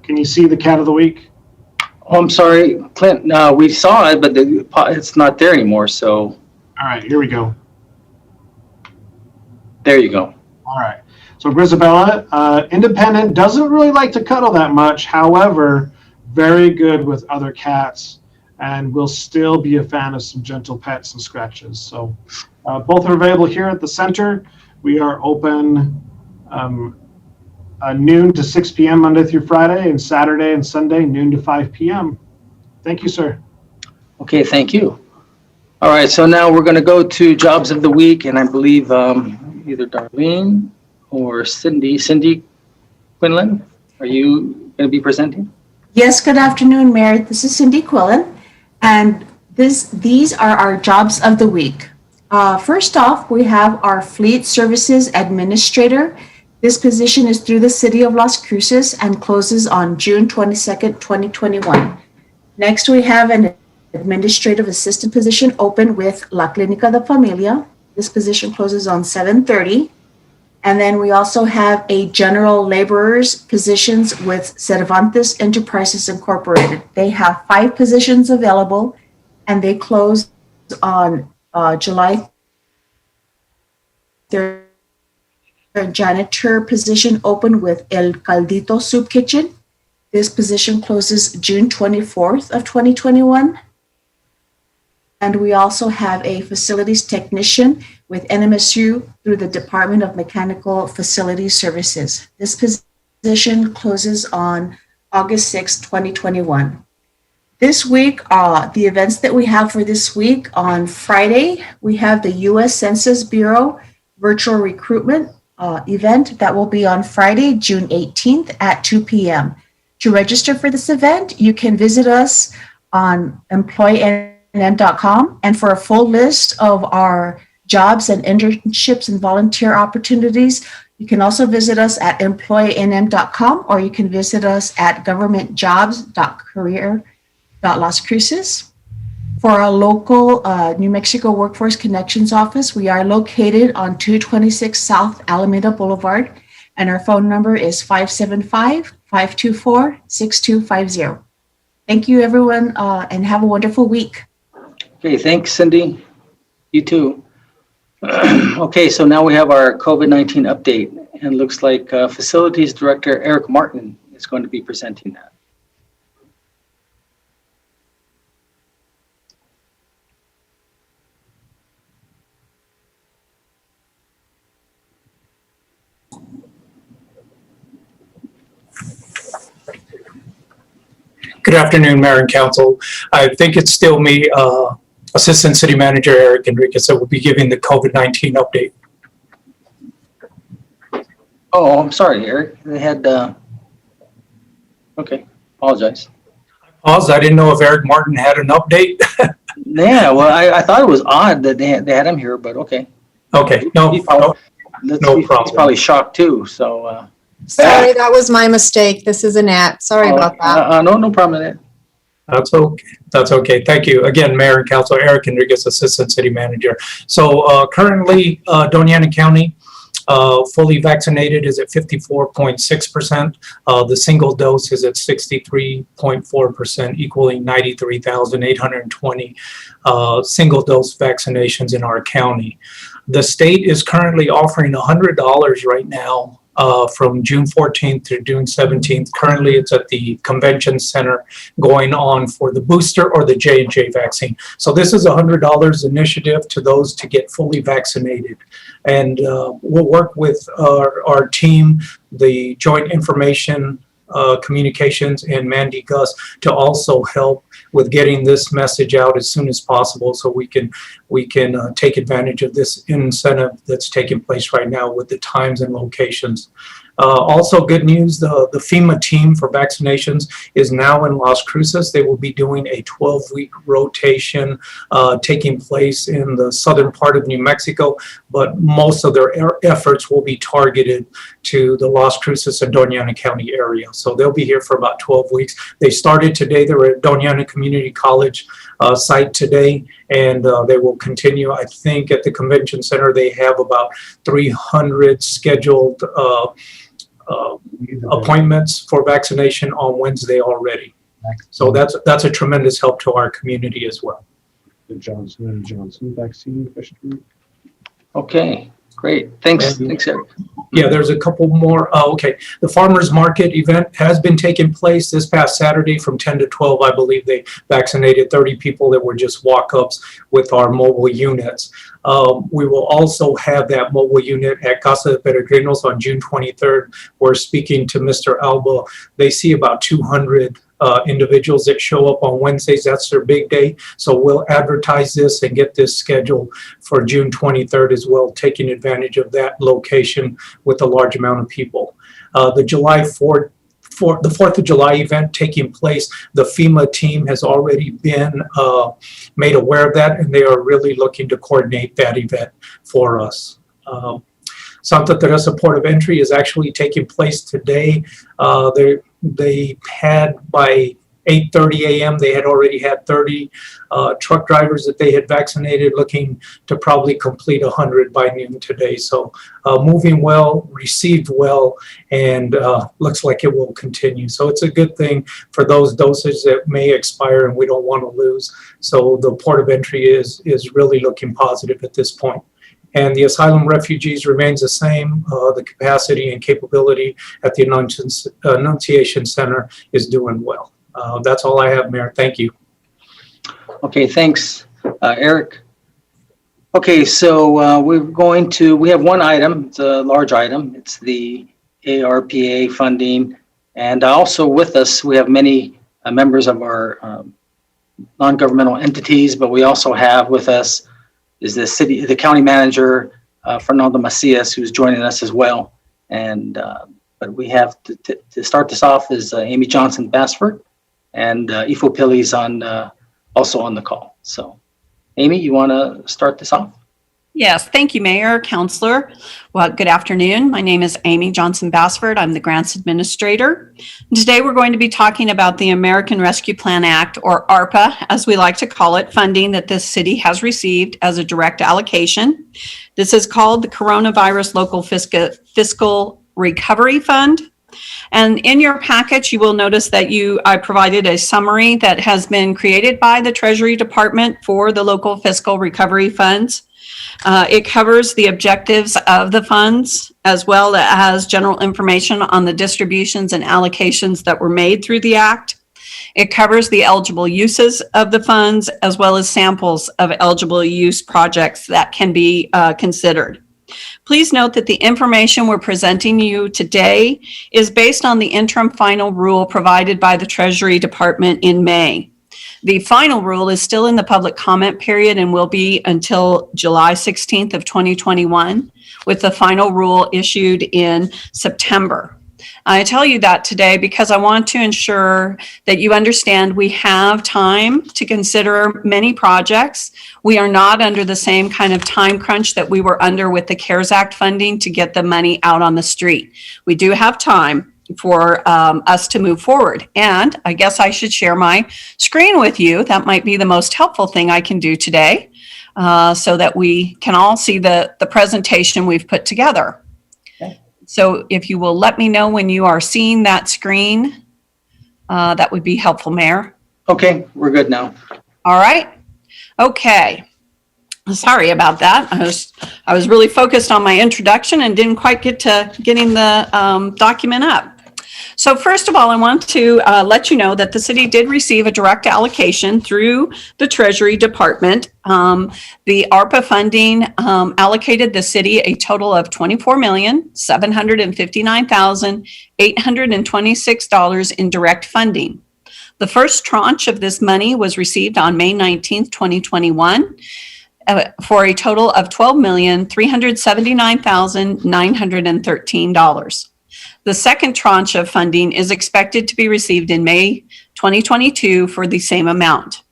Can you see the cat of the week? Oh, I'm sorry, Clint. We saw it, but it's not there anymore. So. All right, here we go. There you go. All right. So Grisabella, independent, doesn't really like to cuddle that much. However, very good with other cats, and will still be a fan of some gentle pets and scratches. So both are available here at the center. We are open noon to 6 p.m. Monday through Friday, and Saturday and Sunday, noon to 5 p.m. Thank you, sir. Okay, thank you. All right, so now we're going to go to Jobs of the Week, and I believe either Darlene or Cindy. Cindy Quinlan, are you going to be presenting? Yes, good afternoon, Mayor. This is Cindy Quillen, and these are our Jobs of the Week. First off, we have our Fleet Services Administrator. This position is through the City of Las Cruces and closes on June 22nd, 2021. Next, we have an Administrative Assistant position open with La Clínica de Familia. This position closes on 7/30. And then we also have a General Laborers positions with Cervantes Enterprises Incorporated. They have 5 positions available, and they close on July 3rd. A janitor position open with El Caldito Soup Kitchen. This position closes June 24th of 2021. And we also have a facilities technician with NMSU through the Department of Mechanical Facility Services. This position closes on August 6, 2021. This week, the events that we have for this week, on Friday, we have the U.S. Census Bureau virtual recruitment event that will be on Friday, June 18th at 2 p.m. To register for this event, you can visit us on employeenm.com, and for a full list of our jobs and internships and volunteer opportunities, you can also visit us at employeenm.com, or you can visit us at governmentjobs.career.lascruces. For our local New Mexico Workforce Connections office, we are located on 226 South Alameda Boulevard, and our phone number is 575-524-6250. Thank you, everyone, and have a wonderful week. Okay, thanks, Cindy. You too. Okay, so now we have our COVID-19 update, and looks like Facilities Director Eric Martin is going to be presenting that. Good afternoon, Mayor and Council. I think it's still me, Assistant City Manager Eric Enriquez, that will be giving the COVID-19 update. Oh, I'm sorry, Eric. They had, okay, apologize. I didn't know if Eric Martin had an update. Yeah, well, I thought it was odd that they had him here, but okay. Okay, no problem. He's probably shocked too, so. Sorry, that was my mistake. This is Annette. Sorry about that. No problem with that. That's okay. That's okay. Thank you. Again, Mayor and Council, Eric Enriquez, Assistant City Manager. So currently, Doña Ana County, fully vaccinated is at 54.6%. The single dose is at 63.4%, equaling 93,820 single dose vaccinations in our county. The state is currently offering $100 right now from June 14th to June 17th. Currently, it's at the convention center going on for the booster or the J&J vaccine. So this is a $100 initiative to those to get fully vaccinated. And we'll work with our team, the Joint Information Communications and Mandy Gus, to also help with getting this message out as soon as possible, so we can take advantage of this incentive that's taking place right now with the times and locations. Also, good news, the FEMA team for vaccinations is now in Las Cruces. They will be doing a 12-week rotation taking place in the southern part of New Mexico, but most of their efforts will be targeted to the Las Cruces and Doña Ana County area. So they'll be here for about 12 weeks. They started today. They were at Doña Ana Community College site today, and they will continue. I think at the convention center they have about 300 scheduled appointments for vaccination on Wednesday already. So that's a tremendous help to our community as well. The Johnson & Johnson vaccine question group. Okay, great. Thanks, And- thanks, Eric. Yeah, there's a couple more. Okay. The farmers market event has been taking place this past Saturday from 10 to 12. I believe they vaccinated 30 people that were just walk-ups with our mobile units. We will also have that mobile unit at Casa de Peregrinos on June 23rd. We're speaking to Mr. Alba. They see about 200 individuals that show up on Wednesdays. That's their big day. So we'll advertise this and get this scheduled for June 23rd as well, taking advantage of that location with a large amount of people. The July 4th, the 4th of July event taking place, the FEMA team has already been made aware of that, and they are really looking to coordinate that event for us. Santa Teresa Port of Entry is actually taking place today. They had by 8:30 a.m. they had already had 30 truck drivers that they had vaccinated, looking to probably complete 100 by noon today. So moving well, received well, and looks like it will continue. So it's a good thing for those doses that may expire and we don't want to lose. So the port of entry is really looking positive at this point. And the asylum refugees remains the same. The capacity and capability at the Annunciation Center is doing well. That's all I have, Mayor. Thank you. Okay, thanks, Eric. Okay, so we have one item, it's a large item. It's the ARPA funding. And also with us, we have many members of our non-governmental entities, but we also have with us is the county manager, Fernando Macias, who's joining us as well. And but we have to start this off is Amy Johnson Basford, and Ifo Pili's also on the call. So, Amy, you want to start this off? Yes, thank you, Mayor, Councilor. Well, good afternoon. My name is Amy Johnson Basford. I'm the Grants Administrator. Today, we're going to be talking about the American Rescue Plan Act, or ARPA, as we like to call it, funding that this city has received as a direct allocation. This is called the Coronavirus Local Fiscal Recovery Fund. And in your package, you will notice that I provided a summary that has been created by the Treasury Department for the local fiscal recovery funds. It covers the objectives of the funds, as well as general information on the distributions and allocations that were made through the Act. It covers the eligible uses of the funds, as well as samples of eligible use projects that can be considered. Please note that the information we're presenting you today is based on the interim final rule provided by the Treasury Department in May. The final rule is still in the public comment period and will be until July 16th of 2021, with the final rule issued in September. I tell you that today because I want to ensure that you understand we have time to consider many projects. We are not under the same kind of time crunch that we were under with the CARES Act funding to get the money out on the street. We do have time for us to move forward. And I guess I should share my screen with you. That might be the most helpful thing I can do today so that we can all see the presentation we've put together. Okay. So if you will let me know when you are seeing that screen, that would be helpful, Mayor. Okay, we're good now. All right. Okay. Sorry about that. I was really focused on my introduction and didn't quite get to getting the document up. So first of all, I want to let you know that the city did receive a direct allocation through the Treasury Department. The ARPA funding allocated the city a total of $24,759,826 in direct funding. The first tranche of this money was received on May 19th, 2021. For a total of $12,379,913. The second tranche of funding is expected to be received in May 2022 for the same amount.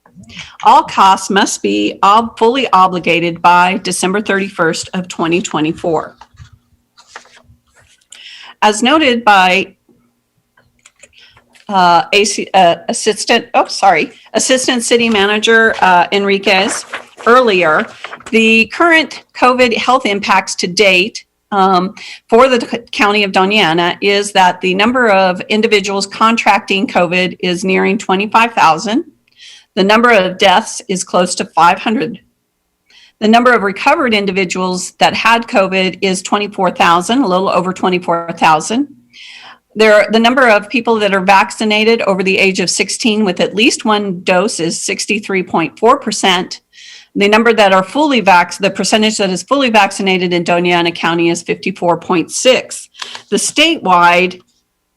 All costs must be fully obligated by December 31st of 2024. As noted by Assistant City Manager Enriquez earlier, the current COVID health impacts to date for the county of Doña Ana is that the number of individuals contracting COVID is nearing 25,000. The number of deaths is close to 500. The number of recovered individuals that had COVID is 24,000, a little over 24,000. The number of people that are vaccinated over the age of 16 with at least one dose is 63.4%. The number that are the percentage that is fully vaccinated in Doña Ana County is 54.6. The statewide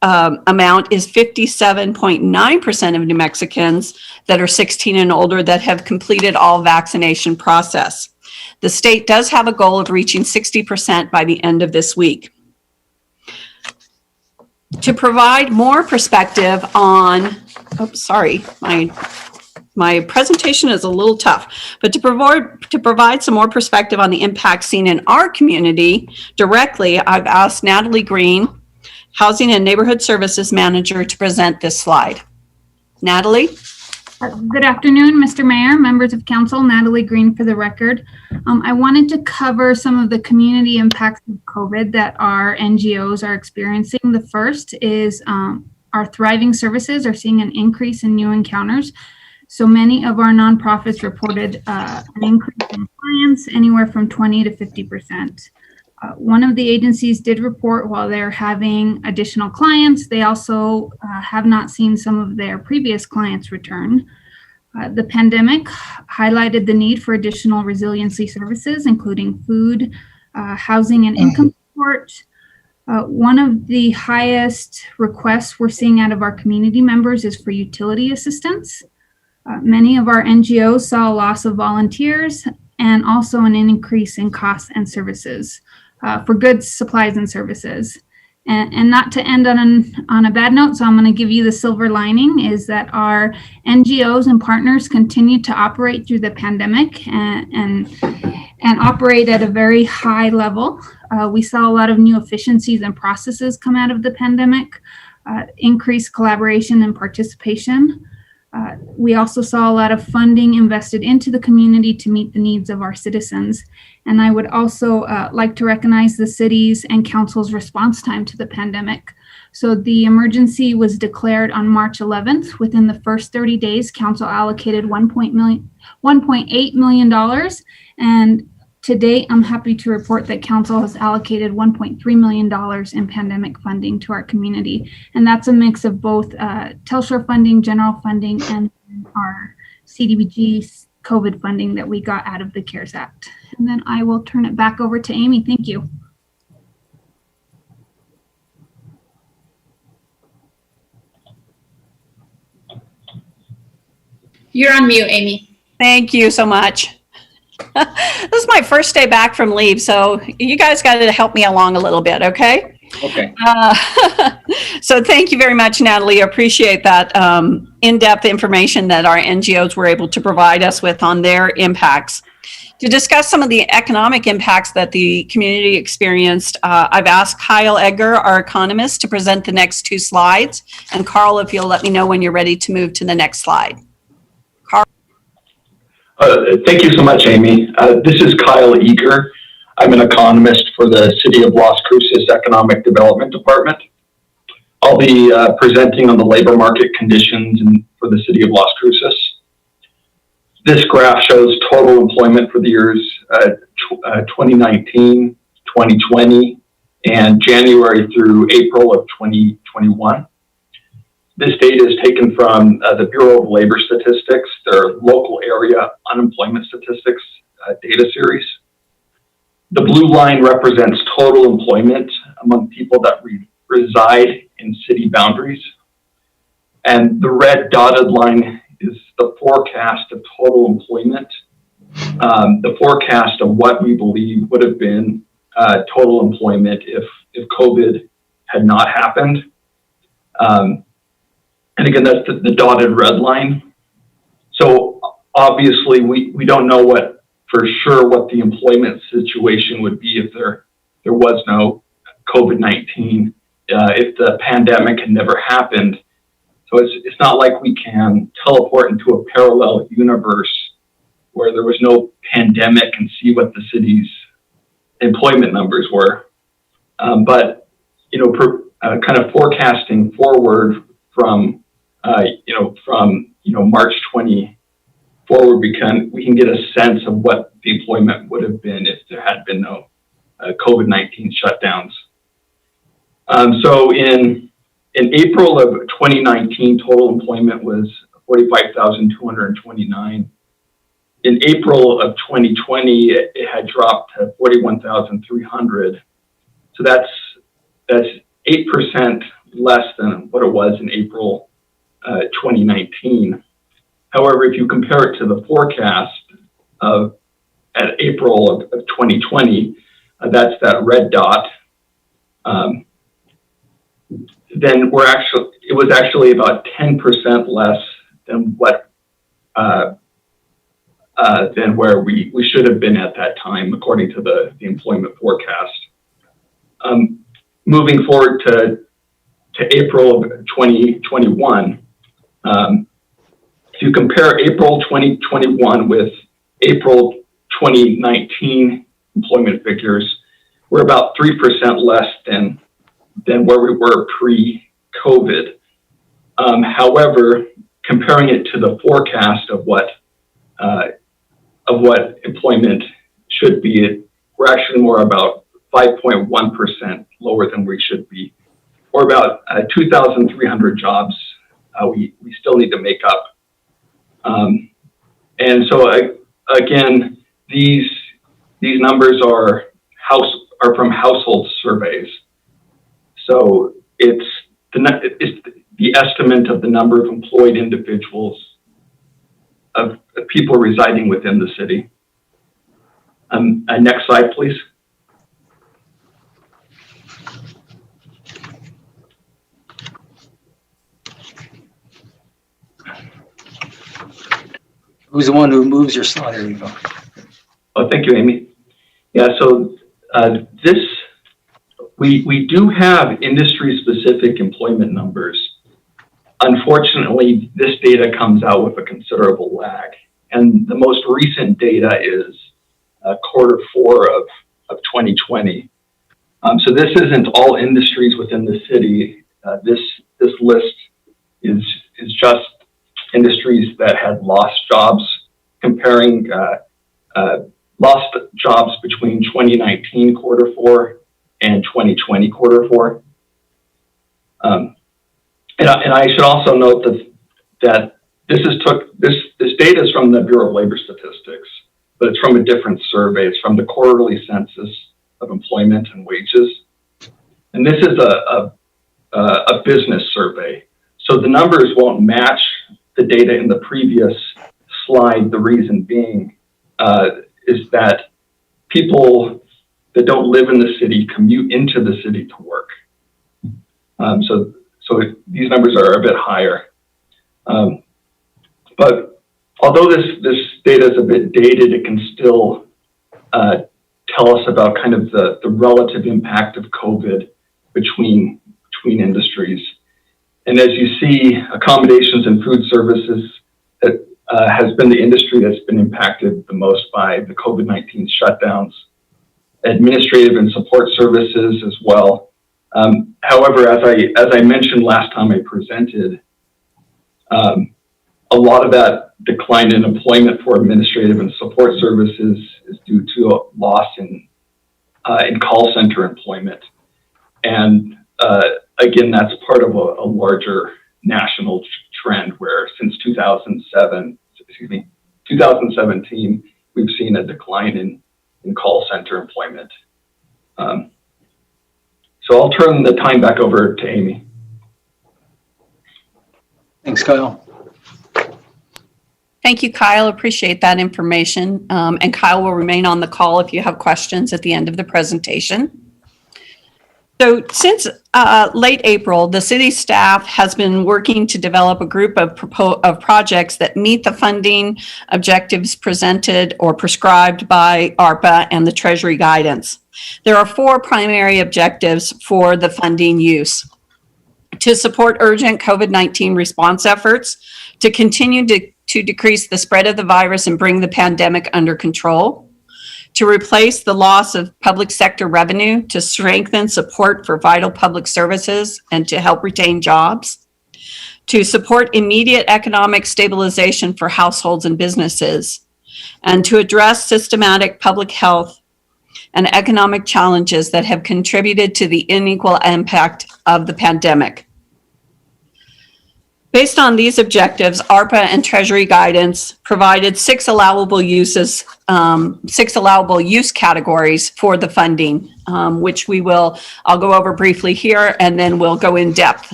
amount is 57.9% of New Mexicans that are 16 and older that have completed all vaccination process. The state does have a goal of reaching 60% by the end of this week. To provide more perspective on, my presentation is a little tough, but to provide some more perspective on the impact seen in our community directly, I've asked Natalie Green, Housing and Neighborhood Services Manager, to present this slide. Natalie? Good afternoon, Mr. Mayor, members of council. Natalie Green for the record. I wanted to cover some of the community impacts of COVID that our NGOs are experiencing. The first is our thriving services are seeing an increase in new encounters. So many of our nonprofits reported an increase in clients, anywhere from 20 to 50%. One of the agencies did report while they're having additional clients, they also have not seen some of their previous clients return. The pandemic highlighted the need for additional resiliency services, including food, housing, and income support. One of the highest requests we're seeing out of our community members is for utility assistance. Many of our NGOs saw a loss of volunteers and also an increase in costs and services. For goods, supplies, and services. And not to end on a bad note, so I'm going to give you the silver lining, is that our NGOs and partners continue to operate through the pandemic and operate at a very high level. We saw a lot of new efficiencies and processes come out of the pandemic, increased collaboration and participation. We also saw a lot of funding invested into the community to meet the needs of our citizens. And I would also like to recognize the city's and council's response time to the pandemic. So the emergency was declared on March 11th. Within the first 30 days, council allocated $1.8 million. And to date, I'm happy to report that council has allocated $1.3 million in pandemic funding to our community. And that's a mix of both Telshore funding, general funding, and our CDBG COVID funding that we got out of the CARES Act. And then I will turn it back over to Amy. Thank you. You're on mute, Amy. Thank you so much. This is my first day back from leave, so you guys got to help me along a little bit, okay? Okay. So thank you very much, Natalie. I appreciate that in-depth information that our NGOs were able to provide us with on their impacts. To discuss some of the economic impacts that the community experienced, I've asked Kyle Edgar, our economist, to present the next two slides. And Carl, if you'll let me know when you're ready to move to the next slide. Thank you so much, Amy. This is Kyle Eager. I'm an economist for the City of Las Cruces Economic Development Department. I'll be presenting on the labor market conditions for the City of Las Cruces. This graph shows total employment for the years 2019, 2020, and January through April of 2021. This data is taken from the Bureau of Labor Statistics, their local area unemployment statistics data series. The blue line represents total employment among people that reside in city boundaries. And the red dotted line is the forecast of total employment, the forecast of what we believe would have been total employment if COVID had not happened. And again, that's the dotted red line. So obviously we don't know for sure what the employment situation would be if there was no COVID-19, if the pandemic had never happened. So it's not like we can teleport into a parallel universe where there was no pandemic and see what the city's employment numbers were. But, kind of forecasting forward from, March 20 forward, we can get a sense of what the employment would have been if there had been no COVID-19 shutdowns. So in April of 2019, total employment was 45,229. In April of 2020, it had dropped to 41,300. So that's 8% less than what it was in April 2019. However, if you compare it to the forecast at April of 2020, that's that red dot. Then it was actually about 10% less than what than where we should have been at that time, according to the employment forecast. Moving forward to April of 2021, if you compare April 2021 with April 2019 employment figures, we're about 3% less than where we were pre-COVID. However, comparing it to the forecast of what employment should be, we're actually more about 5.1% lower than we should be, or about 2,300 jobs we still need to make up. And so again, these numbers are from household surveys. So it's the estimate of the number of employed individuals of people residing within the city. Next slide, please. Who's the one who moves your slide? There you go. Oh, thank you, Amy. Yeah, so we do have industry-specific employment numbers. Unfortunately, this data comes out with a considerable lag. And the most recent data is Q4 of 2020. So this isn't all industries within the city. This list is just industries that had lost jobs, comparing lost jobs between 2019 Q4 and 2020 Q4. And I should also note that this data is from the Bureau of Labor Statistics, but it's from a different survey. It's from the quarterly census of employment and wages. And this is a business survey. So the numbers won't match the data in the previous slide. The reason being is that people that don't live in the city commute into the city to work. So these numbers are a bit higher. But although this data is a bit dated, it can still tell us about kind of the relative impact of COVID between industries. And as you see, accommodations and food services has been the industry that's been impacted the most by the COVID-19 shutdowns. Administrative and support services as well. However, as I mentioned last time I presented, a lot of that decline in employment for administrative and support services is due to a loss in call center employment. And again, that's part of a larger national trend where since 2017, we've seen a decline in call center employment. So I'll turn the time back over to Amy. Thanks, Kyle. Thank you, Kyle. Appreciate that information. And Kyle will remain on the call if you have questions at the end of the presentation. So since late April, the city staff has been working to develop a group of projects that meet the funding objectives presented or prescribed by ARPA and the Treasury guidance. There are 4 primary objectives for the funding use: to support urgent COVID-19 response efforts, to continue to decrease the spread of the virus and bring the pandemic under control, to replace the loss of public sector revenue, to strengthen support for vital public services and to help retain jobs, to support immediate economic stabilization for households and businesses, and to address systematic public health and economic challenges that have contributed to the unequal impact of the pandemic. Based on these objectives, ARPA and Treasury guidance provided six allowable use categories for the funding, which I'll go over briefly here, and then we'll go in depth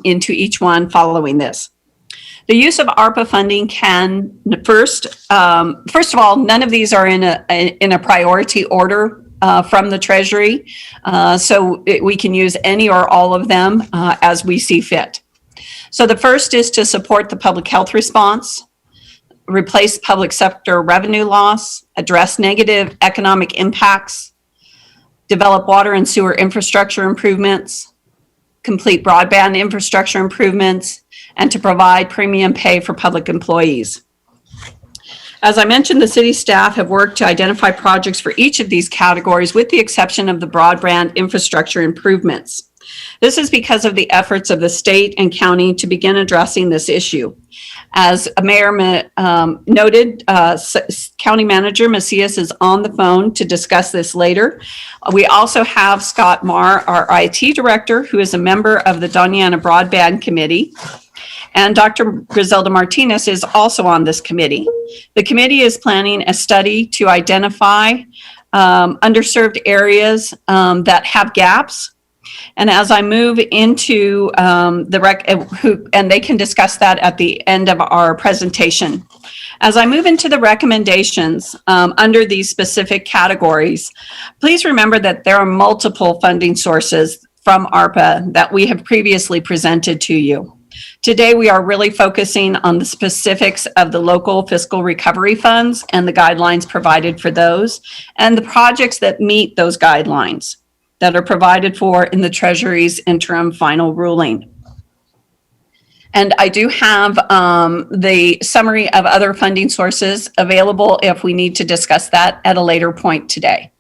into each one following this. The use of ARPA funding can first of all, none of these are in a priority order from the Treasury, so we can use any or all of them as we see fit. So the first is to support the public health response, replace public sector revenue loss, address negative economic impacts, develop water and sewer infrastructure improvements, complete broadband infrastructure improvements, and to provide premium pay for public employees. As I mentioned, the city staff have worked to identify projects for each of these categories with the exception of the broadband infrastructure improvements. This is because of the efforts of the state and county to begin addressing this issue. As Mayor noted, County Manager Macias is on the phone to discuss this later. We also have Scott Marr, our IT Director, who is a member of the Doñana Broadband Committee. And Dr. Griselda Martinez is also on this committee. The committee is planning a study to identify underserved areas that have gaps. And as I move into and they can discuss that at the end of our presentation. As I move into the recommendations under these specific categories, please remember that there are multiple funding sources from ARPA that we have previously presented to you. Today, we are really focusing on the specifics of the local fiscal recovery funds and the guidelines provided for those, and the projects that meet those guidelines that are provided for in the Treasury's interim final ruling. And I do have the summary of other funding sources available if we need to discuss that at a later point today.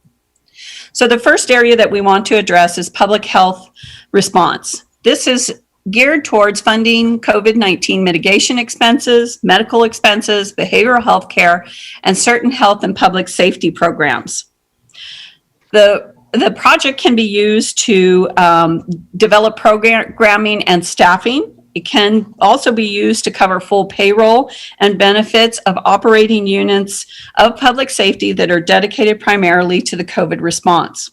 So the first area that we want to address is public health response. This is geared towards funding COVID-19 mitigation expenses, medical expenses, behavioral health care, and certain health and public safety programs. The project can be used to develop programming and staffing. It can also be used to cover full payroll and benefits of operating units of public safety that are dedicated primarily to the COVID response.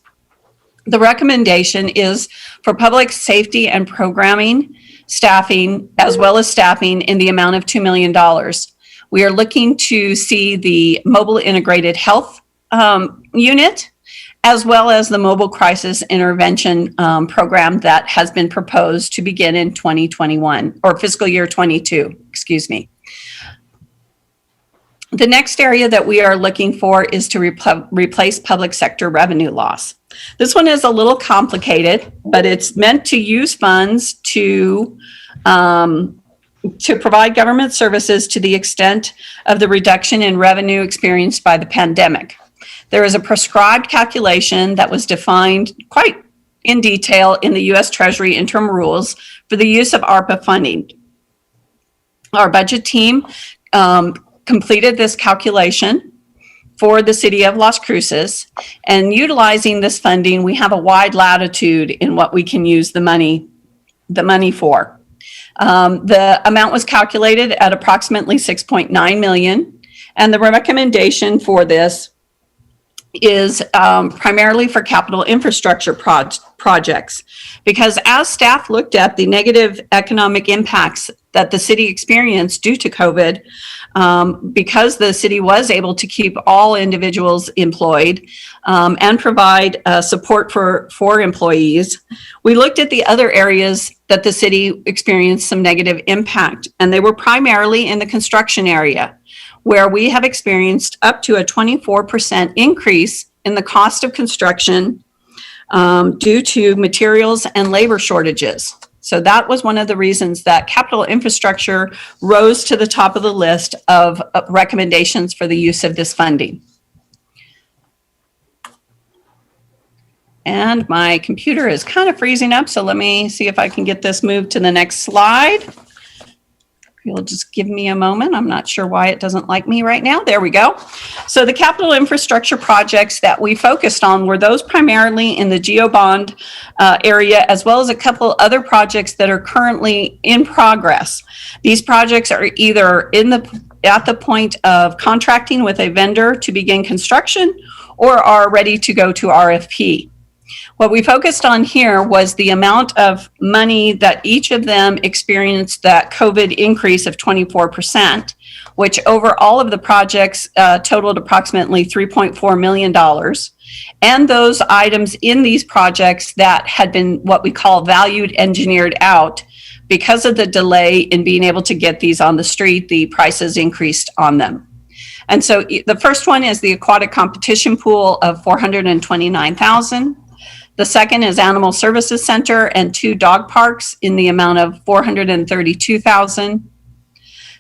The recommendation is for public safety and programming, staffing, as well as staffing in the amount of $2 million. We are looking to see the mobile integrated health unit, as well as the mobile crisis intervention program that has been proposed to begin in 2021 or fiscal year 22, excuse me. The next area that we are looking for is to replace public sector revenue loss. This one is a little complicated, but it's meant to use funds to provide government services to the extent of the reduction in revenue experienced by the pandemic. There is a prescribed calculation that was defined quite in detail in the U.S. Treasury interim rules for the use of ARPA funding. Our budget team completed this calculation for the city of Las Cruces, and utilizing this funding, we have a wide latitude in what we can use the money for. The amount was calculated at approximately $6.9 million, and the recommendation for this is primarily for capital infrastructure projects, because as staff looked at the negative economic impacts that the city experienced due to COVID, because the city was able to keep all individuals employed and provide support for employees, we looked at the other areas that the city experienced some negative impact, and they were primarily in the construction area, where we have experienced up to a 24% increase in the cost of construction due to materials and labor shortages. So that was one of the reasons that capital infrastructure rose to the top of the list of recommendations for the use of this funding. And my computer is kind of freezing up, so let me see if I can get this moved to the next slide. You'll just give me a moment. I'm not sure why it doesn't like me right now. There we go. So the capital infrastructure projects that we focused on were those primarily in the GeoBond area, as well as a couple other projects that are currently in progress. These projects are either at the point of contracting with a vendor to begin construction or are ready to go to RFP. What we focused on here was the amount of money that each of them experienced that COVID increase of 24%, which over all of the projects totaled approximately $3.4 million. And those items in these projects that had been what we call valued engineered out. Because of the delay in being able to get these on the street, the prices increased on them. And so the first one is the aquatic competition pool of $429,000. The second is Animal Services Center and 2 dog parks in the amount of $432,000.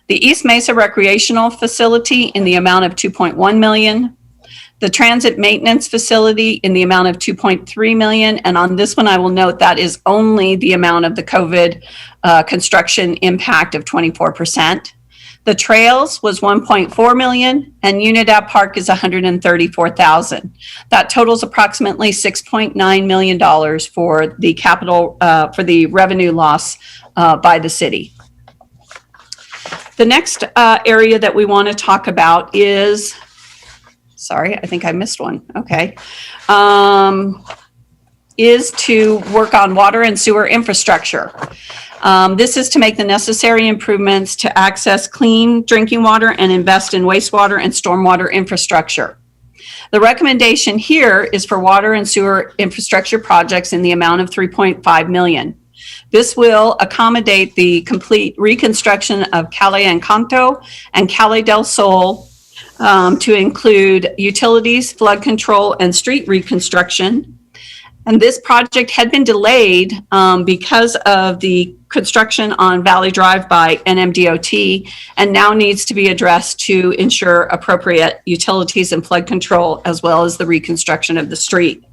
The East Mesa Recreational Facility in the amount of $2.1 million. The Transit Maintenance Facility in the amount of $2.3 million. And on this one, I will note that is only the amount of the COVID construction impact of 24%. The trails was $1.4 million and Unidad Park is $134,000. That totals approximately $6.9 million for the capital, for the revenue loss by the city. The next area that we want to talk about is, sorry, I think I missed one. Okay. Is to work on water and sewer infrastructure. This is to make the necessary improvements to access clean drinking water and invest in wastewater and stormwater infrastructure. The recommendation here is for water and sewer infrastructure projects in the amount of $3.5 million. This will accommodate the complete reconstruction of Calle Encanto and Calle del Sol to include utilities, flood control, and street reconstruction. And this project had been delayed because of the construction on Valley Drive by NMDOT and now needs to be addressed to ensure appropriate utilities and flood control, as well as the reconstruction of the street.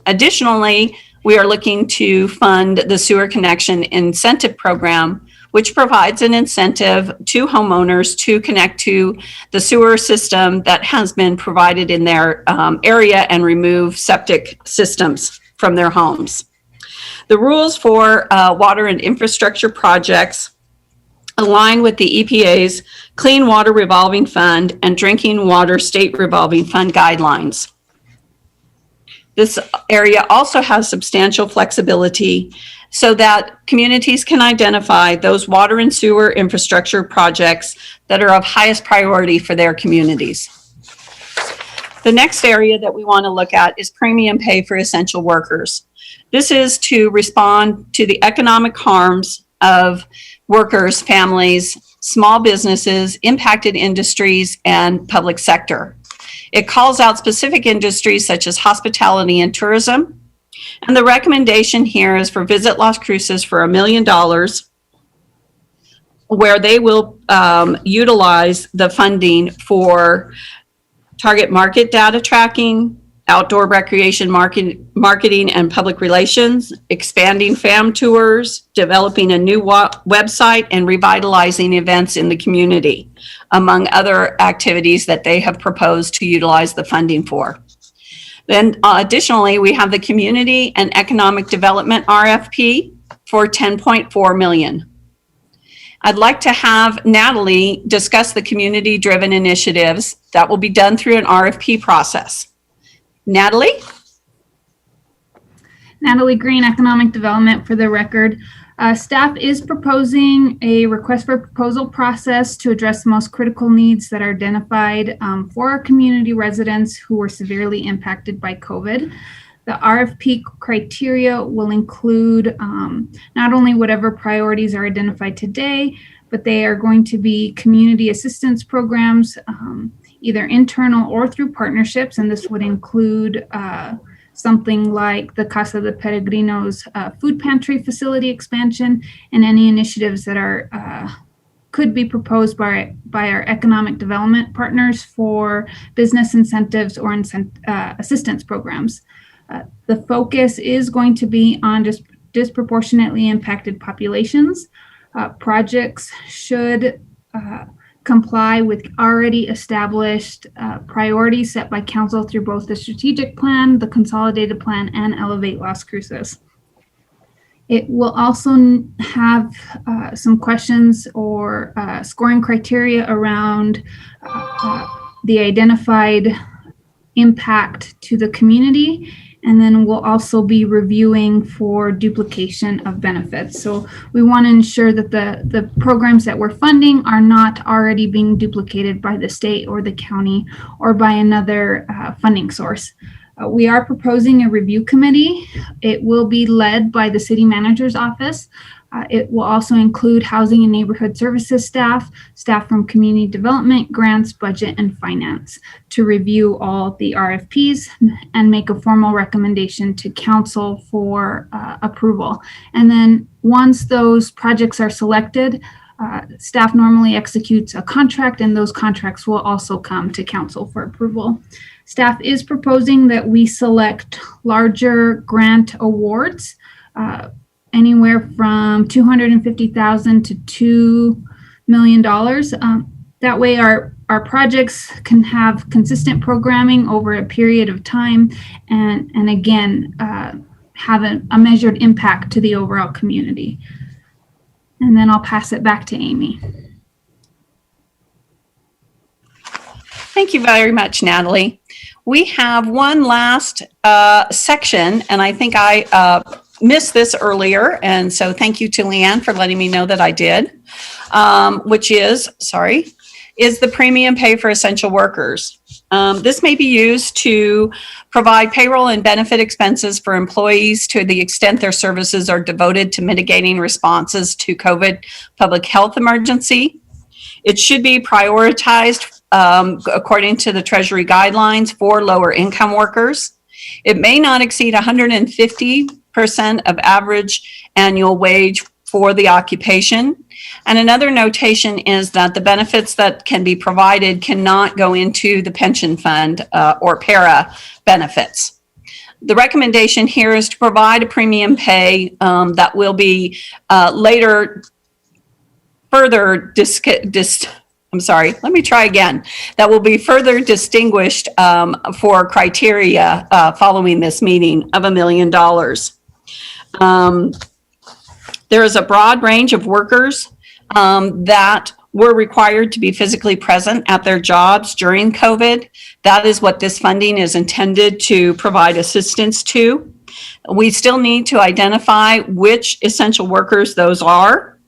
Additionally, we are looking to fund the sewer connection incentive program, which provides an incentive to homeowners to connect to the sewer system that has been provided in their area and remove septic systems from their homes. The rules for water and infrastructure projects align with the EPA's Clean Water Revolving Fund and Drinking Water State Revolving Fund guidelines. This area also has substantial flexibility so that communities can identify those water and sewer infrastructure projects that are of highest priority for their communities. The next area that we want to look at is premium pay for essential workers. This is to respond to the economic harms of workers, families, small businesses, impacted industries, and public sector. It calls out specific industries such as hospitality and tourism. And the recommendation here is for Visit Las Cruces for $1 million, where they will utilize the funding for target market data tracking, outdoor recreation marketing and public relations, expanding fam tours, developing a new website, and revitalizing events in the community, among other activities that they have proposed to utilize the funding for. Then additionally, we have the Community and Economic Development RFP for $10.4 million. I'd like to have Natalie discuss the community-driven initiatives that will be done through an RFP process. Natalie? Natalie Green, Economic Development for the record. Staff is proposing a request for proposal process to address the most critical needs that are identified for our community residents who were severely impacted by COVID. The RFP criteria will include not only whatever priorities are identified today, but they are going to be community assistance programs, either internal or through partnerships. And this would include something like the Casa de Peregrinos food pantry facility expansion and any initiatives that are could be proposed by our economic development partners for business incentives or assistance programs. The focus is going to be on disproportionately impacted populations. Projects should comply with already established priorities set by council through both the strategic plan, the consolidated plan, and Elevate Las Cruces. It will also have some questions or scoring criteria around the identified impact to the community. And then we'll also be reviewing for duplication of benefits. So we want to ensure that the programs that we're funding are not already being duplicated by the state or the county or by another funding source. We are proposing a review committee. It will be led by the city manager's office. It will also include housing and neighborhood services staff from community development, grants, budget, and finance to review all the RFPs and make a formal recommendation to council for approval. And then once those projects are selected, staff normally executes a contract, and those contracts will also come to council for approval. Staff is proposing that we select larger grant awards, anywhere from $250,000 to $2 million. That way our projects can have consistent programming over a period of time and again, have a measured impact to the overall community. And then I'll pass it back to Amy. Thank you very much, Natalie. We have one last section, and I think I missed this earlier, and so thank you to Leanne for letting me know that I did, which is the premium pay for essential workers. This may be used to provide payroll and benefit expenses for employees to the extent their services are devoted to mitigating responses to COVID public health emergency. It should be prioritized according to the Treasury guidelines for lower income workers. It may not exceed 150% of average annual wage for the occupation. And another notation is that the benefits that can be provided cannot go into the pension fund or para benefits. The recommendation here is to provide a premium pay that will be later further that will be further distinguished for criteria following this meeting of $1 million. There is a broad range of workers that were required to be physically present at their jobs during COVID. That is what this funding is intended to provide assistance to. We still need to identify which essential workers those are.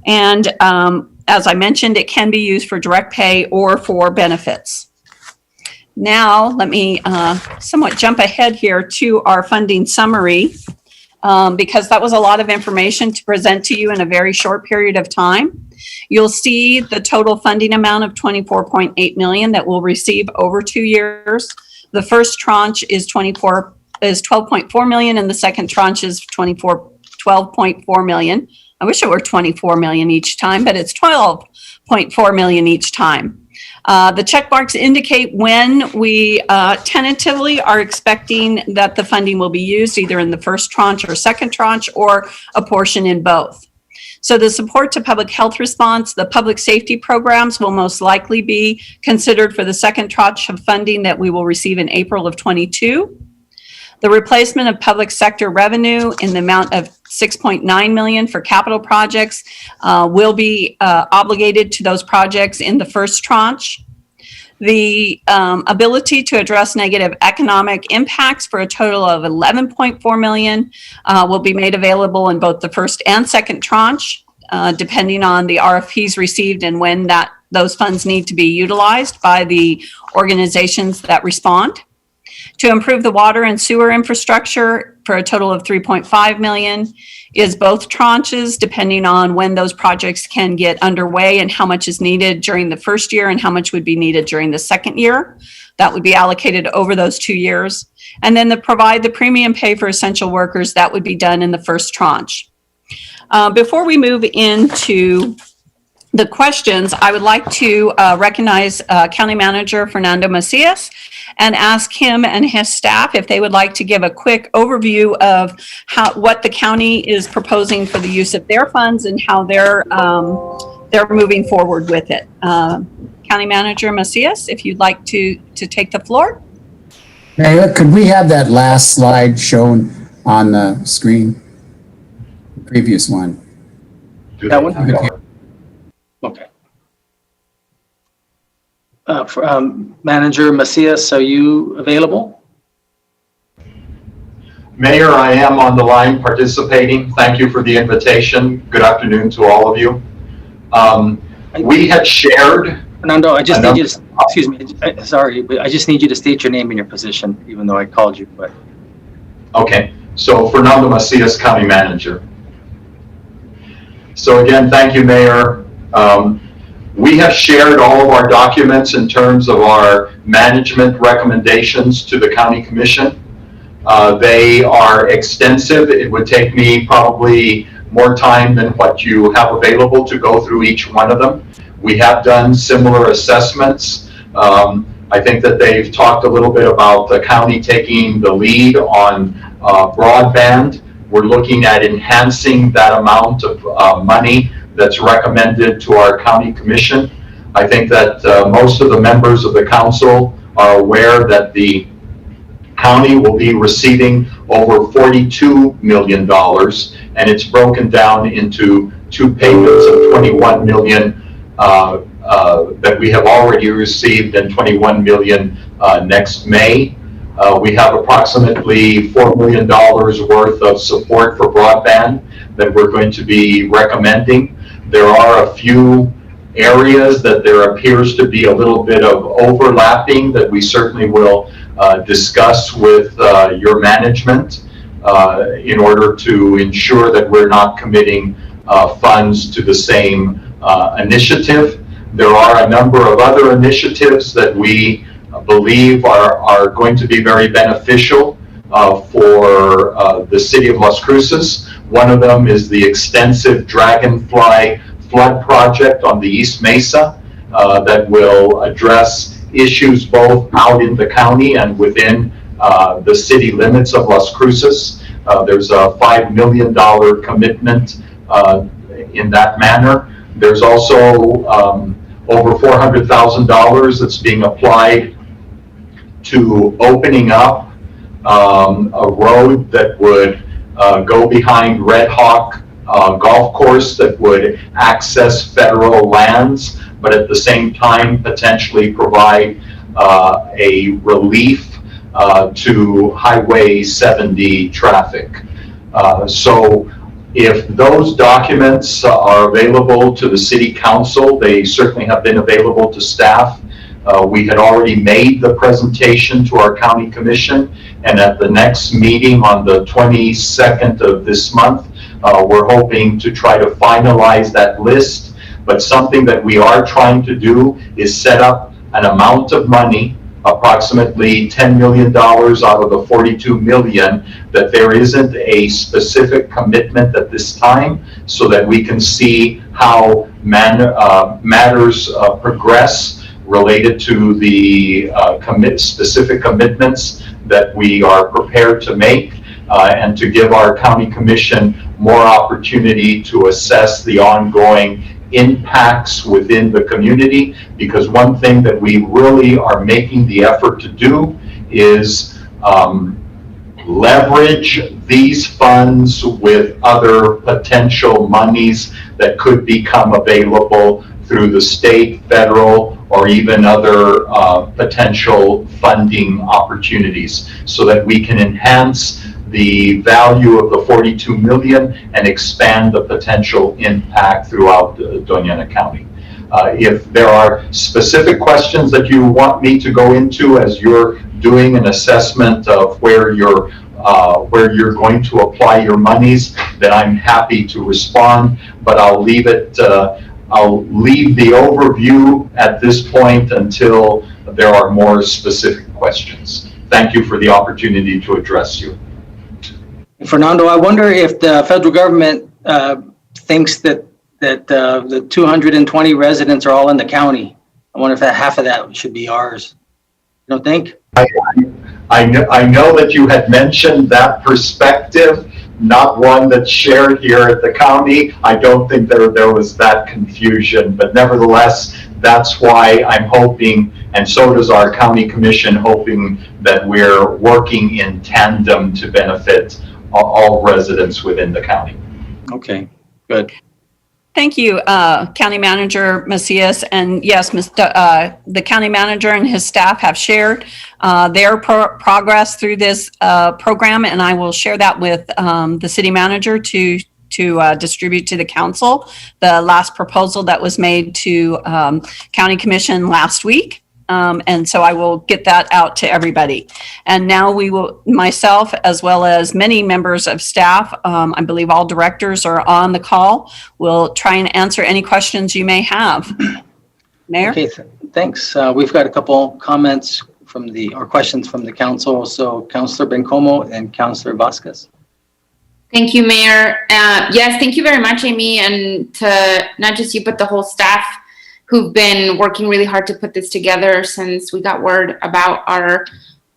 And as I mentioned, it can be used for direct pay or for benefits. Now, let me somewhat jump ahead here to our funding summary because that was a lot of information to present to you in a very short period of time. You'll see the total funding amount of $24.8 million that we'll receive over 2 years. The first tranche is $12.4 million, and the second tranche is $12.4 million. I wish it were 24 million each time, but it's 12.4 million each time. The check marks indicate when we tentatively are expecting that the funding will be used, either in the first tranche or second tranche, or a portion in both. So the support to public health response, the public safety programs will most likely be considered for the second tranche of funding that we will receive in April of 22. The replacement of public sector revenue in the amount of $6.9 million for capital projects will be obligated to those projects in the first tranche. The ability to address negative economic impacts for a total of $11.4 million will be made available in both the first and second tranche, depending on the RFPs received and when those funds need to be utilized by the organizations that respond. To improve the water and sewer infrastructure for a total of $3.5 million is both tranches, depending on when those projects can get underway and how much is needed during the first year and how much would be needed during the second year. That would be allocated over those 2 years. And then provide the premium pay for essential workers, that would be done in the first tranche. Before we move into the questions, I would like to recognize County Manager Fernando Macias and ask him and his staff if they would like to give a quick overview of what the county is proposing for the use of their funds and how they're moving forward with it. County Manager Macias, if you'd like to take the floor. Mayor, could we have that last slide shown on the screen? The previous one. That one? Okay. Manager Macias, are you available? Mayor, I am on the line participating. Thank you for the invitation. Good afternoon to all of you. We had shared. Fernando, I just need you to, excuse me, sorry, but I just need you to state your name and your position, even though I called you, but. Okay, so Fernando Macias, County Manager. So again, thank you, Mayor. We have shared all of our documents in terms of our management recommendations to the County Commission. They are extensive. It would take me probably more time than what you have available to go through each one of them. We have done similar assessments. I think that they've talked a little bit about the county taking the lead on broadband. We're looking at enhancing that amount of money that's recommended to our county commission. I think that most of the members of the council are aware that the county will be receiving over $42 million, and it's broken down into two payments of $21 million that we have already received and $21 million next May. We have approximately $4 million worth of support for broadband that we're going to be recommending. There are a few areas that there appears to be a little bit of overlapping that we certainly will discuss with your management in order to ensure that we're not committing funds to the same initiative. There are a number of other initiatives that we believe are going to be very beneficial for the city of Las Cruces. One of them is the extensive Dragonfly flood project on the East Mesa that will address issues both out in the county and within the city limits of Las Cruces. There's a $5 million commitment in that manner. There's also over $400,000 that's being applied to opening up a road that would go behind Red Hawk golf course that would access federal lands, but at the same time potentially provide a relief to Highway 70 traffic. So if those documents are available to the City Council, they certainly have been available to staff. We had already made the presentation to our County Commission, and at the next meeting on the 22nd of this month, we're hoping to try to finalize that list. But something that we are trying to do is set up an amount of money, approximately $10 million out of the $42 million, that there isn't a specific commitment at this time, so that we can see how matters progress related to the specific commitments that we are prepared to make, and to give our county commission more opportunity to assess the ongoing impacts within the community. Because one thing that we really are making the effort to do is leverage these funds with other potential monies that could become available through the state, federal, or even other potential funding opportunities, so that we can enhance the value of the 42 million and expand the potential impact throughout Doña Ana County. If there are specific questions that you want me to go into as you're doing an assessment of where you're going to apply your monies, then I'm happy to respond, but I'll leave it. I'll leave the overview at this point until there are more specific questions. Thank you for the opportunity to address you. Fernando, I wonder if the federal government thinks that that the 220 residents are all in the county. I wonder if half of that should be ours. You don't think? I know that you had mentioned that perspective, not one that's shared here at the county. I don't think there was that confusion, but nevertheless, that's why I'm hoping, and so does our county commission, hoping that we're working in tandem to benefit all residents within the county. Okay, good. Thank you, County Manager Macias. And yes, the County Manager and his staff have shared their progress through this program, and I will share that with the City Manager to distribute to the council. The last proposal that was made to County Commission last week. And so I will get that out to everybody. And now we will, myself, as well as many members of staff, I believe all directors are on the call, will try and answer any questions you may have. Mayor? Okay, thanks. We've got a couple comments or questions from the council. So Councilor Bencomo and Councilor Vasquez. Thank you, Mayor. Yes, thank you very much, Amy, and to not just you, but the whole staff who've been working really hard to put this together since we got word about our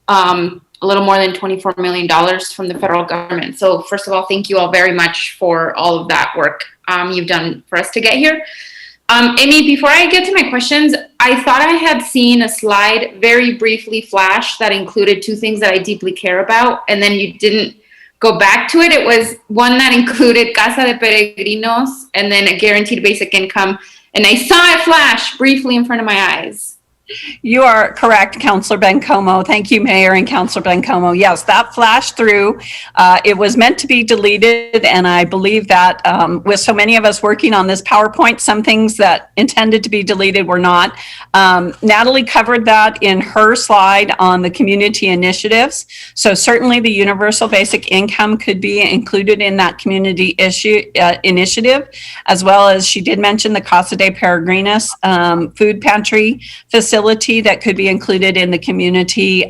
a little more than $24 million from the federal government. So first of all, thank you all very much for all of that work you've done for us to get here. Amy, before I get to my questions, I thought I had seen a slide very briefly flash that included two things that I deeply care about, and then you didn't go back to it. It was one that included Casa de Peregrinos and then a guaranteed basic income. And I saw it flash briefly in front of my eyes. You are correct, Councilor Bencomo. Thank you, Mayor and Councilor Bencomo. Yes, that flashed through. It was meant to be deleted, and I believe that with so many of us working on this PowerPoint, some things that intended to be deleted were not. Natalie covered that in her slide on the community initiatives. So certainly the universal basic income could be included in that community initiative, as well as she did mention the Casa de Peregrinos food pantry facility that could be included in the community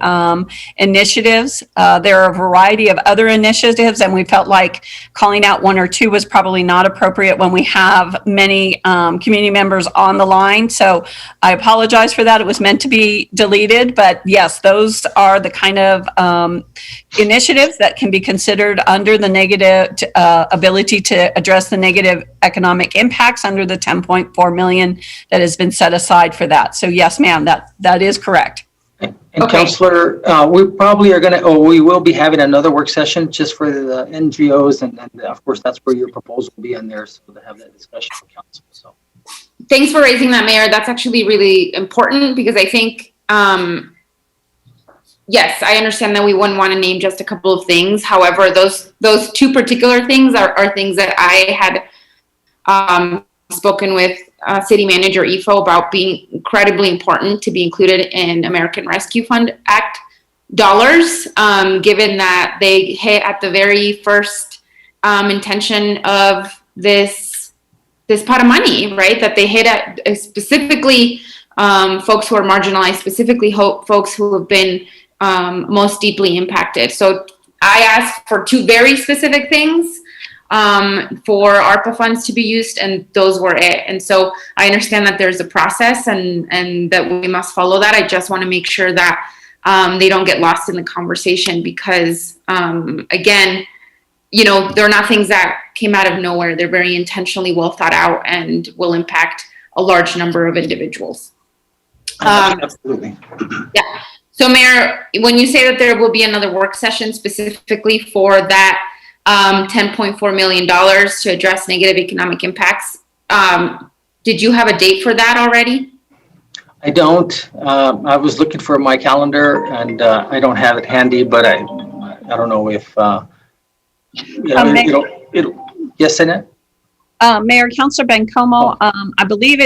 initiatives. There are a variety of other initiatives, and we felt like calling out one or two was probably not appropriate when we have many community members on the line. So I apologize for that. It was meant to be deleted, but yes, those are the kind of initiatives that can be considered under the negative ability to address the negative economic impacts under the 10.4 million that has been set aside for that. So yes, ma'am, that is correct. And Councilor, we probably are going to, we will be having another work session just for the NGOs, and of course that's where your proposal will be in there, so to have that discussion with council. So thanks for raising that, Mayor. That's actually really important because I think, yes, I understand that we wouldn't want to name just a couple of things. However, those two particular things are things that I had spoken with City Manager Ifo about being incredibly important to be included in American Rescue Fund Act dollars, given that they hit at the very first intention of this pot of money, right? That they hit at specifically folks who are marginalized, specifically folks who have been most deeply impacted. So I asked for two very specific things for ARPA funds to be used, and those were it. And so I understand that there's a process and that we must follow that. I just want to make sure that they don't get lost in the conversation because, again, you know, they're not things that came out of nowhere. They're very intentionally well thought out and will impact a large number of individuals. Absolutely. Yeah. So, Mayor, when you say that there will be another work session specifically for that $10.4 million to address negative economic impacts, did you have a date for that already? I don't. I was looking for my calendar, and I don't have it handy, but I don't know if yes, Annette? Mayor, Councilor Bencomo, I believe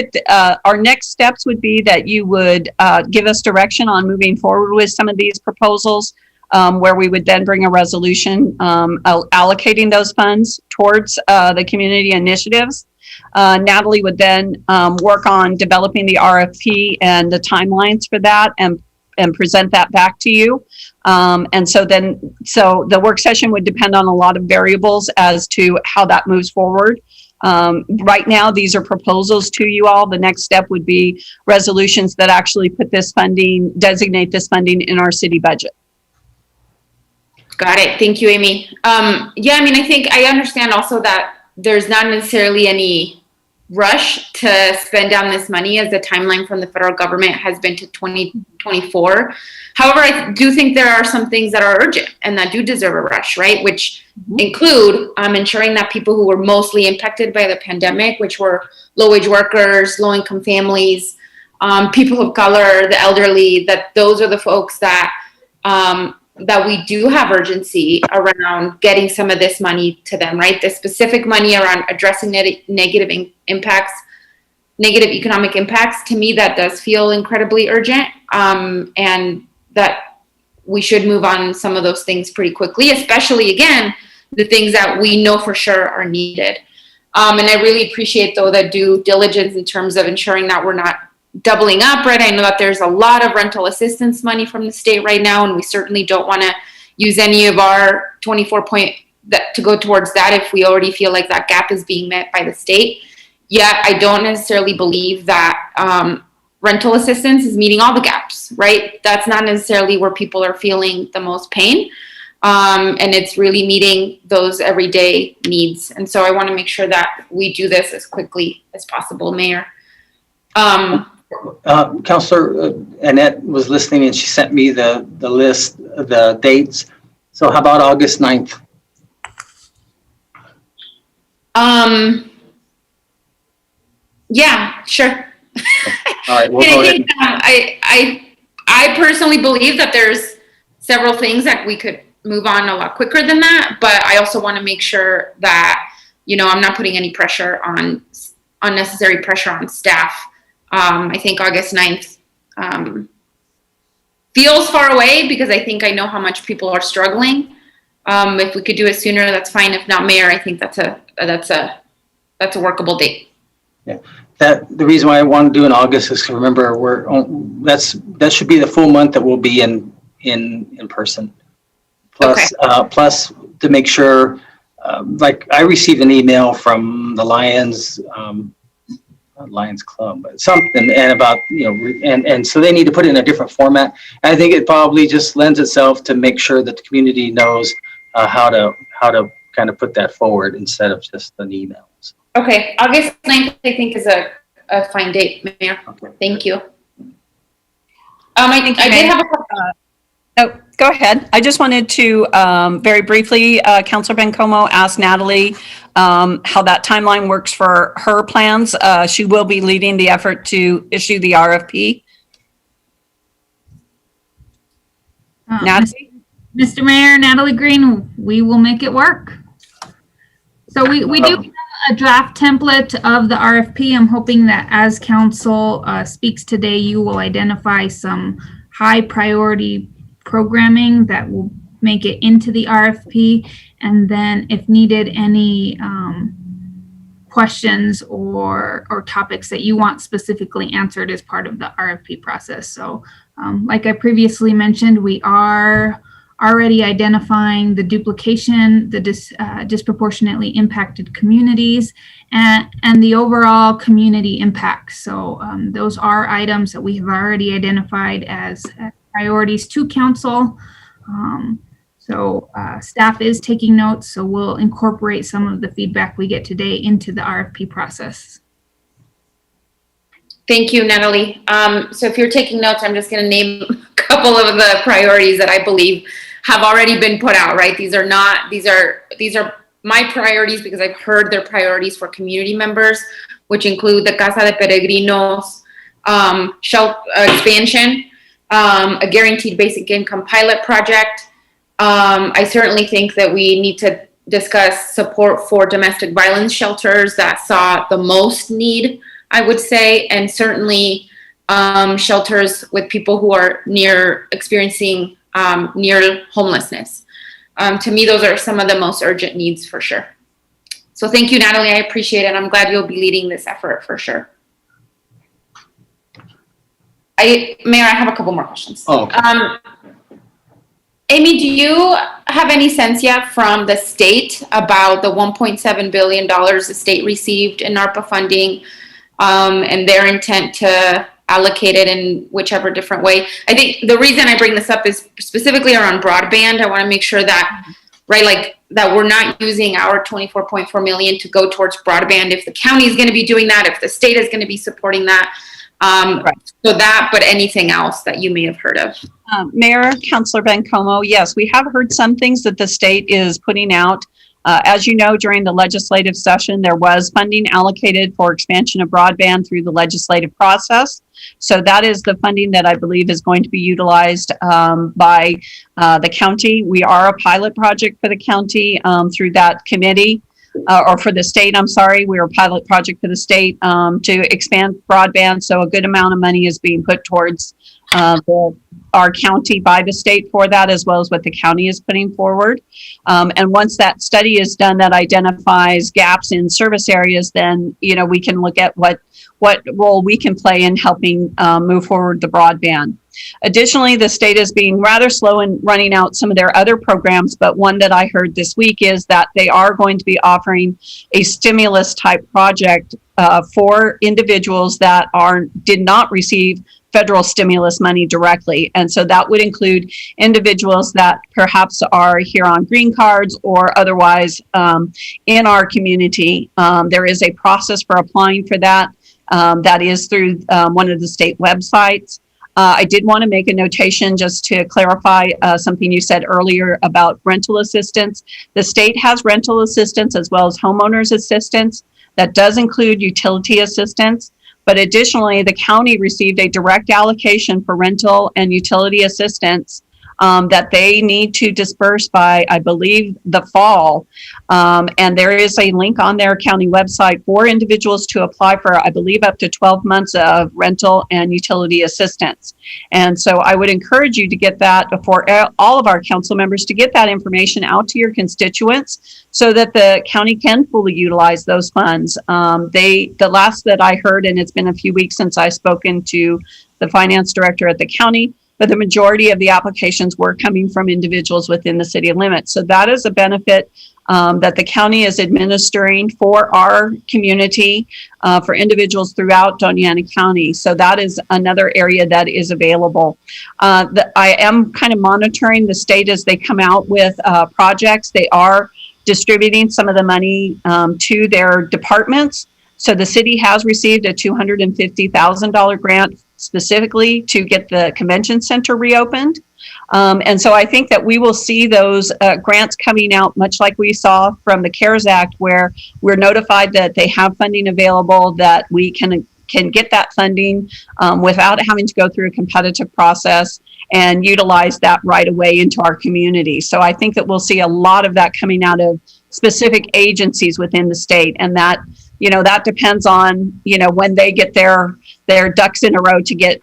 our next steps would be that you would give us direction on moving forward with some of these proposals, where we would then bring a resolution allocating those funds towards the community initiatives. Natalie would then work on developing the RFP and the timelines for that and present that back to you. And so the work session would depend on a lot of variables as to how that moves forward. Right now, these are proposals to you all. The next step would be resolutions that actually put this funding, designate this funding in our city budget. Got it. Thank you, Amy. Yeah, I mean, I think I understand also that there's not necessarily any rush to spend down this money, as the timeline from the federal government has been to 2024. However, I do think there are some things that are urgent and that do deserve a rush, right? Which include ensuring that people who were mostly impacted by the pandemic, which were low-wage workers, low-income families, people of color, the elderly, that those are the folks that that we do have urgency around getting some of this money to them, right? The specific money around addressing negative impacts, negative economic impacts, to me, that does feel incredibly urgent, and that we should move on some of those things pretty quickly, especially, again, the things that we know for sure are needed. And I really appreciate, though, the due diligence in terms of ensuring that we're not doubling up, right? I know that there's a lot of rental assistance money from the state right now, and we certainly don't want to use any of our 24 point to go towards that if we already feel like that gap is being met by the state. Yet I don't necessarily believe that rental assistance is meeting all the gaps, right? That's not necessarily where people are feeling the most pain. And it's really meeting those everyday needs. And so I want to make sure that we do this as quickly as possible, Mayor. Councilor Annette was listening and she sent me the list of the dates. So how about August 9th? Yeah, sure. All right, we'll And go I ahead. think I personally believe that there's several things that we could move on a lot quicker than that, but I also want to make sure that, you know, I'm not putting any pressure on, unnecessary pressure on staff. I think August 9th feels far away because I think I know how much people are struggling. If we could do it sooner, that's fine. If not, Mayor, I think that's a workable date. Yeah, the reason why I want to do in August is to remember that should be the full month that we'll be in person. Plus, Okay. Plus to make sure, like I received an email from the Lions Club, but something, and about, you know, and so they need to put it in a different format. And I think it probably just lends itself to make sure that the community knows how to kind of put that forward instead of just an email. So. Okay, August 9th, I think, is a fine date, Mayor. Okay. Thank you. Thank you, I did Mayor. have a Oh, go ahead. I just wanted to very briefly, Councilor Bencomo asked Natalie how that timeline works for her plans. She will be leading the effort to issue the RFP. Natalie? Mr. Mayor, Natalie Green, we will make it work. So we do have a draft template of the RFP. I'm hoping that as council speaks today, you will identify some high priority programming that will make it into the RFP. And then if needed, any questions or topics that you want specifically answered as part of the RFP process. So like I previously mentioned, we are already identifying the duplication, the disproportionately impacted communities, and the overall community impact. So those are items that we have already identified as priorities to council. So staff is taking notes, so we'll incorporate some of the feedback we get today into the RFP process. Thank you, Natalie. So if you're taking notes, I'm just going to name a couple of the priorities that I believe have already been put out, right? These are my priorities because I've heard their priorities for community members, which include the Casa de Peregrinos shelter expansion, a guaranteed basic income pilot project. I certainly think that we need to discuss support for domestic violence shelters that saw the most need, I would say, and certainly shelters with people who are experiencing near homelessness. To me, those are some of the most urgent needs for sure. So thank you, Natalie. I appreciate it. I'm glad you'll be leading this effort for sure. Mayor, I have a couple more questions. Oh, okay. Amy, do you have any sense yet from the state about the $1.7 billion the state received in ARPA funding, and their intent to allocate it in whichever different way. I think the reason I bring this up is specifically around broadband. I want to make sure that, right, like that we're not using our 24.4 million to go towards broadband if the county is going to be doing that, if the state is going to be supporting that. Right. So that, but anything else that you may have heard of. Mayor, Councilor Bencomo, yes, we have heard some things that the state is putting out. As you know, during the legislative session, there was funding allocated for expansion of broadband through the legislative process. So that is the funding that I believe is going to be utilized by the county. We are a pilot project for the county through that committee. Or for the state, I'm sorry, we're a pilot project for the state to expand broadband. So a good amount of money is being put towards our county by the state for that, as well as what the county is putting forward. And once that study is done that identifies gaps in service areas, then, you know, we can look at what role we can play in helping move forward the broadband. Additionally, the state is being rather slow in running out some of their other programs, but one that I heard this week is that they are going to be offering a stimulus type project for individuals that did not receive federal stimulus money directly. And so that would include individuals that perhaps are here on green cards or otherwise in our community. There is a process for applying for that. That is through one of the state websites. I did want to make a notation just to clarify something you said earlier about rental assistance. The state has rental assistance as well as homeowners assistance. That does include utility assistance. But additionally, the county received a direct allocation for rental and utility assistance that they need to disperse by, I believe, the fall. And there is a link on their county website for individuals to apply for, I believe, up to 12 months of rental and utility assistance. And so I would encourage you to get that for all of our council members to get that information out to your constituents so that the county can fully utilize those funds. The last that I heard, and it's been a few weeks since I've spoken to the finance director at the county, but the majority of the applications were coming from individuals within the city limits. So that is a benefit that the county is administering for our community, for individuals throughout Doña Ana County. So that is another area that is available. I am kind of monitoring the state as they come out with projects. They are distributing some of the money to their departments. So the city has received a $250,000 grant specifically to get the convention center reopened. And so I think that we will see those grants coming out, much like we saw from the CARES Act, where we're notified that they have funding available, that we can get that funding without having to go through a competitive process and utilize that right away into our community. So I think that we'll see a lot of that coming out of specific agencies within the state, and that, you know, that depends on, you know, when they get their ducks in a row to get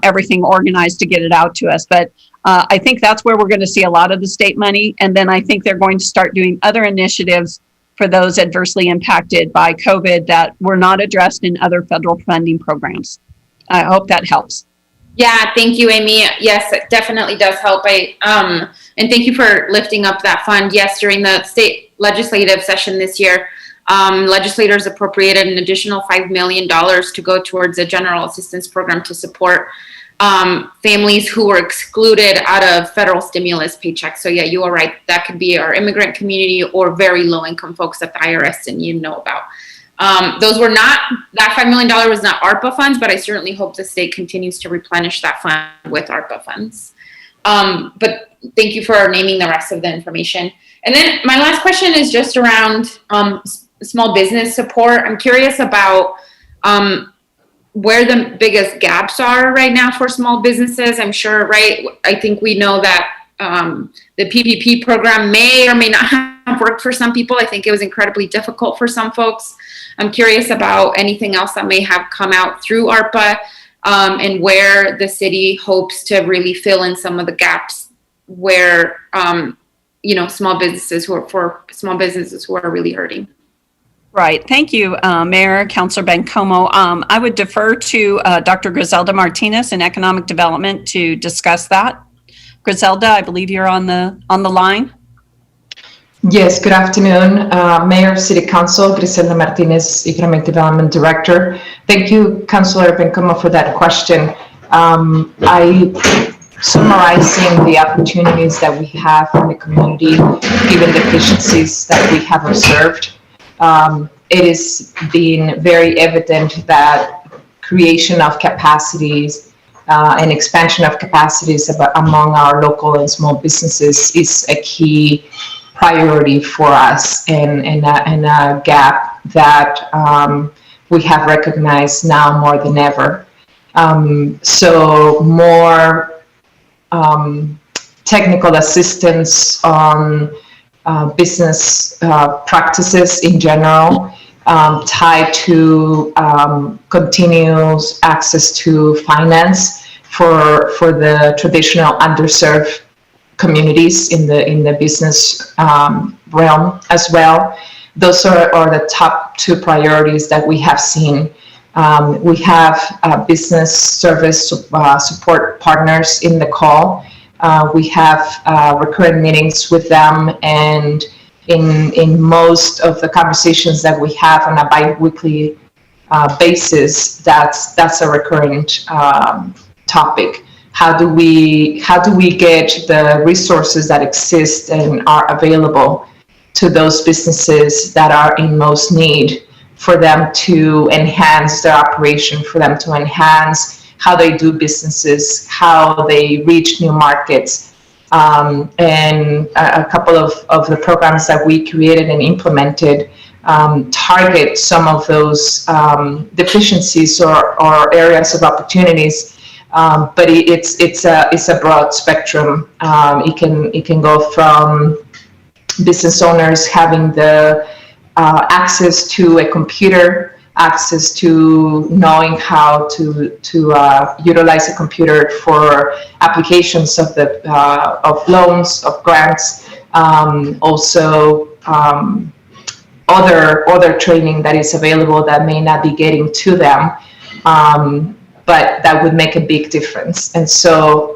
everything organized to get it out to us. But I think that's where we're going to see a lot of the state money. And then I think they're going to start doing other initiatives for those adversely impacted by COVID that were not addressed in other federal funding programs. I hope that helps. Yeah, thank you, Amy. Yes, it definitely does help. And thank you for lifting up that fund. Yes, during the state legislative session this year, legislators appropriated an additional $5 million to go towards a general assistance program to support families who were excluded out of federal stimulus paychecks. So yeah, you are right. That could be our immigrant community or very low income folks that the IRS didn't even know about. Those were not, that $5 million was not ARPA funds, but I certainly hope the state continues to replenish that fund with ARPA funds. But thank you for naming the rest of the information. And then my last question is just around small business support. I'm curious about where the biggest gaps are right now for small businesses. I'm sure, right? I think we know that the PPP program may or may not have worked for some people. I think it was incredibly difficult for some folks. I'm curious about anything else that may have come out through ARPA and where the city hopes to really fill in some of the gaps where, you know, small businesses who are really hurting. Right. Thank you, Mayor, Councilor Bencomo. I would defer to Dr. Griselda Martinez in Economic Development to discuss that. Griselda, I believe you're on the line. Yes, good afternoon. Mayor of City Council, Griselda Martinez, Economic Development Director. Thank you, Councilor Bencomo, for that question. Summarizing the opportunities that we have in the community, given the efficiencies that we have observed, it is been very evident that creation of capacities and expansion of capacities among our local and small businesses is a key priority for us, and a gap that we have recognized now more than ever. So more technical assistance on business practices in general, tied to continuous access to finance for the traditional underserved communities in the business realm as well. Those are the top two priorities that we have seen. We have business service support partners in the call. We have recurrent meetings with them, and in most of the conversations that we have on a bi-weekly basis, that's a recurrent topic. How do we get the resources that exist and are available to those businesses that are in most need, for them to enhance their operation, for them to enhance how they do businesses, how they reach new markets. And a couple of the programs that we created and implemented target some of those deficiencies or areas of opportunities. But it's a broad spectrum. It can go from business owners having the access to a computer, access to knowing how to utilize a computer for applications of loans, of grants, also other training that is available that may not be getting to them. But that would make a big difference. And so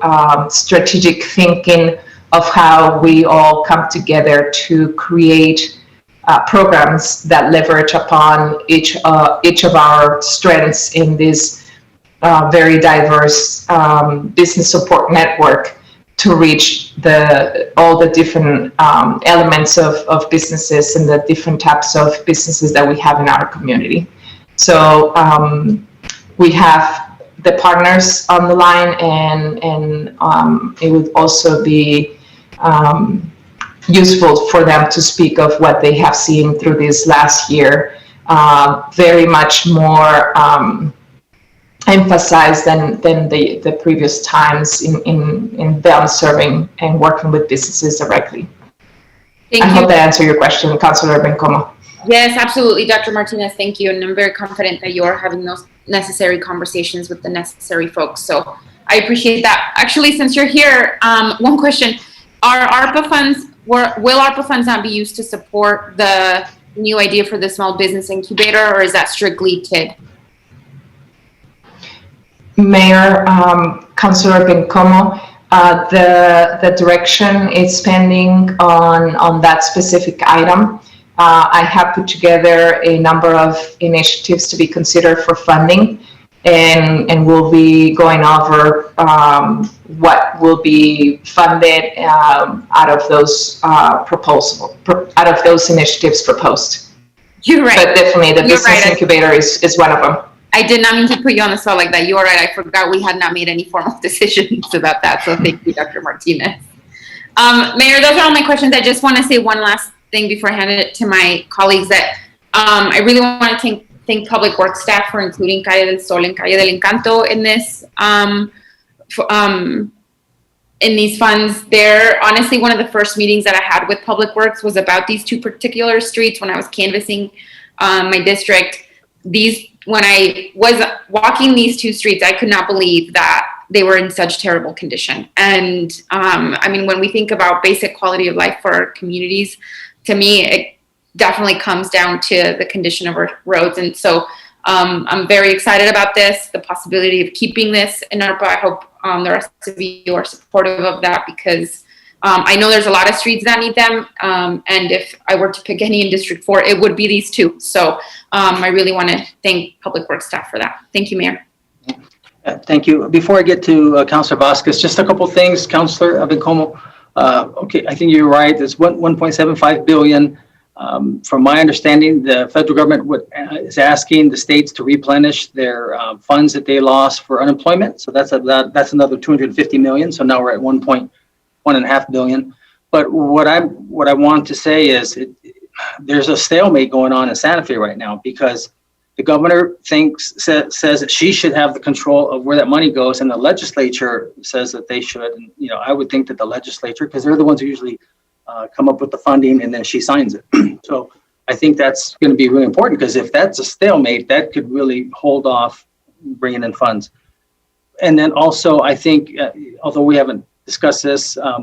strategic thinking of how we all come together to create programs that leverage upon each of our strengths in this very diverse business support network to reach all the different elements of businesses and the different types of businesses that we have in our community. So we have the partners on the line, and it would also be useful for them to speak of what they have seen through this last year, very much more emphasized than the previous times in them serving and working with businesses directly. I hope that answered your question, Councilor Bencomo. Yes, absolutely, Dr. Martinez, thank you. And I'm very confident that you're having those necessary conversations with the necessary folks. So I appreciate that. Actually, since you're here, one question. Are ARPA funds, will ARPA funds not be used to support the new idea for the small business incubator, or is that strictly TID? Mayor, Councilor Bencomo, the direction is pending on that specific item. I have put together a number of initiatives to be considered for funding, and we'll be going over what will be funded out of those initiatives proposed. You're right. But definitely the business incubator is one of them. I did not mean to put you on the spot like that. You are right. I forgot we had not made any formal decisions about that. So thank you, Dr. Martinez. Mayor, those are all my questions. I just want to say one last thing before I hand it to my colleagues, that I really want to thank Public Works staff for including Calle del Sol and Calle del Encanto in this, in these funds. They're honestly one of the first meetings that I had with Public Works was about these two particular streets when I was canvassing my district. When I was walking these two streets, I could not believe that they were in such terrible condition. And I mean, when we think about basic quality of life for our communities, to me, it definitely comes down to the condition of our roads. And so I'm very excited about this, the possibility of keeping this in ARPA. I hope the rest of you are supportive of that, because I know there's a lot of streets that need them. And if I were to pick any in District 4, it would be these two. So I really want to thank Public Works staff for that. Thank you, Mayor. Thank you. Before I get to Councilor Vasquez, just a couple things, Councilor Bencomo. Okay, I think you're right. It's 1.75 billion. From my understanding, the federal government is asking the states to replenish their funds that they lost for unemployment. So that's another 250 million. So now we're at 1.5 billion. But what I want to say is there's a stalemate going on in Santa Fe right now, because the governor says that she should have the control of where that money goes, and the legislature says that they should. And I would think that the legislature, because they're the ones who usually come up with the funding, and then she signs it. So I think that's going to be really important, because if that's a stalemate, that could really hold off bringing in funds. And then also, I think, although we haven't discussed this, I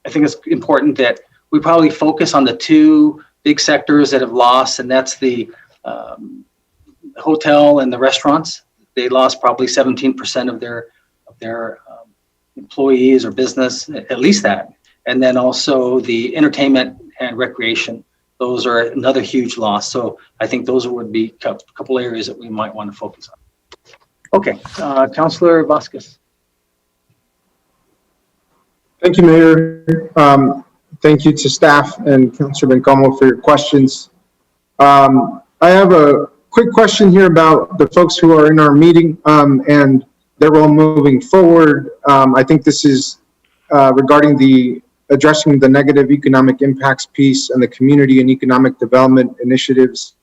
think it's important that we probably focus on the two big sectors that have lost, and that's the hotel and the restaurants. They lost probably 17% of their employees or business, at least that. And then also the entertainment and recreation. Those are another huge loss. So I think those would be a couple areas that we might want to focus on. Okay, Councilor Vasquez. Thank you, Mayor. Thank you to staff and Councilor Bencomo for your questions. I have a quick question here about the folks who are in our meeting and their role moving forward. I think this is regarding addressing the negative economic impacts piece and the community and economic development initiatives.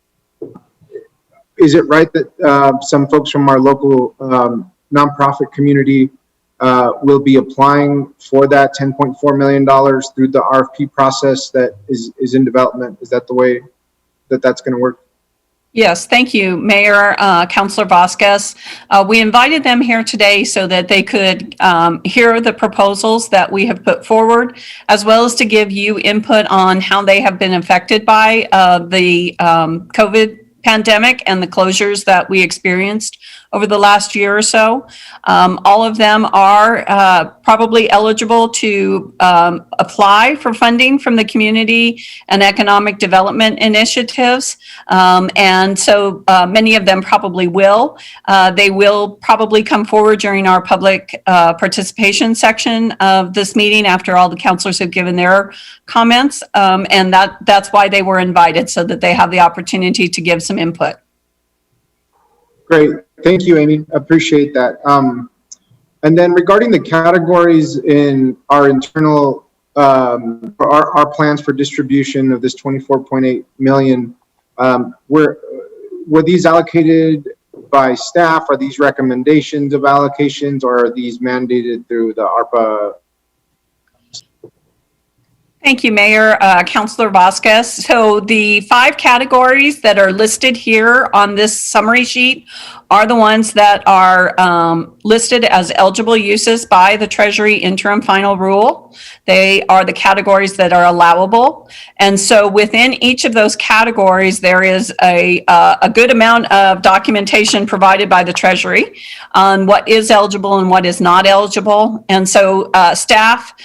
Is it right that some folks from our local nonprofit community will be applying for that $10.4 million through the RFP process that is in development? Is that the way that that's going to work? Yes, thank you, Mayor, Councilor Vasquez. We invited them here today so that they could hear the proposals that we have put forward, as well as to give you input on how they have been affected by the COVID pandemic and the closures that we experienced over the last year or so. All of them are probably eligible to apply for funding from the community and economic development initiatives. And so many of them probably will. They will probably come forward during our public participation section of this meeting after all the councilors have given their comments. And that's why they were invited, so that they have the opportunity to give some input. Great. Thank you, Amy. Appreciate that. And then regarding the categories in our internal, our plans for distribution of this 24.8 million, were these allocated by staff? Are these recommendations of allocations, or are these mandated through the ARPA? Thank you, Mayor, Councilor Vasquez. So the 5 categories that are listed here on this summary sheet are the ones that are listed as eligible uses by the Treasury interim final rule. They are the categories that are allowable. And so within each of those categories, there is a good amount of documentation provided by the Treasury on what is eligible and what is not eligible. And so staff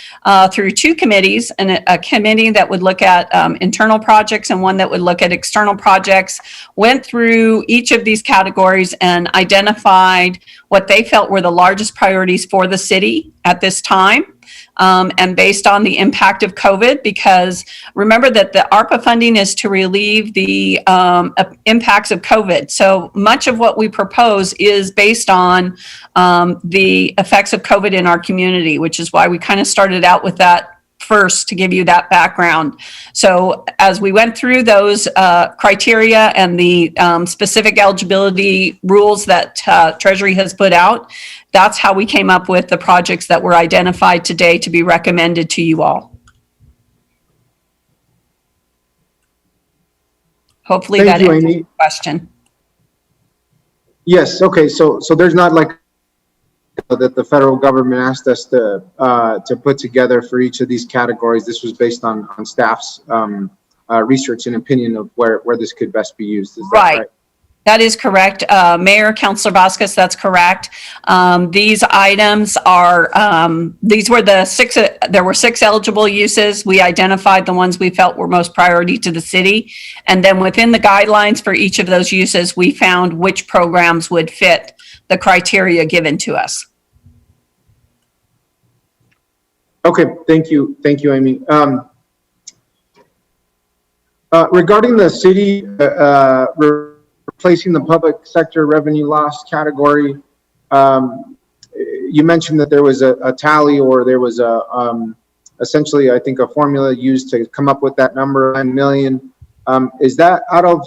through 2 committees, and a committee that would look at internal projects and one that would look at external projects, went through each of these categories and identified what they felt were the largest priorities for the city at this time. And based on the impact of COVID, because remember that the ARPA funding is to relieve the impacts of COVID. So much of what we propose is based on the effects of COVID in our community, which is why we kind of started out with that first, to give you that background. So as we went through those criteria and the specific eligibility rules that Treasury has put out, that's how we came up with the projects that were identified today to be recommended to you all. Hopefully that answers your question. Yes. Okay. So there's not like that the federal government asked us to put together for each of these categories. This was based on staff's research and opinion of where this could best be used. Is that right? That is correct. Mayor, Councilor Vasquez, that's correct. These items are, these were the six, there were 6 eligible uses. We identified the ones we felt were most priority to the city. And then within the guidelines for each of those uses, we found which programs would fit the criteria given to us. Okay, thank you, Amy. Regarding the city replacing the public sector revenue loss category, you mentioned that there was a tally, or there was essentially, I think, a formula used to come up with that number, 9 million. Is that all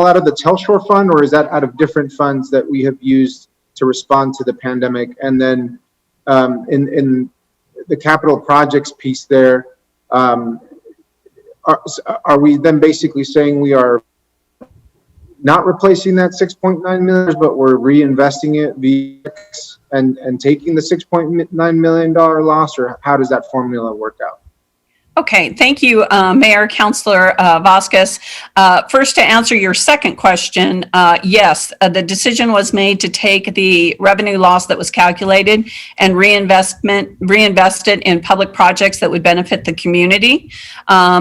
out of the Telshore Fund, or is that out of different funds that we have used to respond to the pandemic? And then in the capital projects piece there, are we then basically saying we are not replacing that 6.9 million, but we're reinvesting it and taking the $6.9 million loss, or how does that formula work out? Okay, thank you, Mayor, Councilor Vasquez. First, to answer your second question, yes, the decision was made to take the revenue loss that was calculated and reinvest it in public projects that would benefit the community.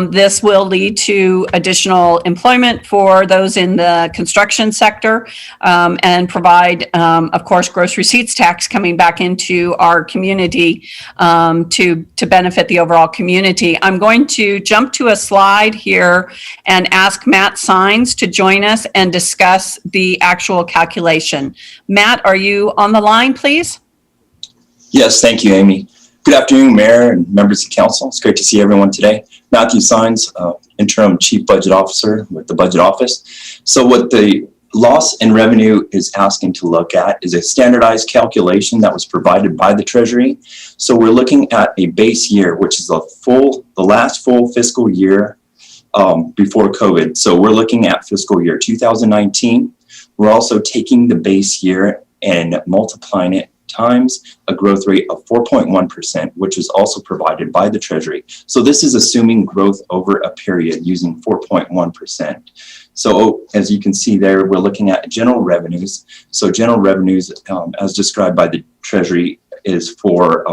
This will lead to additional employment for those in the construction sector, and provide, of course, gross receipts tax coming back into our community to benefit the overall community. I'm going to jump to a slide here and ask Matt Sines to join us and discuss the actual calculation. Matt, are you on the line, please? Yes, thank you, Amy. Good afternoon, Mayor and members of Council. It's great to see everyone today. Matthew Sines, Interim Chief Budget Officer with the Budget Office. So what the loss in revenue is asking to look at is a standardized calculation that was provided by the Treasury. So we're looking at a base year, which is the last full fiscal year before COVID. So we're looking at fiscal year 2019. We're also taking the base year and multiplying it times a growth rate of 4.1%, which is also provided by the Treasury. So this is assuming growth over a period using 4.1%. So as you can see there, we're looking at general revenues. So general revenues, as described by the Treasury, is for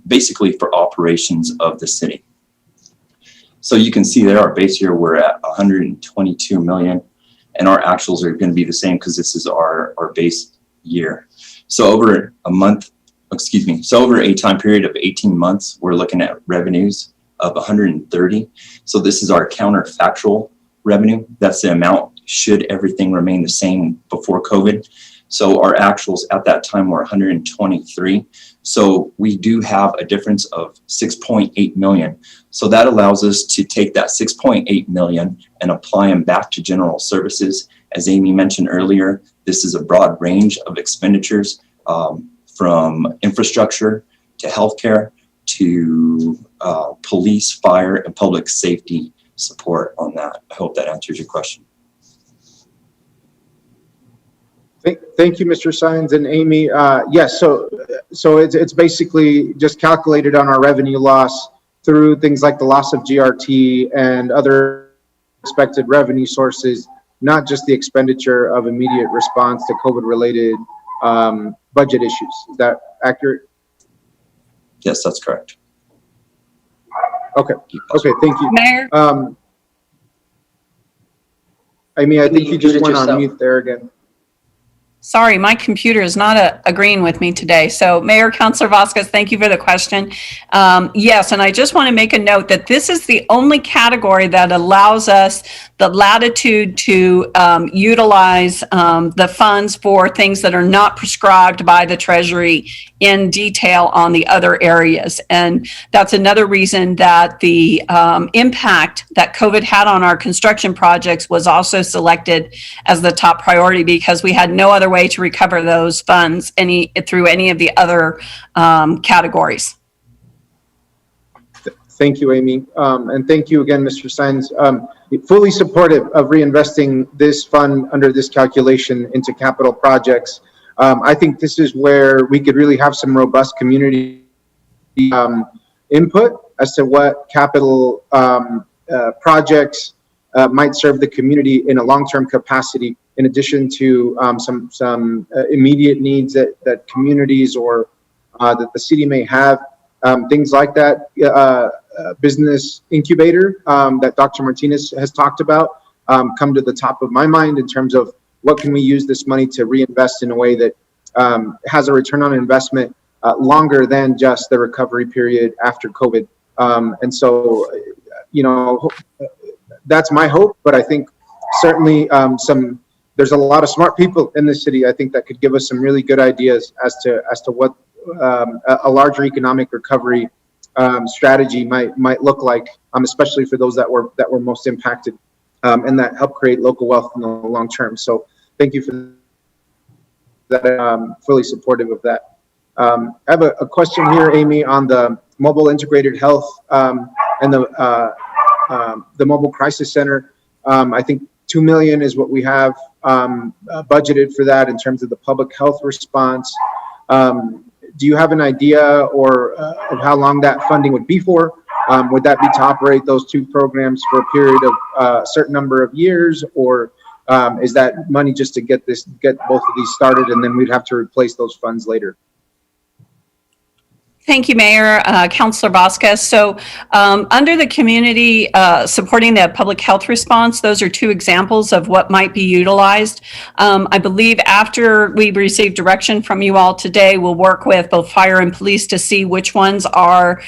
basically for operations of the city. So you can see there, our base year, we're at 122 million, and our actuals are going to be the same because this is our base year. So over over a time period of 18 months, we're looking at revenues of 130. So this is our counterfactual revenue. That's the amount should everything remain the same before COVID. So our actuals at that time were 123. So we do have a difference of 6.8 million. So that allows us to take that 6.8 million and apply them back to general services. As Amy mentioned earlier, this is a broad range of expenditures, from infrastructure to healthcare to police, fire, and public safety support on that. I hope that answers your question. Thank you, Mr. Sines and Amy. Yes, so it's basically just calculated on our revenue loss through things like the loss of GRT and other expected revenue sources, not just the expenditure of immediate response to COVID-related budget issues. Is that accurate? Yes, that's correct. Okay. Okay, thank you. Mayor? Amy, I think you just went yourself on mute there again. Sorry, my computer is not agreeing with me today. So Mayor, Councilor Vasquez, thank you for the question. Yes, and I just want to make a note that this is the only category that allows us the latitude to utilize the funds for things that are not prescribed by the Treasury in detail on the other areas. And that's another reason that the impact that COVID had on our construction projects was also selected as the top priority, because we had no other way to recover those funds through any of the other categories. Thank you, Amy. And thank you again, Mr. Sines. Fully supportive of reinvesting this fund under this calculation into capital projects. I think this is where we could really have some robust community input as to what capital projects might serve the community in a long-term capacity, in addition to some immediate needs that communities or that the city may have. Things like that business incubator that Dr. Martinez has talked about come to the top of my mind in terms of what can we use this money to reinvest in a way that has a return on investment longer than just the recovery period after COVID. And so, you know, that's my hope, but I think certainly there's a lot of smart people in the city, I think, that could give us some really good ideas as to what a larger economic recovery strategy might look like, especially for those that were most impacted, and that help create local wealth in the long term. So thank you for that. Fully supportive of that. I have a question here, Amy, on the mobile integrated health and the mobile crisis center. I think $2 million is what we have budgeted for that in terms of the public health response. Do you have an idea of how long that funding would be for? Would that be to operate those two programs for a period of a certain number of years, or is that money just to get both of these started, and then we'd have to replace those funds later? Thank you, Mayor. Councilor Vasquez. So under the community supporting the public health response, those are two examples of what might be utilized. I believe after we receive direction from you all today, we'll work with both fire and police to see which ones are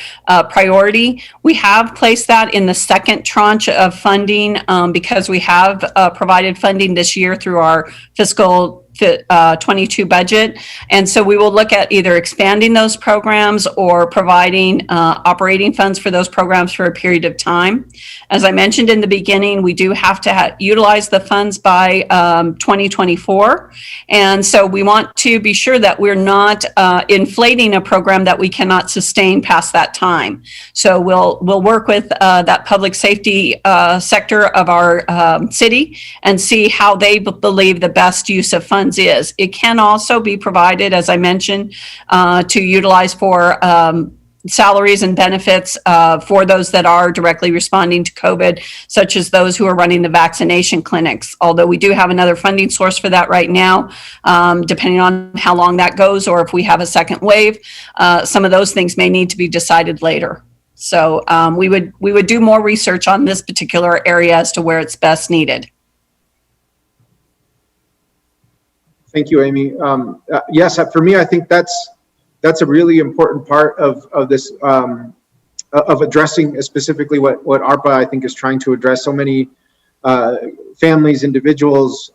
priority. We have placed that in the second tranche of funding because we have provided funding this year through our fiscal 22 budget. And so we will look at either expanding those programs or providing operating funds for those programs for a period of time. As I mentioned in the beginning, we do have to utilize the funds by 2024. And so we want to be sure that we're not inflating a program that we cannot sustain past that time. So we'll work with that public safety sector of our city and see how they believe the best use of funds is. It can also be provided, as I mentioned, to utilize for salaries and benefits for those that are directly responding to COVID, such as those who are running the vaccination clinics. Although we do have another funding source for that right now, depending on how long that goes or if we have a second wave, some of those things may need to be decided later. So we would do more research on this particular area as to where it's best needed. Thank you, Amy. Yes, for me, I think that's a really important part of this, of addressing specifically what ARPA, I think, is trying to address. So many families, individuals,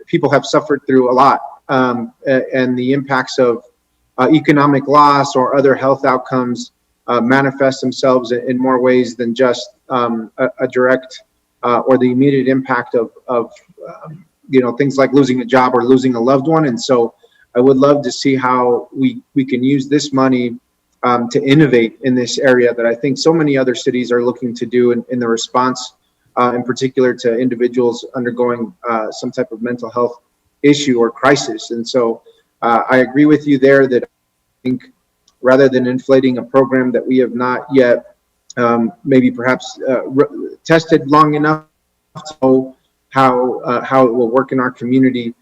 people have suffered through a lot, and the impacts of economic loss or other health outcomes manifest themselves in more ways than just a direct or the immediate impact of things like losing a job or losing a loved one. And so I would love to see how we can use this money to innovate in this area that I think so many other cities are looking to do in the response, in particular to individuals undergoing some type of mental health issue or crisis. And so I agree with you there that I think rather than inflating a program that we have not yet maybe perhaps tested long enough to know how it will work in our community,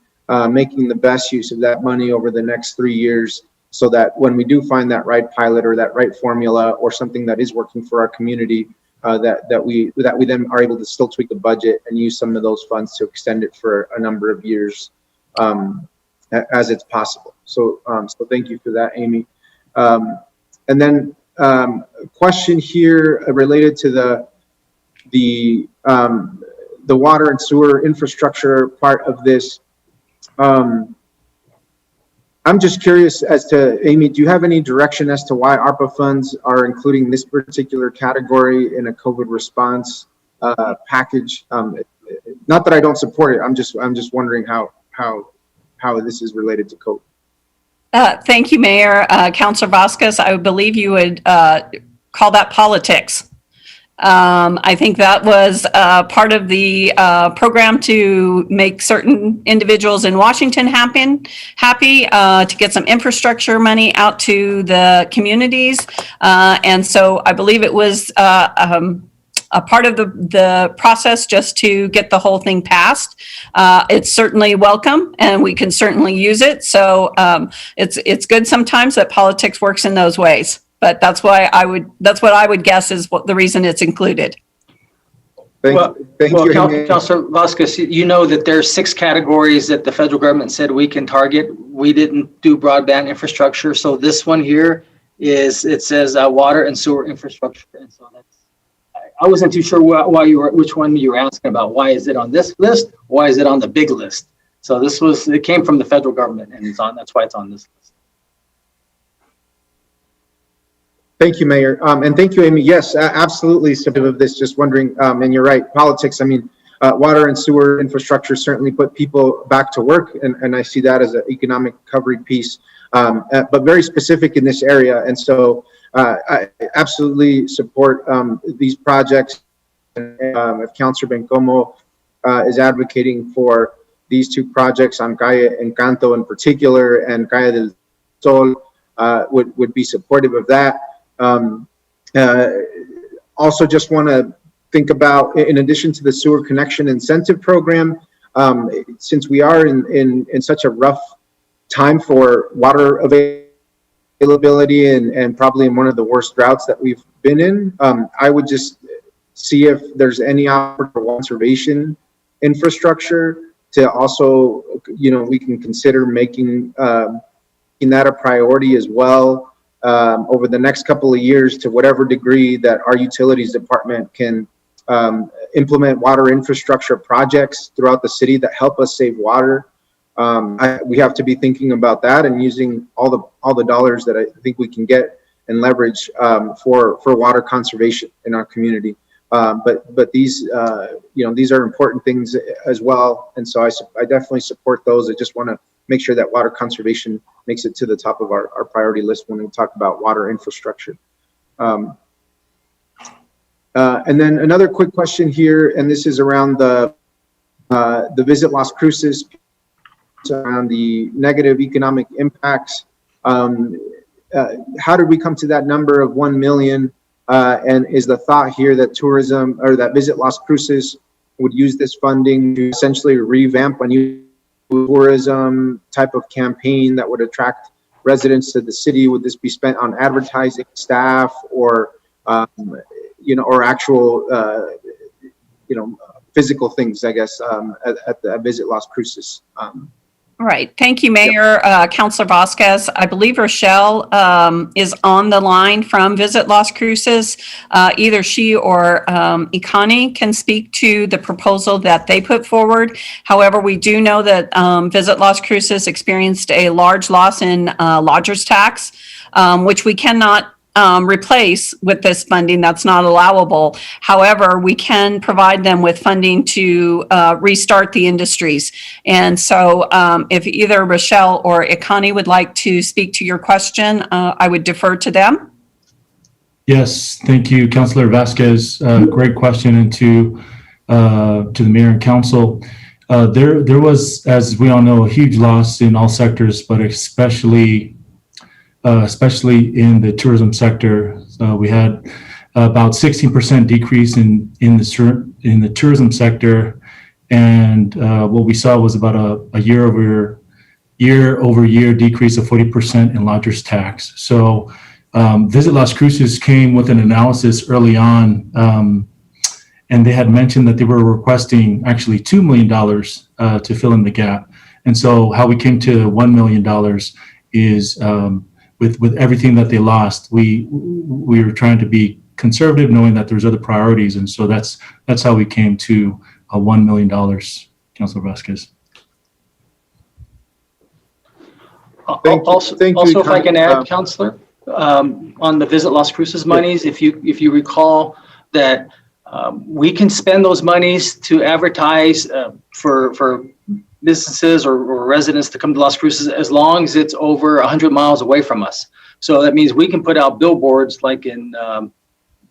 making the best use of that money over the next 3 years, so that when we do find that right pilot or that right formula or something that is working for our community, that we then are able to still tweak the budget and use some of those funds to extend it for a number of years as it's possible. So thank you for that, Amy. And then a question here related to the water and sewer infrastructure part of this. I'm just curious as to, Amy, do you have any direction as to why ARPA funds are including this particular category in a COVID response package? Not that I don't support it. I'm just wondering how this is related to COVID. Thank you, Mayor. Councilor Vasquez, I believe you would call that politics. I think that was part of the program to make certain individuals in Washington happy to get some infrastructure money out to the communities. And so I believe it was a part of the process just to get the whole thing passed. It's certainly welcome, and we can certainly use it. So it's good sometimes that politics works in those ways. But that's what I would guess is what the reason it's included. Well, Councilor Vasquez, you know that there's 6 categories that the federal government said we can target. We didn't do broadband infrastructure. So this one here it says water and sewer infrastructure. And so I wasn't too sure which one you were asking about. Why is it on this list? Why is it on the big list? So it came from the federal government, and that's why it's on this list. Thank you, Mayor. And thank you, Amy. Yes, absolutely supportive of this. Just wondering, and you're right, politics, I mean, water and sewer infrastructure certainly put people back to work, and I see that as an economic recovery piece, but very specific in this area. And so I absolutely support these projects. If Councilor Bencomo is advocating for these 2 projects on Calle Encanto in particular and Calle del Sol, would be supportive of that. Also just want to think about, in addition to the sewer connection incentive program, since we are in such a rough time for water availability and probably in one of the worst droughts that we've been in, I would just see if there's any opportunity for conservation infrastructure to also, we can consider making that a priority as well. Over the next couple of years, to whatever degree that our utilities department can implement water infrastructure projects throughout the city that help us save water. We have to be thinking about that and using all the dollars that I think we can get and leverage for water conservation in our community. But these these are important things as well, and so I definitely support those. I just want to make sure that water conservation makes it to the top of our priority list when we talk about water infrastructure. And then another quick question here, and this is around the Visit Las Cruces, around the negative economic impacts. How did we come to that number of 1 million? And is the thought here that tourism, or that Visit Las Cruces would use this funding to essentially revamp a new tourism type of campaign that would attract residents to the city? Would this be spent on advertising, staff, or or actual physical things, I guess, at the Visit Las Cruces? Right. Thank you, Mayor. Councilor Vasquez. I believe Rochelle is on the line from Visit Las Cruces. Either she or Ikani can speak to the proposal that they put forward. However, we do know that Visit Las Cruces experienced a large loss in lodger's tax, which we cannot replace with this funding. That's not allowable. However, we can provide them with funding to restart the industries. And so if either Rochelle or Ikani would like to speak to your question, I would defer to them. Yes, thank you, Councilor Vasquez. Great question, and to the mayor and council. There was, as we all know, a huge loss in all sectors, but especially in the tourism sector. We had about 16% decrease in the tourism sector, and what we saw was about a year-over-year decrease of 40% in lodger's tax. So Visit Las Cruces came with an analysis early on, and they had mentioned that they were requesting actually $2 million to fill in the gap. And so how we came to $1 million is with everything that they lost, we were trying to be conservative, knowing that there's other priorities, and so that's how we came to $1 million. Councilor Vasquez. Also, if I can add, Councilor, on the Visit Las Cruces monies, if you recall that we can spend those monies to advertise for businesses or residents to come to Las Cruces as long as it's over 100 miles away from us. So that means we can put out billboards like in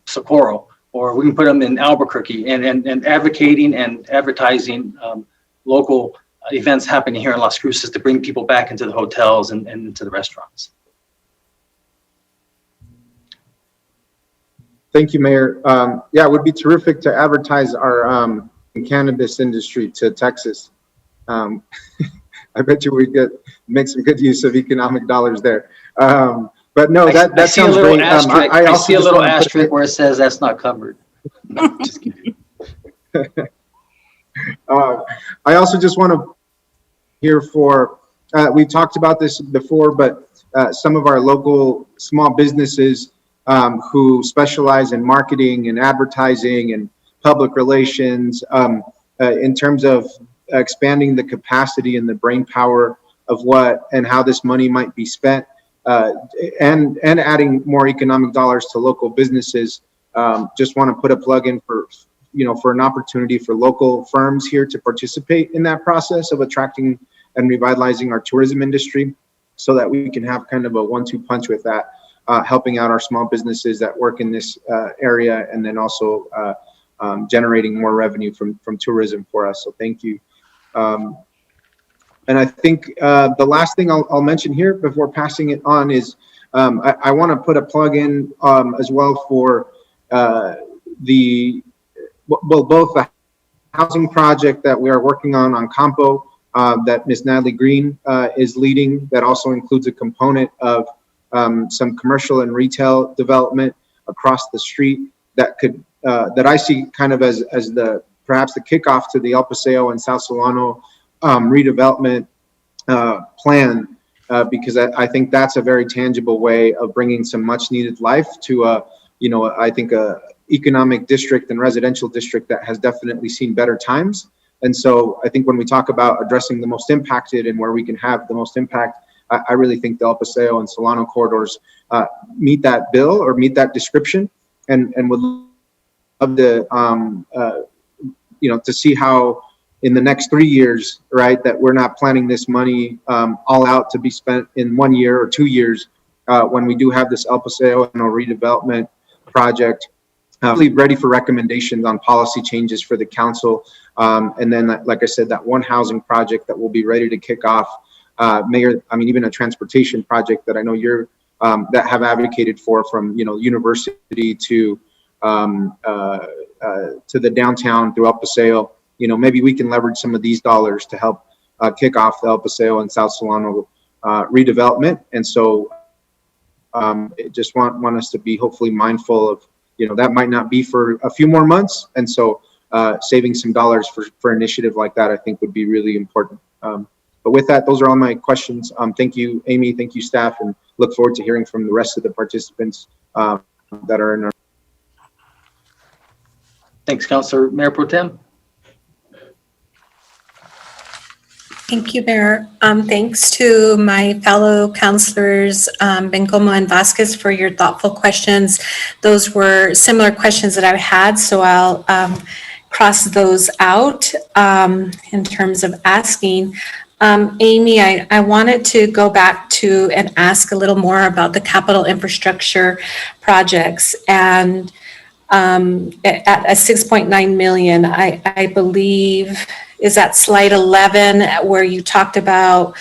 Socorro, or we can put them in Albuquerque, and advocating and advertising local events happening here in Las Cruces to bring people back into the hotels and into the restaurants. Thank you, Mayor. Yeah, it would be terrific to advertise our cannabis industry to Texas. I bet you we make some good use of economic dollars there. But no, that sounds great. I see a little asterisk where it says that's not covered. No, just kidding. I also just want to hear we talked about this before, but some of our local small businesses who specialize in marketing and advertising and public relations in terms of expanding the capacity and the brain power of what and how this money might be spent and adding more economic dollars to local businesses. Just want to put a plug in for an opportunity for local firms here to participate in that process of attracting and revitalizing our tourism industry so that we can have kind of a 1-2 punch with that, helping out our small businesses that work in this area and then also generating more revenue from tourism for us. So thank you. And I think the last thing I'll mention here before passing it on is I want to put a plug in as well for both the housing project that we are working on Campo that Ms. Natalie Green is leading, that also includes a component of some commercial and retail development across the street that could that I see kind of as perhaps the kickoff to the El Paseo and South Solano redevelopment plan, because I think that's a very tangible way of bringing some much needed life to I think a economic district and residential district that has definitely seen better times. And so I think when we talk about addressing the most impacted and where we can have the most impact, I really think the El Paseo and Solano corridors meet that bill or meet that description, and would love to to see how in the next 3 years, right, that we're not planning this money all out to be spent in 1 year or 2 years when we do have this El Paseo redevelopment project really ready for recommendations on policy changes for the council. And then, like I said, that one housing project that will be ready to kick off. Mayor, I mean, even a transportation project that I know you're that have advocated for, from university to the downtown through El Paseo. Maybe we can leverage some of these dollars to help kick off the El Paseo and South Solano redevelopment. And so, just want us to be hopefully mindful of that might not be for a few more months, and so saving some dollars for initiative like that I think would be really important. But with that, those are all my questions. Thank you, Amy. Thank you, staff, and look forward to hearing from the rest of the participants that are in our. Thanks, Councilor. Mayor Pro Tem. Thank you, Mayor. Thanks to my fellow councilors, Bencomo and Vasquez, for your thoughtful questions. Those were similar questions that I've had, so I'll cross those out in terms of asking. Amy, I wanted to go back to and ask a little more about the capital infrastructure projects, and at a 6.9 million, I believe, is that slide 11, where you talked about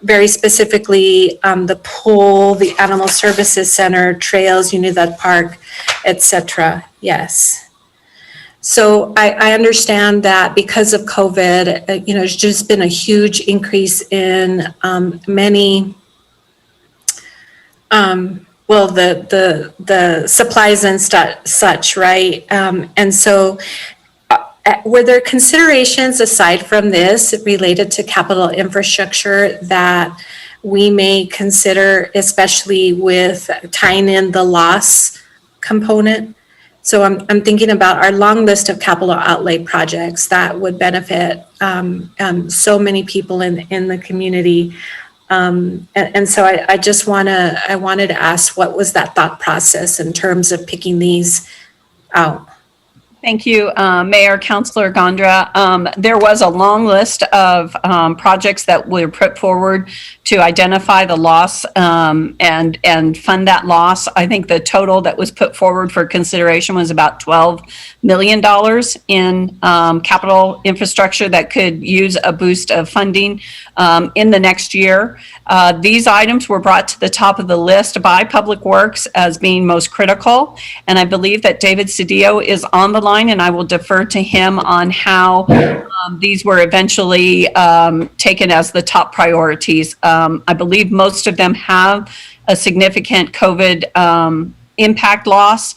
very specifically the pool, the animal services center, trails, Unidad Park, etc. Yes. So I understand that because of COVID, there's just been a huge increase in many, the supplies and such, right? And so were there considerations aside from this related to capital infrastructure that we may consider, especially with tying in the loss component? So I'm thinking about our long list of capital outlay projects that would benefit so many people in the community. And so I wanted to ask, what was that thought process in terms of picking these out? Thank you, Mayor, Councilor Gondra. There was a long list of projects that were put forward to identify the loss and fund that loss. I think the total that was put forward for consideration was about $12 million in capital infrastructure that could use a boost of funding in the next year. These items were brought to the top of the list by Public Works as being most critical, and I believe that David Cedillo is on the line, and I will defer to him on how these were eventually taken as the top priorities. I believe most of them have a significant COVID impact loss.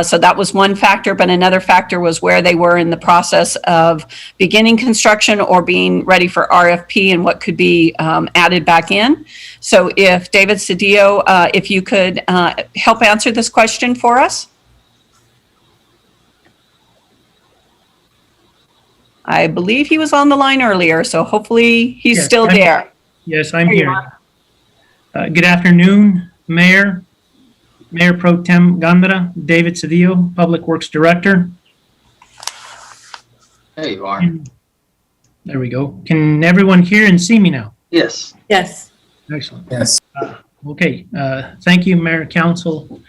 So that was one factor, but another factor was where they were in the process of beginning construction or being ready for RFP and what could be added back in. So if David Cedillo, if you could help answer this question for us. I believe he was on the line earlier, so hopefully he's still there. Yes, I'm here. Good afternoon, Mayor Pro Tem Gondra, David Cedillo, Public Works Director. There you are. There we go. Can everyone hear and see me now? Yes. Yes. Excellent. Yes. Okay. Thank you, Mayor, Council.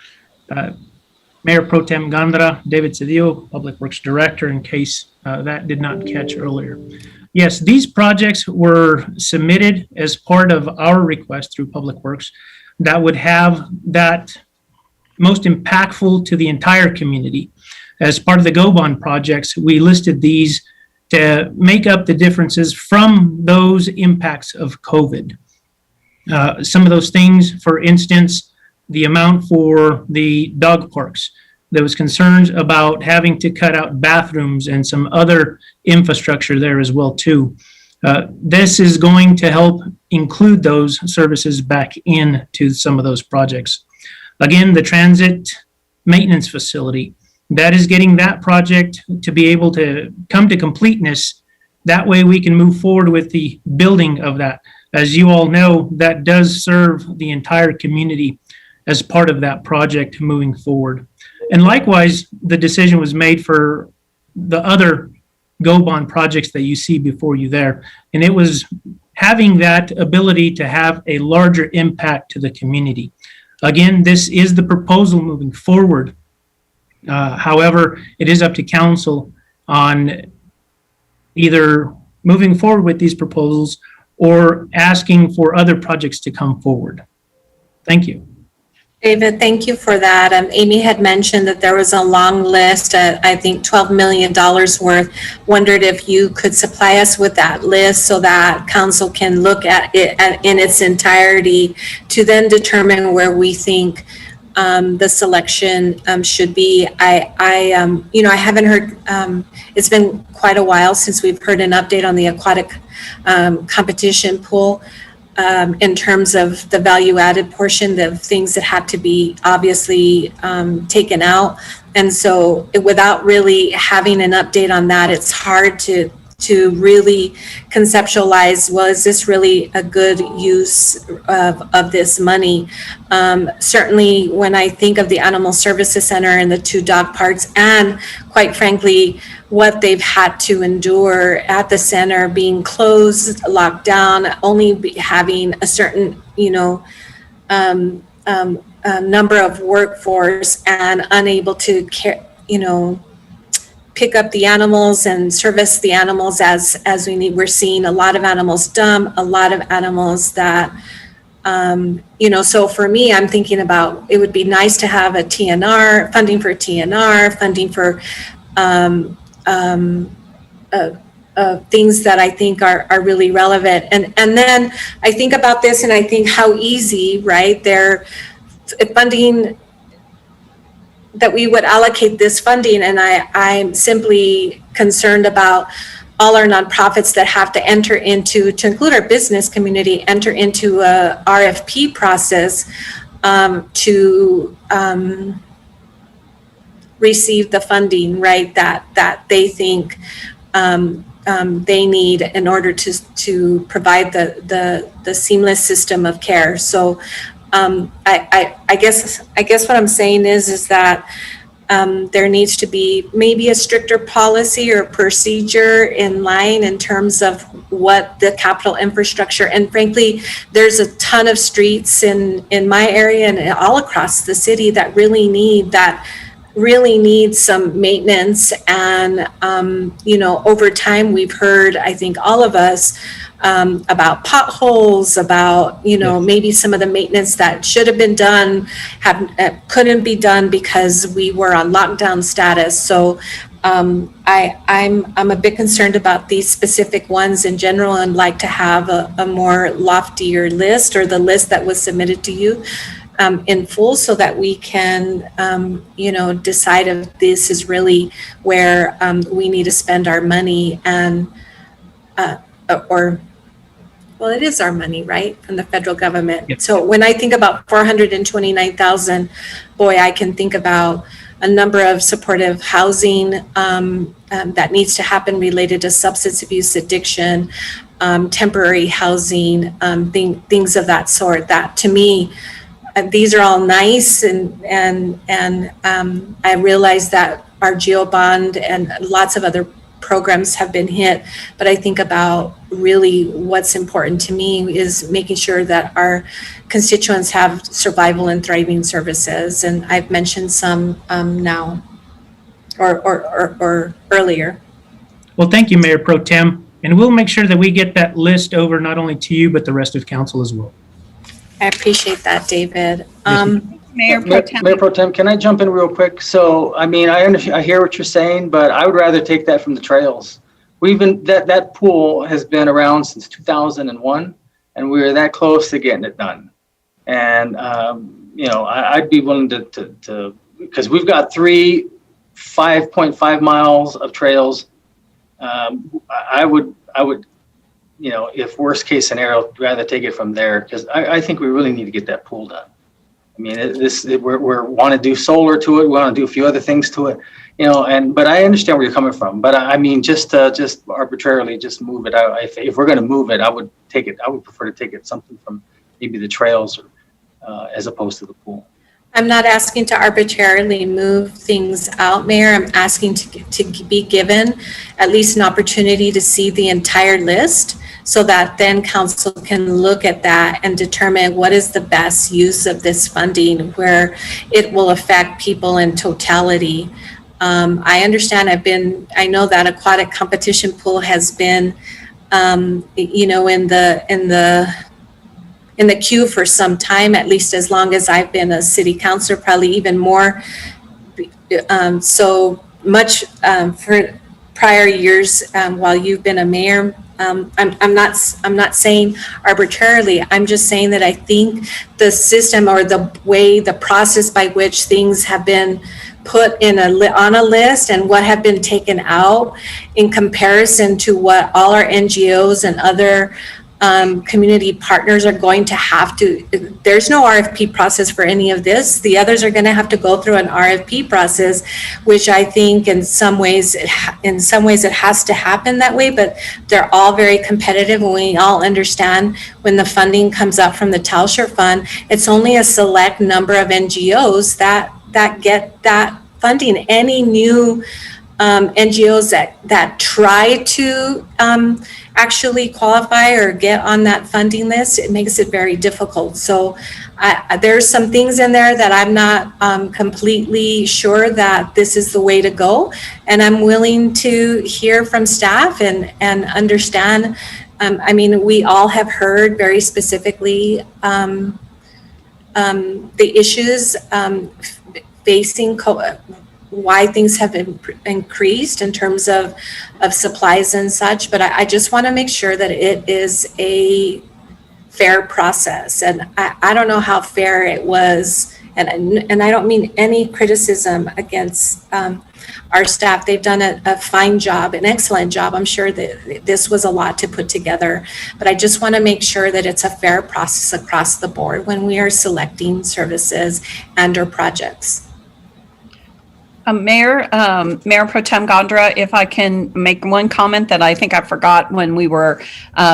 Mayor Pro Tem Gondra, David Cedillo, Public Works Director, in case that did not catch earlier. Yes, these projects were submitted as part of our request through Public Works that would have that most impactful to the entire community. As part of the Go Bond projects, we listed these to make up the differences from those impacts of COVID. Some of those things, for instance, the amount for the dog parks. There was concerns about having to cut out bathrooms and some other infrastructure there as well too. This is going to help include those services back into some of those projects. Again, the transit maintenance facility, that is getting that project to be able to come to completeness. That way we can move forward with the building of that. As you all know, that does serve the entire community as part of that project moving forward. And likewise, the decision was made for the other Go Bond projects that you see before you there. And it was having that ability to have a larger impact to the community. Again, this is the proposal moving forward. However, it is up to council on either moving forward with these proposals or asking for other projects to come forward. Thank you. David, thank you for that. Amy had mentioned that there was a long list, I think $12 million worth. Wondered if you could supply us with that list so that council can look at it in its entirety to then determine where we think the selection should be. I haven't heard, it's been quite a while since we've heard an update on the aquatic competition pool. In terms of the value added portion, the things that had to be obviously taken out. And so without really having an update on that, it's hard to really conceptualize, well, is this really a good use of this money? Certainly when I think of the Animal Services Center and the 2 dog parks, and quite frankly, what they've had to endure at the center, being closed, locked down, only having a certain, number of workforce and unable to pick up the animals and service the animals as we need. We're seeing a lot of animals dumb, a lot of animals that, so for me, I'm thinking about, it would be nice to have a TNR, funding for TNR, funding for things that I think are really relevant. And then I think about this and I think how easy, right, they're funding, that we would allocate this funding. And I'm simply concerned about all our nonprofits that have to enter into, to include our business community, enter into a RFP process to receive the funding, right, that they think they need in order to provide the seamless system of care. So I guess what I'm saying is that there needs to be maybe a stricter policy or procedure in line in terms of what the capital infrastructure, and frankly, there's a ton of streets in my area and all across the city that really need some maintenance. And, over time, we've heard, I think all of us, about potholes, about, maybe some of the maintenance that should have been done couldn't be done because we were on lockdown status. So I'm a bit concerned about these specific ones in general, and like to have a more loftier list, or the list that was submitted to you in full, so that we can, decide if this is really where we need to spend our money, and well, it is our money, right, from the federal government. Yep. So when I think about 429,000, boy, I can think about a number of supportive housing that needs to happen related to substance abuse, addiction, temporary housing, things of that sort. That, to me, these are all nice, and I realize that our GEO bond and lots of other programs have been hit, but I think about really what's important to me is making sure that our constituents have survival and thriving services, and I've mentioned some now or earlier. Well, thank you, Mayor Pro Tem, and we'll make sure that we get that list over not only to you, but the rest of council as well. I appreciate that, David. Mayor Pro Tem, can I jump in real quick? So, I hear what you're saying, but I would rather take that from the trails. That pool has been around since 2001, and we were that close to getting it done. And, I'd be willing to, because we've got 5.5 miles of trails. I would, if worst case scenario, rather take it from there, because I think we really need to get that pool done. I mean, we want to do solar to it. We want to do a few other things to it, but I understand where you're coming from. But I mean, just arbitrarily, just move it. If we're going to move it, I would take it. I would prefer to take it something from maybe the trails, as opposed to the pool. I'm not asking to arbitrarily move things out, Mayor. I'm asking to be given at least an opportunity to see the entire list, so that then council can look at that and determine what is the best use of this funding, where it will affect people in totality. I understand. I know that aquatic competition pool has been, in the queue for some time, at least as long as I've been a city councilor, probably even more. So much for prior years while you've been a mayor. I'm not saying arbitrarily. I'm just saying that I think the system, or the process by which things have been put on a list and what have been taken out, in comparison to what all our NGOs and other community partners are going to have to. There's no RFP process for any of this. The others are going to have to go through an RFP process, which I think in some ways it has to happen that way, but they're all very competitive, and we all understand when the funding comes up from the Tauscher Fund, it's only a select number of NGOs that get that funding. Any new NGOs that try to actually qualify or get on that funding list, it makes it very difficult. So there's some things in there that I'm not completely sure that this is the way to go. And I'm willing to hear from staff and understand. We all have heard very specifically the issues facing why things have increased in terms of supplies and such, but I just want to make sure that it is a fair process. And I don't know how fair it was, and I don't mean any criticism against our staff. They've done a fine job, an excellent job. I'm sure that this was a lot to put together, but I just want to make sure that it's a fair process across the board when we are selecting services and or projects. Mayor Pro Tem Gondra, if I can make one comment that I think I forgot when we were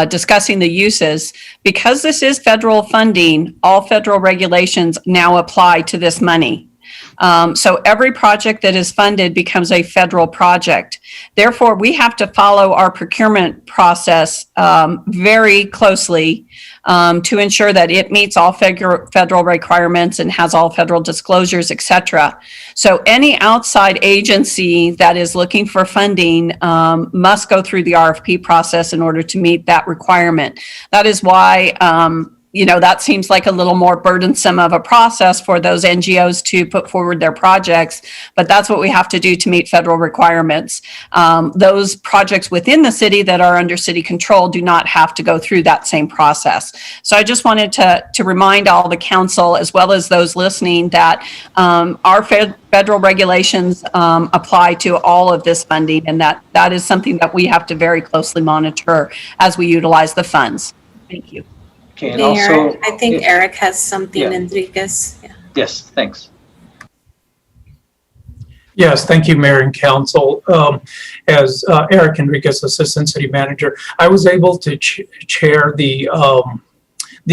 discussing the uses. Because this is federal funding, all federal regulations now apply to this money. So every project that is funded becomes a federal project. Therefore, we have to follow our procurement process very closely to ensure that it meets all federal requirements and has all federal disclosures, et cetera. So any outside agency that is looking for funding must go through the RFP process in order to meet that requirement. That is why that seems like a little more burdensome of a process for those NGOs to put forward their projects, but that's what we have to do to meet federal requirements. Those projects within the city that are under city control do not have to go through that same process. So I just wanted to remind all the council, as well as those listening, that our federal regulations apply to all of this funding, and that is something that we have to very closely monitor as we utilize the funds. Thank you. Okay, and Mayor, also, I think Eric has something, Yeah. Enriquez. Yeah. yes, thanks. Yes, thank you, Mayor and Council. As Eric Enriquez, Assistant City Manager, I was able to chair the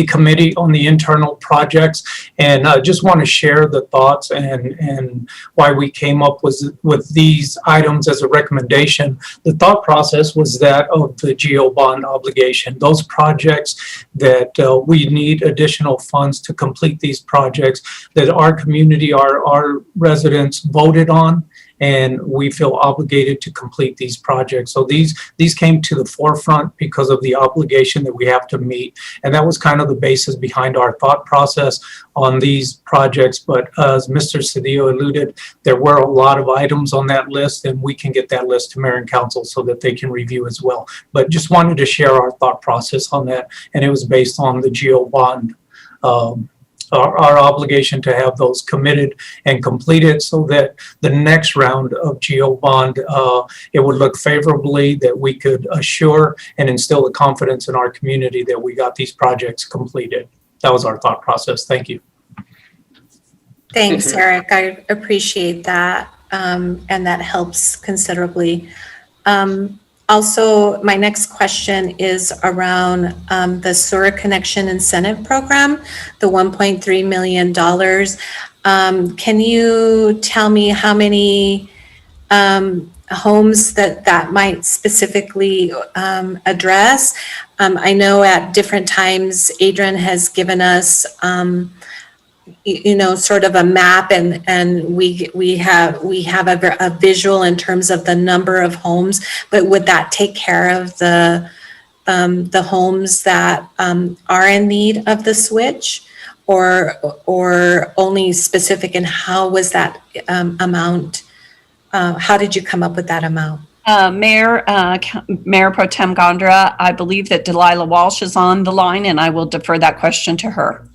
committee on the internal projects, and I just want to share the thoughts and why we came up with these items as a recommendation. The thought process was that of the GO bond obligation. Those projects that we need additional funds to complete these projects that our community, our residents voted on, and we feel obligated to complete these projects. So these came to the forefront because of the obligation that we have to meet. And that was kind of the basis behind our thought process on these projects. But as Mr. Cedillo alluded, there were a lot of items on that list, and we can get that list to Mayor and Council so that they can review as well. But just wanted to share our thought process on that. And it was based on the GO bond, our obligation to have those committed and completed so that the next round of GO bond, it would look favorably, that we could assure and instill the confidence in our community that we got these projects completed. That was our thought process. Thank you. Thanks, Eric. I appreciate that, and that helps considerably. Also, my next question is around the sewer connection incentive program, the $1.3 million. Can you tell me how many homes that might specifically address? I know at different times, Adrian has given us sort of a map, and we have a visual in terms of the number of homes, but would that take care of the homes that are in need of the switch, or only specific? And how was that amount? How did you come up with that amount? Mayor Pro Tem Gondra, I believe that Delilah Walsh is on the line, and I will defer that question to her.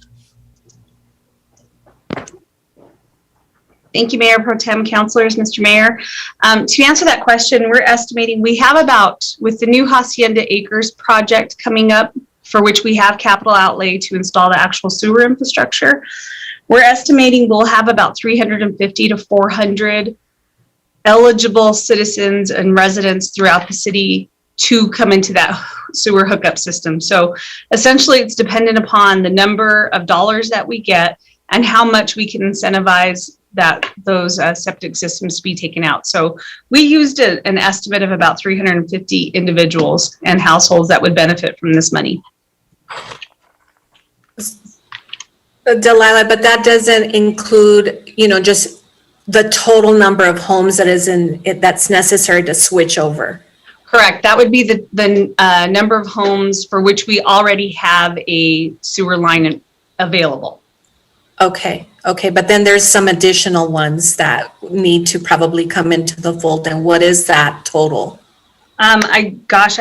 Thank you, Mayor Pro Tem, councilors, Mr. Mayor. To answer that question, we're estimating we have about, with the new Hacienda Acres project coming up, for which we have capital outlay to install the actual sewer infrastructure, we're estimating we'll have about 350 to 400 eligible citizens and residents throughout the city to come into that sewer hookup system. So essentially, it's dependent upon the number of dollars that we get and how much we can incentivize that those septic systems to be taken out. So we used an estimate of about 350 individuals and households that would benefit from this money. Delilah, but that doesn't include, just the total number of homes that's necessary to switch over. Correct. That would be the number of homes for which we already have a sewer line available. Okay, but then there's some additional ones that need to probably come into the fold. And what is that total? I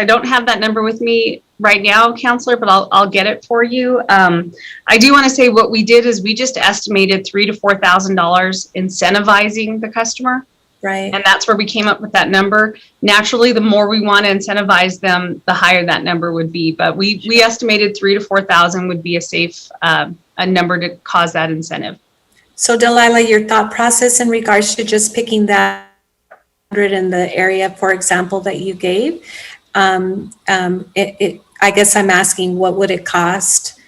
don't have that number with me right now, Counselor, but I'll get it for you. I do want to say what we did is we just estimated $3,000 to $4,000 incentivizing the customer. Right. And that's where we came up with that number. Naturally, the more we want to incentivize them, the higher that number would be. But we estimated $3,000 to $4,000 would be a safe a number to cause that incentive. So Delilah, your thought process in regards to just picking that 100 in the area, for example, that you gave, I guess I'm asking, what would it cost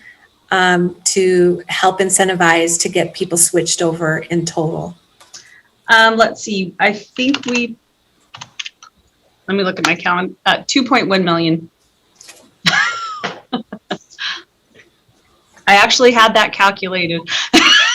to help incentivize to get people switched over in total? Let's see, I think let me look at my calendar, 2.1 million. I actually had that calculated.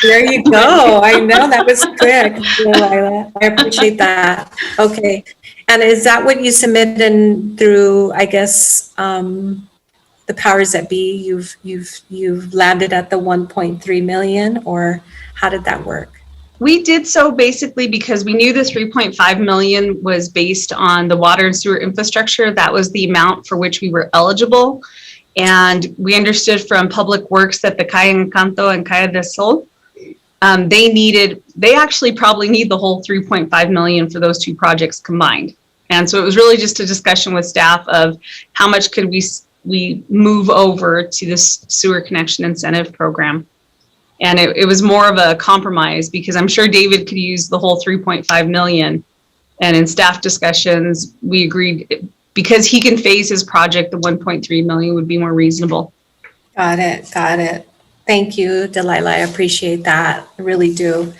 There you go. I know that was quick, Delilah. I appreciate that. Okay. And is that what you submitted through, I guess, the powers that be? You've landed at the 1.3 million, or how did that work? We did so basically because we knew the 3.5 million was based on the water and sewer infrastructure. That was the amount for which we were eligible. And we understood from Public Works that the Calle Encanto and Calle del Sol, they actually probably need the whole 3.5 million for those two projects combined. And so it was really just a discussion with staff of how much could we move over to this sewer connection incentive program. And it was more of a compromise because I'm sure David could use the whole 3.5 million. And in staff discussions, we agreed because he can phase his project, the 1.3 million would be more reasonable. Got it. Got it. Thank you, Delilah. I appreciate that. I really do.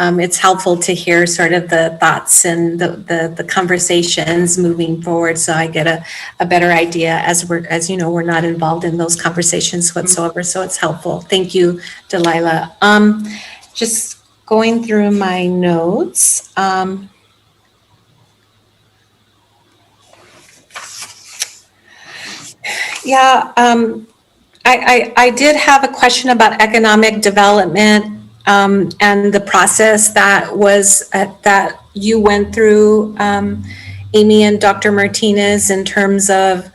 It's helpful to hear sort of the thoughts and the conversations moving forward, so I get a better idea as you know, we're not involved in those conversations whatsoever. So it's helpful. Thank you, Delilah. Just going through my notes. I did have a question about economic development and the process that you went through, Amy and Dr. Martinez, in terms of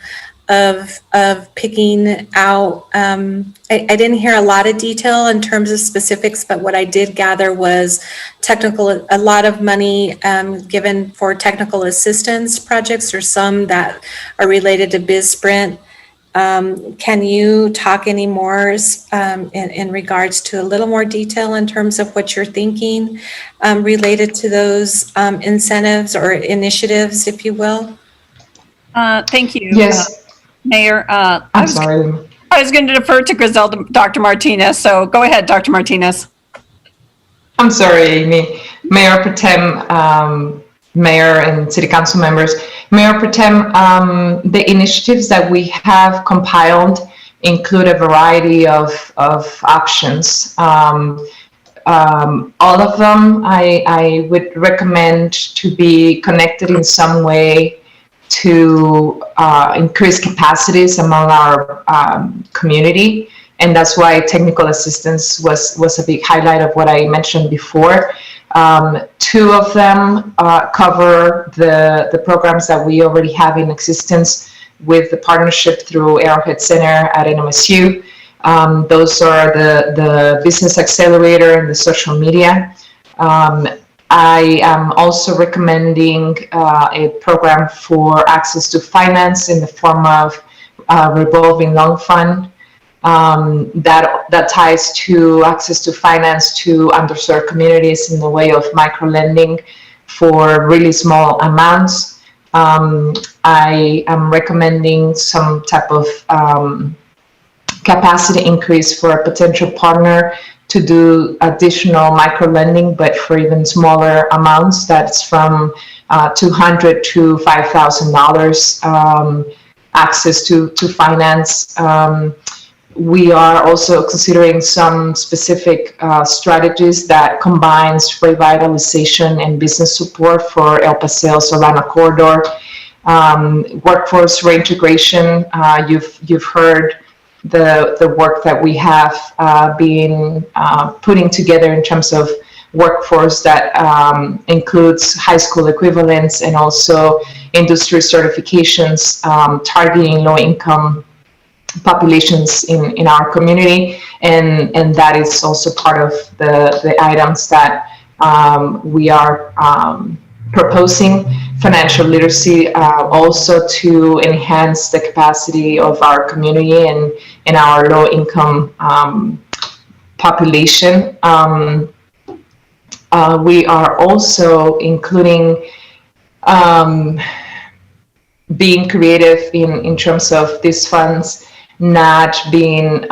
picking out. I didn't hear a lot of detail in terms of specifics, but what I did gather was a lot of money given for technical assistance projects, or some that are related to BizSprint. Can you talk any more in regards to a little more detail in terms of what you're thinking related to those incentives or initiatives, if you will? Thank you. Yes. Mayor. I'm sorry. I was going to defer to Griselda, Dr. Martinez. So go ahead, Dr. Martinez. I'm sorry, Amy. Mayor Pro Tem, Mayor and City Council members. Mayor Pro Tem, the initiatives that we have compiled include a variety of options. All of them I would recommend to be connected in some way to increase capacities among our community. And that's why technical assistance was a big highlight of what I mentioned before. Two of them cover the programs that we already have in existence with the partnership through Arrowhead Center at NMSU. Those are the Business Accelerator and the social media. I am also recommending a program for access to finance in the form of revolving loan fund. That ties to access to finance to underserved communities in the way of micro lending for really small amounts. I am recommending some type of capacity increase for a potential partner to do additional micro lending, but for even smaller amounts. That's from $200 to $5,000 access to finance. We are also considering some specific strategies that combines revitalization and business support for El Paseo Solano corridor. Workforce reintegration, you've heard the work that we have been putting together in terms of workforce that includes high school equivalents and also industry certifications targeting low-income populations in our community, and that is also part of the items that we are proposing. Financial literacy also to enhance the capacity of our community and our low-income population. We are also including being creative in terms of these funds not being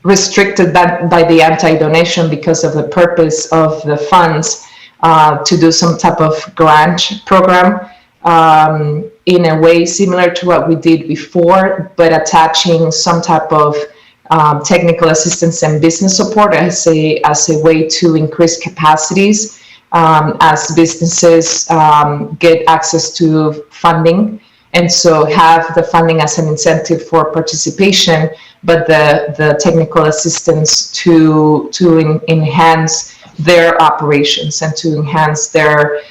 restricted by the anti-donation because of the purpose of the funds to do some type of grant program in a way similar to what we did before, but attaching some type of technical assistance and business support as a way to increase capacities as businesses get access to funding. And so have the funding as an incentive for participation, but the technical assistance to enhance their operations and to enhance their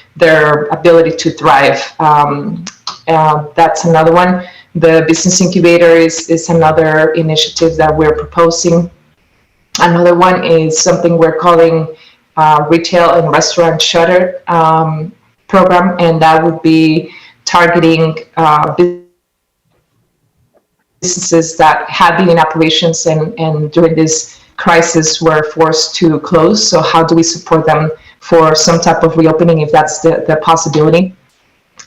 ability to thrive. That's another one. The business incubator is another initiative that we're proposing. Another one is something we're calling retail and restaurant shutter program, and that would be targeting businesses that have been in operations and during this crisis were forced to close. So how do we support them for some type of reopening if that's the possibility?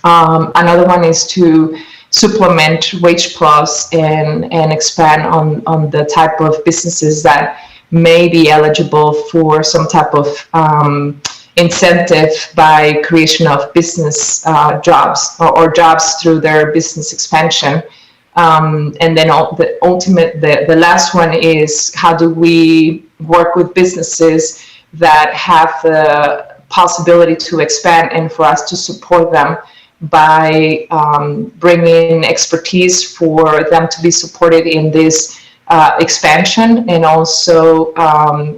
Another one is to supplement Wage Plus and expand on the type of businesses that may be eligible for some type of incentive by creation of business jobs or jobs through their business expansion. And then the last one is how do we work with businesses that have the possibility to expand and for us to support them by bringing expertise for them to be supported in this expansion, and also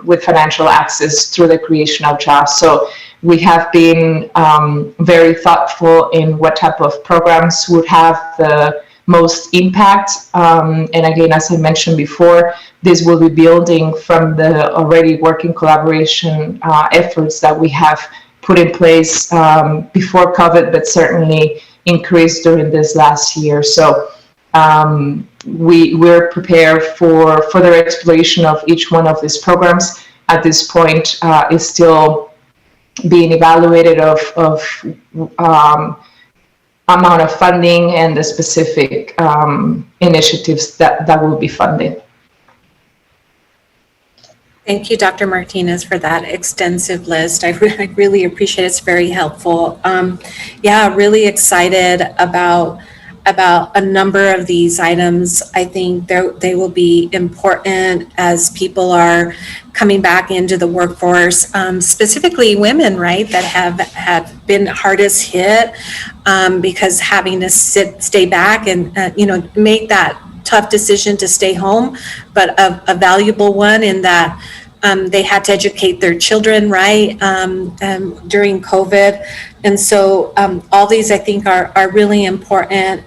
with financial access through the creation of jobs. So we have been very thoughtful in what type of programs would have the most impact. And again, as I mentioned before, this will be building from the already working collaboration efforts that we have put in place before COVID, but certainly increased during this last year. So we're prepared for further exploration of each one of these programs. At this point, is still being evaluated of amount of funding and the specific initiatives that will be funded. Thank you, Dr. Martinez, for that extensive list. I really appreciate it. It's very helpful. Yeah, really excited about a number of these items. I think they will be important as people are coming back into the workforce, specifically women, right, that have been hardest hit because having to stay back and make that tough decision to stay home, but a valuable one in that they had to educate their children, right, during COVID. And so all these, I think, are really important.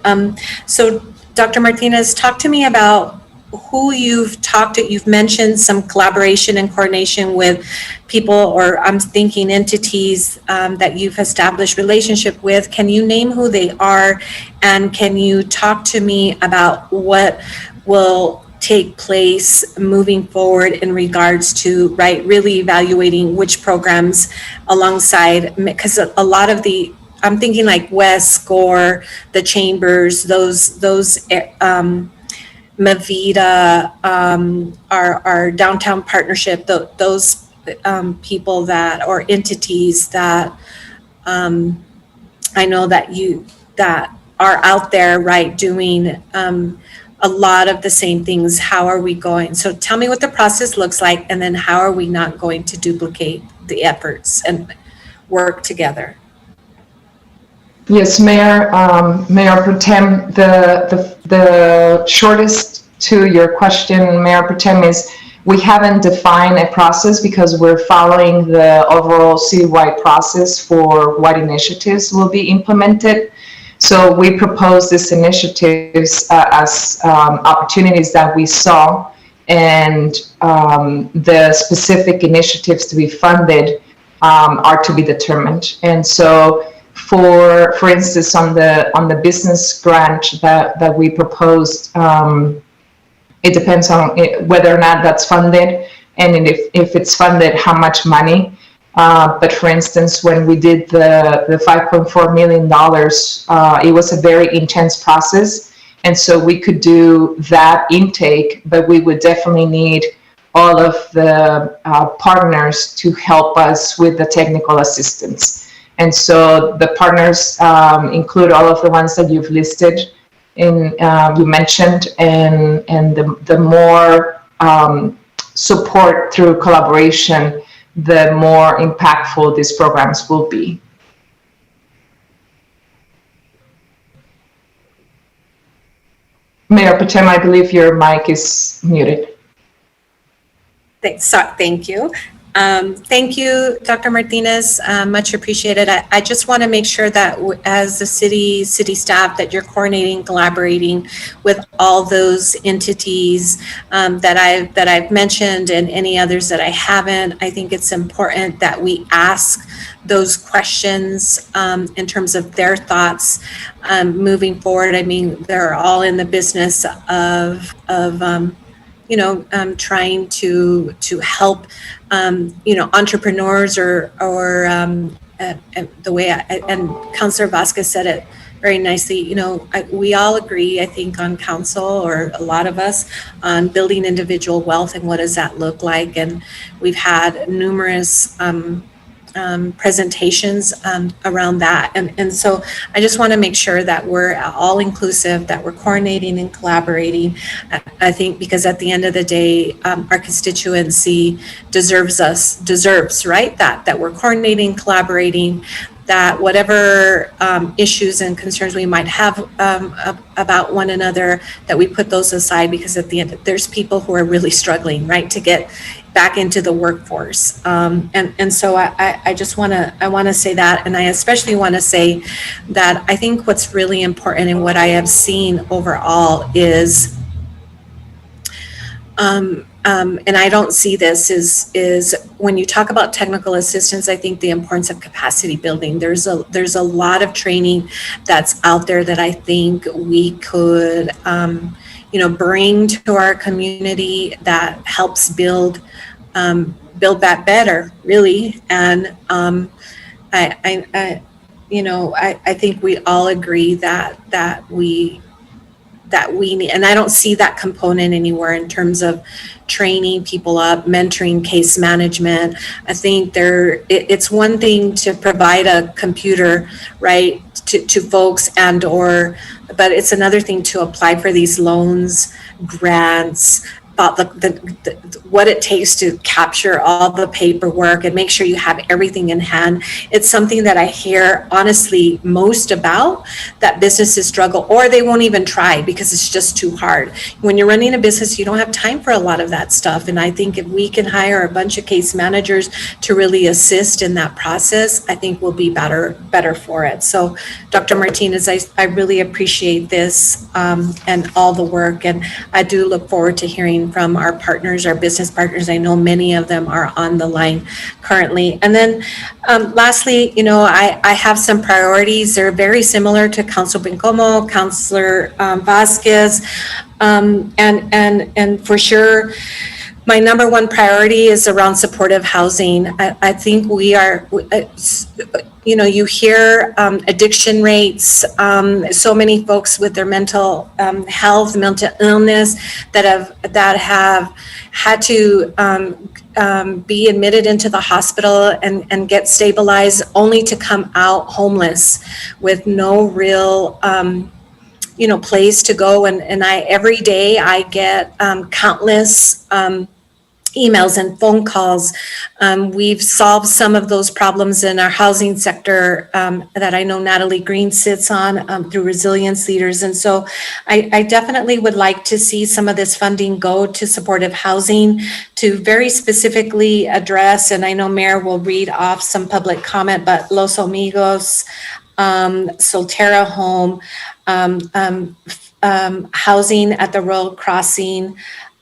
So Dr. Martinez, talk to me about who you've talked to. You've mentioned some collaboration and coordination with people, or I'm thinking entities that you've established relationship with. Can you name who they are? And can you talk to me about what will take place moving forward in regards to, right, really evaluating which programs alongside, because a lot of the, I'm thinking like West, SCORE, the chambers, those Mavita, our downtown partnership, those people that, or entities that I know that are out there, right, doing a lot of the same things. How are we going? So tell me what the process looks like, and then how are we not going to duplicate the efforts and work together? Yes, Mayor Pro Tem, the shortest to your question, Mayor Pro Tem, is we haven't defined a process because we're following the overall citywide process for what initiatives will be implemented. So we propose these initiatives as opportunities that we saw, and the specific initiatives to be funded are to be determined. And so for instance, on the business grant that we proposed, it depends on whether or not that's funded, and if it's funded, how much money. But for instance, when we did the $5.4 million, it was a very intense process. And so we could do that intake, but we would definitely need all of the partners to help us with the technical assistance. And so the partners include all of the ones that you've listed you mentioned, and the more support through collaboration, the more impactful these programs will be. Mayor Potem, I believe your mic is muted. Thank you. Thank you, Dr. Martinez. Much appreciated. I just want to make sure that as the city staff, that you're coordinating, collaborating with all those entities that I've mentioned and any others that I haven't. I think it's important that we ask those questions in terms of their thoughts moving forward. I mean, they're all in the business of trying to help, entrepreneurs or the way and Councilor Vasquez said it very nicely. We all agree, I think, on council, or a lot of us, on building individual wealth and what does that look like. And we've had numerous presentations around that. And so I just want to make sure that we're all inclusive, that we're coordinating and collaborating. I think because at the end of the day, our constituency deserves, right? That we're coordinating, collaborating, that whatever issues and concerns we might have about one another, that we put those aside, because at the end, there's people who are really struggling, right, to get back into the workforce. And so I just want to say that, and I especially want to say that I think what's really important and what I have seen overall is, and I don't see this, is when you talk about technical assistance, I think the importance of capacity building. There's a lot of training that's out there that I think we could, bring to our community that helps build that better, really. And I think we all agree that we need, and I don't see that component anywhere in terms of training people up, mentoring, case management. I think it's one thing to provide a computer, right, to folks but it's another thing to apply for these loans, grants, about what it takes to capture all the paperwork and make sure you have everything in hand. It's something that I hear honestly most about, that businesses struggle, or they won't even try because it's just too hard. When you're running a business, you don't have time for a lot of that stuff. And I think if we can hire a bunch of case managers to really assist in that process, I think we'll be better for it. So Dr. Martinez, I really appreciate this and all the work. And I do look forward to hearing from our partners, our business partners. I know many of them are on the line currently. And then lastly, I have some priorities. They're very similar to Councilor Bencomo, Councilor Vasquez, and for sure, my number one priority is around supportive housing. I think we are, you hear addiction rates, so many folks with their mental health, mental illness that have had to be admitted into the hospital and get stabilized, only to come out homeless with no real place to go. And every day I get countless emails and phone calls. We've solved some of those problems in our housing sector that I know Natalie Green sits on through Resilience Leaders. And so I definitely would like to see some of this funding go to supportive housing to very specifically address, and I know Mayor will read off some public comment, but Los Amigos, Soltera Home, housing at the Royal Crossing.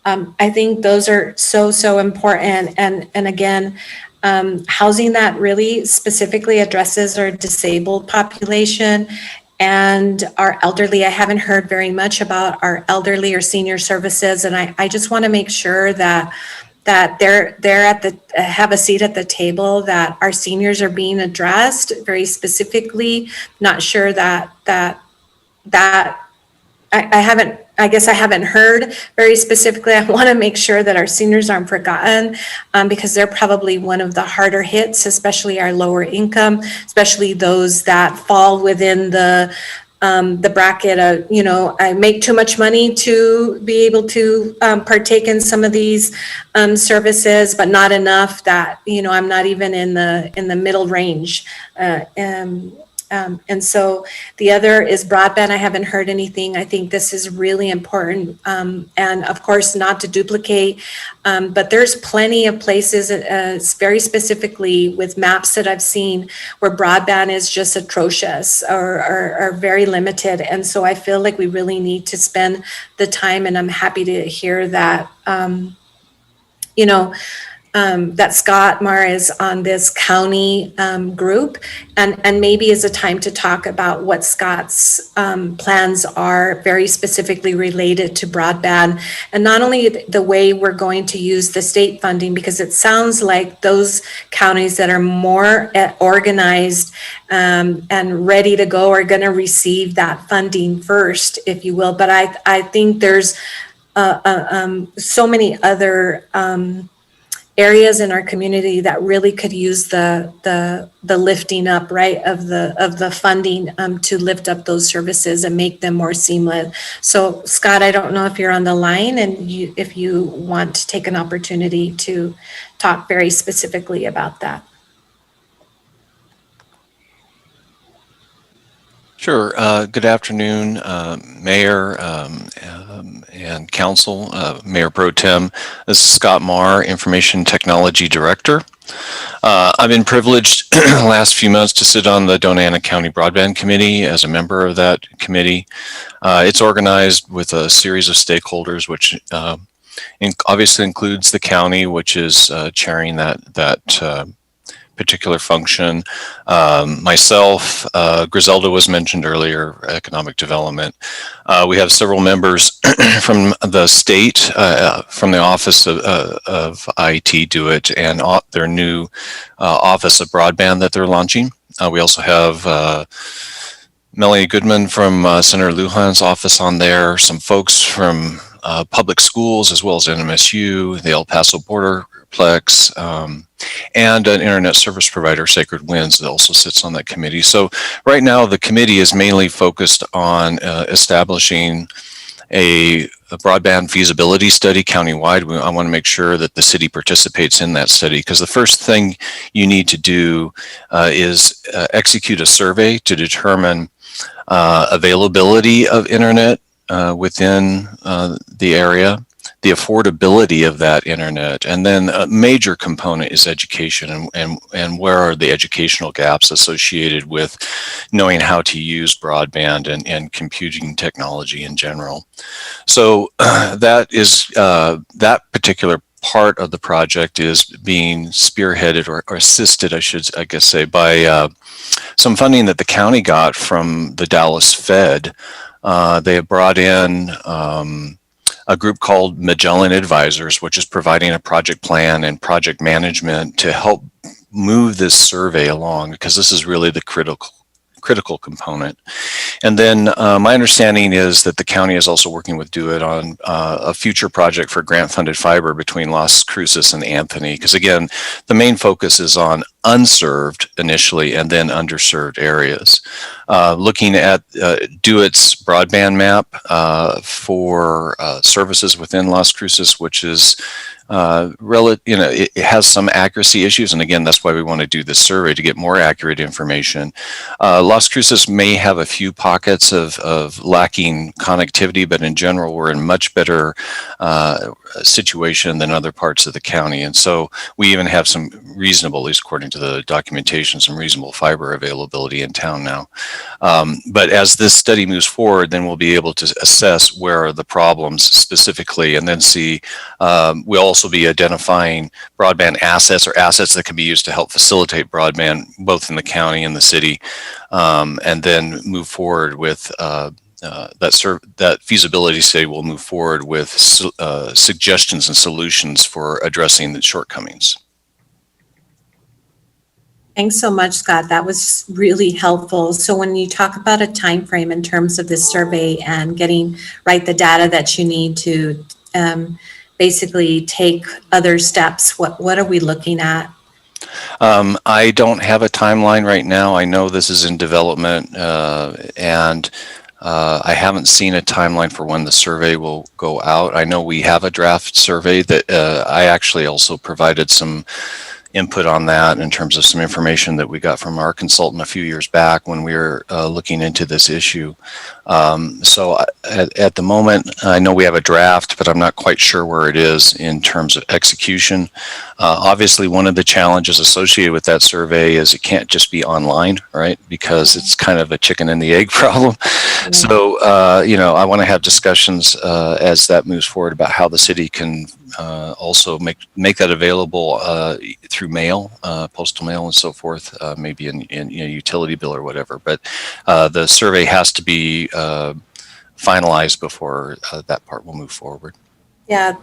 I think those are so important. And again, housing that really specifically addresses our disabled population and our elderly. I haven't heard very much about our elderly or senior services. And I just want to make sure that they're have a seat at the table, that our seniors are being addressed very specifically. Not sure that I haven't I guess I haven't heard very specifically. I want to make sure that our seniors aren't forgotten because they're probably one of the harder hits, especially our lower income, especially those that fall within the bracket of, you know, I make too much money to be able to partake in some of these services, but not enough that, you know, I'm not even in the middle range. And so the other is broadband. I haven't heard anything. I think this is really important. And of course, not to duplicate, but there's plenty of places, very specifically with maps that I've seen where broadband is just atrocious or very limited. And so I feel like we really need to spend the time, and I'm happy to hear that, you know, that Scott Marr is on this county group, and maybe is a time to talk about what Scott's plans are very specifically related to broadband, and not only the way we're going to use the state funding, because it sounds like those counties that are more organized and ready to go are going to receive that funding first, if you will. But I think there's so many other areas in our community that really could use the lifting up, right, of the funding to lift up those services and make them more seamless. So Scott, I don't know if you're on the line and if you want to take an opportunity to talk very specifically about that. Sure. Good afternoon, Mayor and Council, Mayor Pro Tem. This is Scott Marr, Information Technology Director. I've been privileged the last few months to sit on the Doñana County Broadband Committee as a member of that committee. It's organized with a series of stakeholders, which obviously includes the county, which is chairing that particular function. Myself, Griselda was mentioned earlier, economic development. We have several members from the state, from the Office of IT do it, and their new Office of Broadband that they're launching. We also have Melanie Goodman from Senator Lujan's office on there, some folks from public schools as well as NMSU, the El Paso Borderplex, and an internet service provider, Sacred Winds, that also sits on that committee. So right now the committee is mainly focused on establishing a broadband feasibility study countywide. I want to make sure that the city participates in that study, because the first thing you need to do is execute a survey to determine availability of internet within the area, the affordability of that internet, and then a major component is education and where are the educational gaps associated with knowing how to use broadband and computing technology in general. So that is that particular part of the project is being spearheaded or assisted, I guess say, by some funding that the county got from the Dallas Fed. They have brought in a group called Magellan Advisors, which is providing a project plan and project management to help move this survey along, because this is really the critical component. And then my understanding is that the county is also working with Do It on a future project for grant-funded fiber between Las Cruces and Anthony, because again, the main focus is on unserved initially and then underserved areas. Looking at Do It's broadband map for services within Las Cruces, which is it has some accuracy issues, and again, that's why we want to do this survey, to get more accurate information. Las Cruces may have a few pockets of lacking connectivity, but in general, we're in much better situation than other parts of the county, and so we even have some reasonable, at least according to the documentation, some reasonable fiber availability in town now. But as this study moves forward, then we'll be able to assess where are the problems specifically, and then see, we'll also be identifying broadband assets or assets that can be used to help facilitate broadband both in the county and the city, and then move forward with that feasibility study will move forward with suggestions and solutions for addressing the shortcomings. Thanks so much, Scott. That was really helpful. So when you talk about a time frame in terms of this survey and getting the data that you need to basically take other steps, what are we looking at? I don't have a timeline right now. I know this is in development, and I haven't seen a timeline for when the survey will go out. I know we have a draft survey that I actually also provided some input on that in terms of some information that we got from our consultant a few years back when we were looking into this issue. So at the moment, I know we have a draft, but I'm not quite sure where it is in terms of execution. Obviously, one of the challenges associated with that survey is it can't just be online, right? Because it's kind of a chicken and the egg problem. So, you know, I want to have discussions as that moves forward about how the city can also make that available through mail, postal mail and so forth, maybe in you know, utility bill or whatever. But the survey has to be finalized before that part will move forward. Yeah,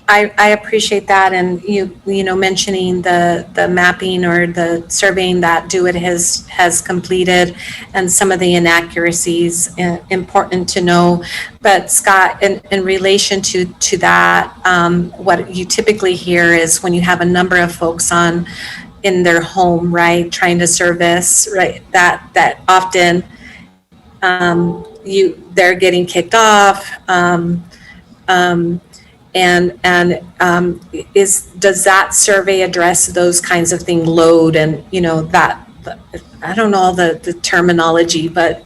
I appreciate that, and you know, mentioning the mapping or the surveying that Do It has completed, and some of the inaccuracies, important to know. But Scott, in relation to that, what you typically hear is when you have a number of folks in their home, right, trying to service, right, that often they're getting kicked off. Does that survey address those kinds of things, load and, you know, that, I don't know all the terminology, but,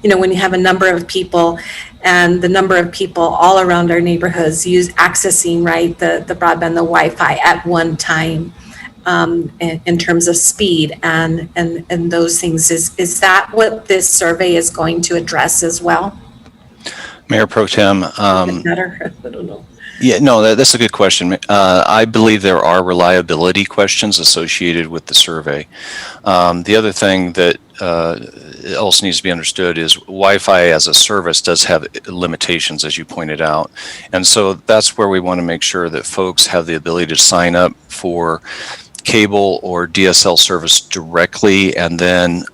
you know, when you have a number of people and the number of people all around our neighborhoods accessing, right, the broadband, the Wi-Fi at one time, in terms of speed and those things, is that what this survey is going to address as well? Mayor Pro Tem. Better? I don't know. Yeah, no, that's a good question. I believe there are reliability questions associated with the survey. The other thing that also needs to be understood is Wi-Fi as a service does have limitations, as you pointed out. And so that's where we want to make sure that folks have the ability to sign up for cable or DSL service directly, and then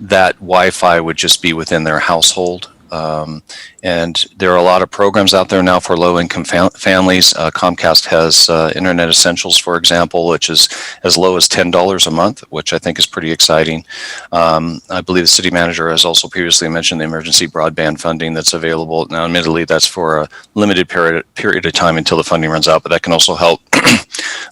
that Wi-Fi would just be within their household. And there are a lot of programs out there now for low-income families. Comcast has Internet Essentials, for example, which is as low as $10 a month, which I think is pretty exciting. I believe the city manager has also previously mentioned the emergency broadband funding that's available. Now, admittedly, that's for a limited period of time until the funding runs out, but that can also help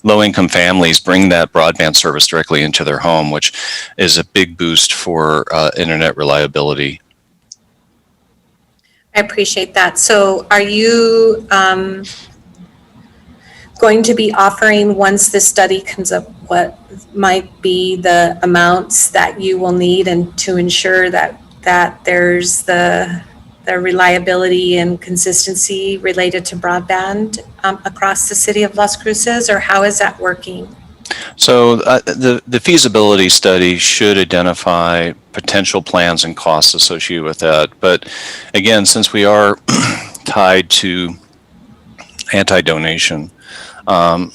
low-income families bring that broadband service directly into their home, which is a big boost for internet reliability. I appreciate that. So are you going to be offering, once this study comes up, what might be the amounts that you will need, and to ensure that there's the reliability and consistency related to broadband across the city of Las Cruces, or how is that working? So the feasibility study should identify potential plans and costs associated with that. But again, since we are tied to anti-donation,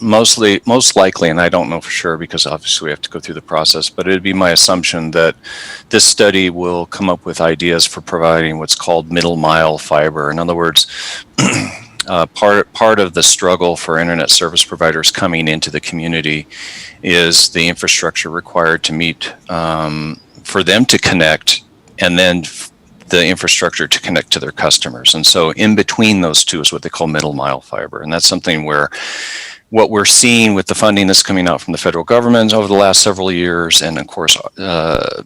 most likely, and I don't know for sure because obviously we have to go through the process, but it'd be my assumption that this study will come up with ideas for providing what's called middle mile fiber. In other words, part of the struggle for internet service providers coming into the community is the infrastructure required to meet, for them to connect, and then the infrastructure to connect to their customers. And so in between those two is what they call middle mile fiber. And that's something where what we're seeing with the funding that's coming out from the federal government over the last several years, and of course,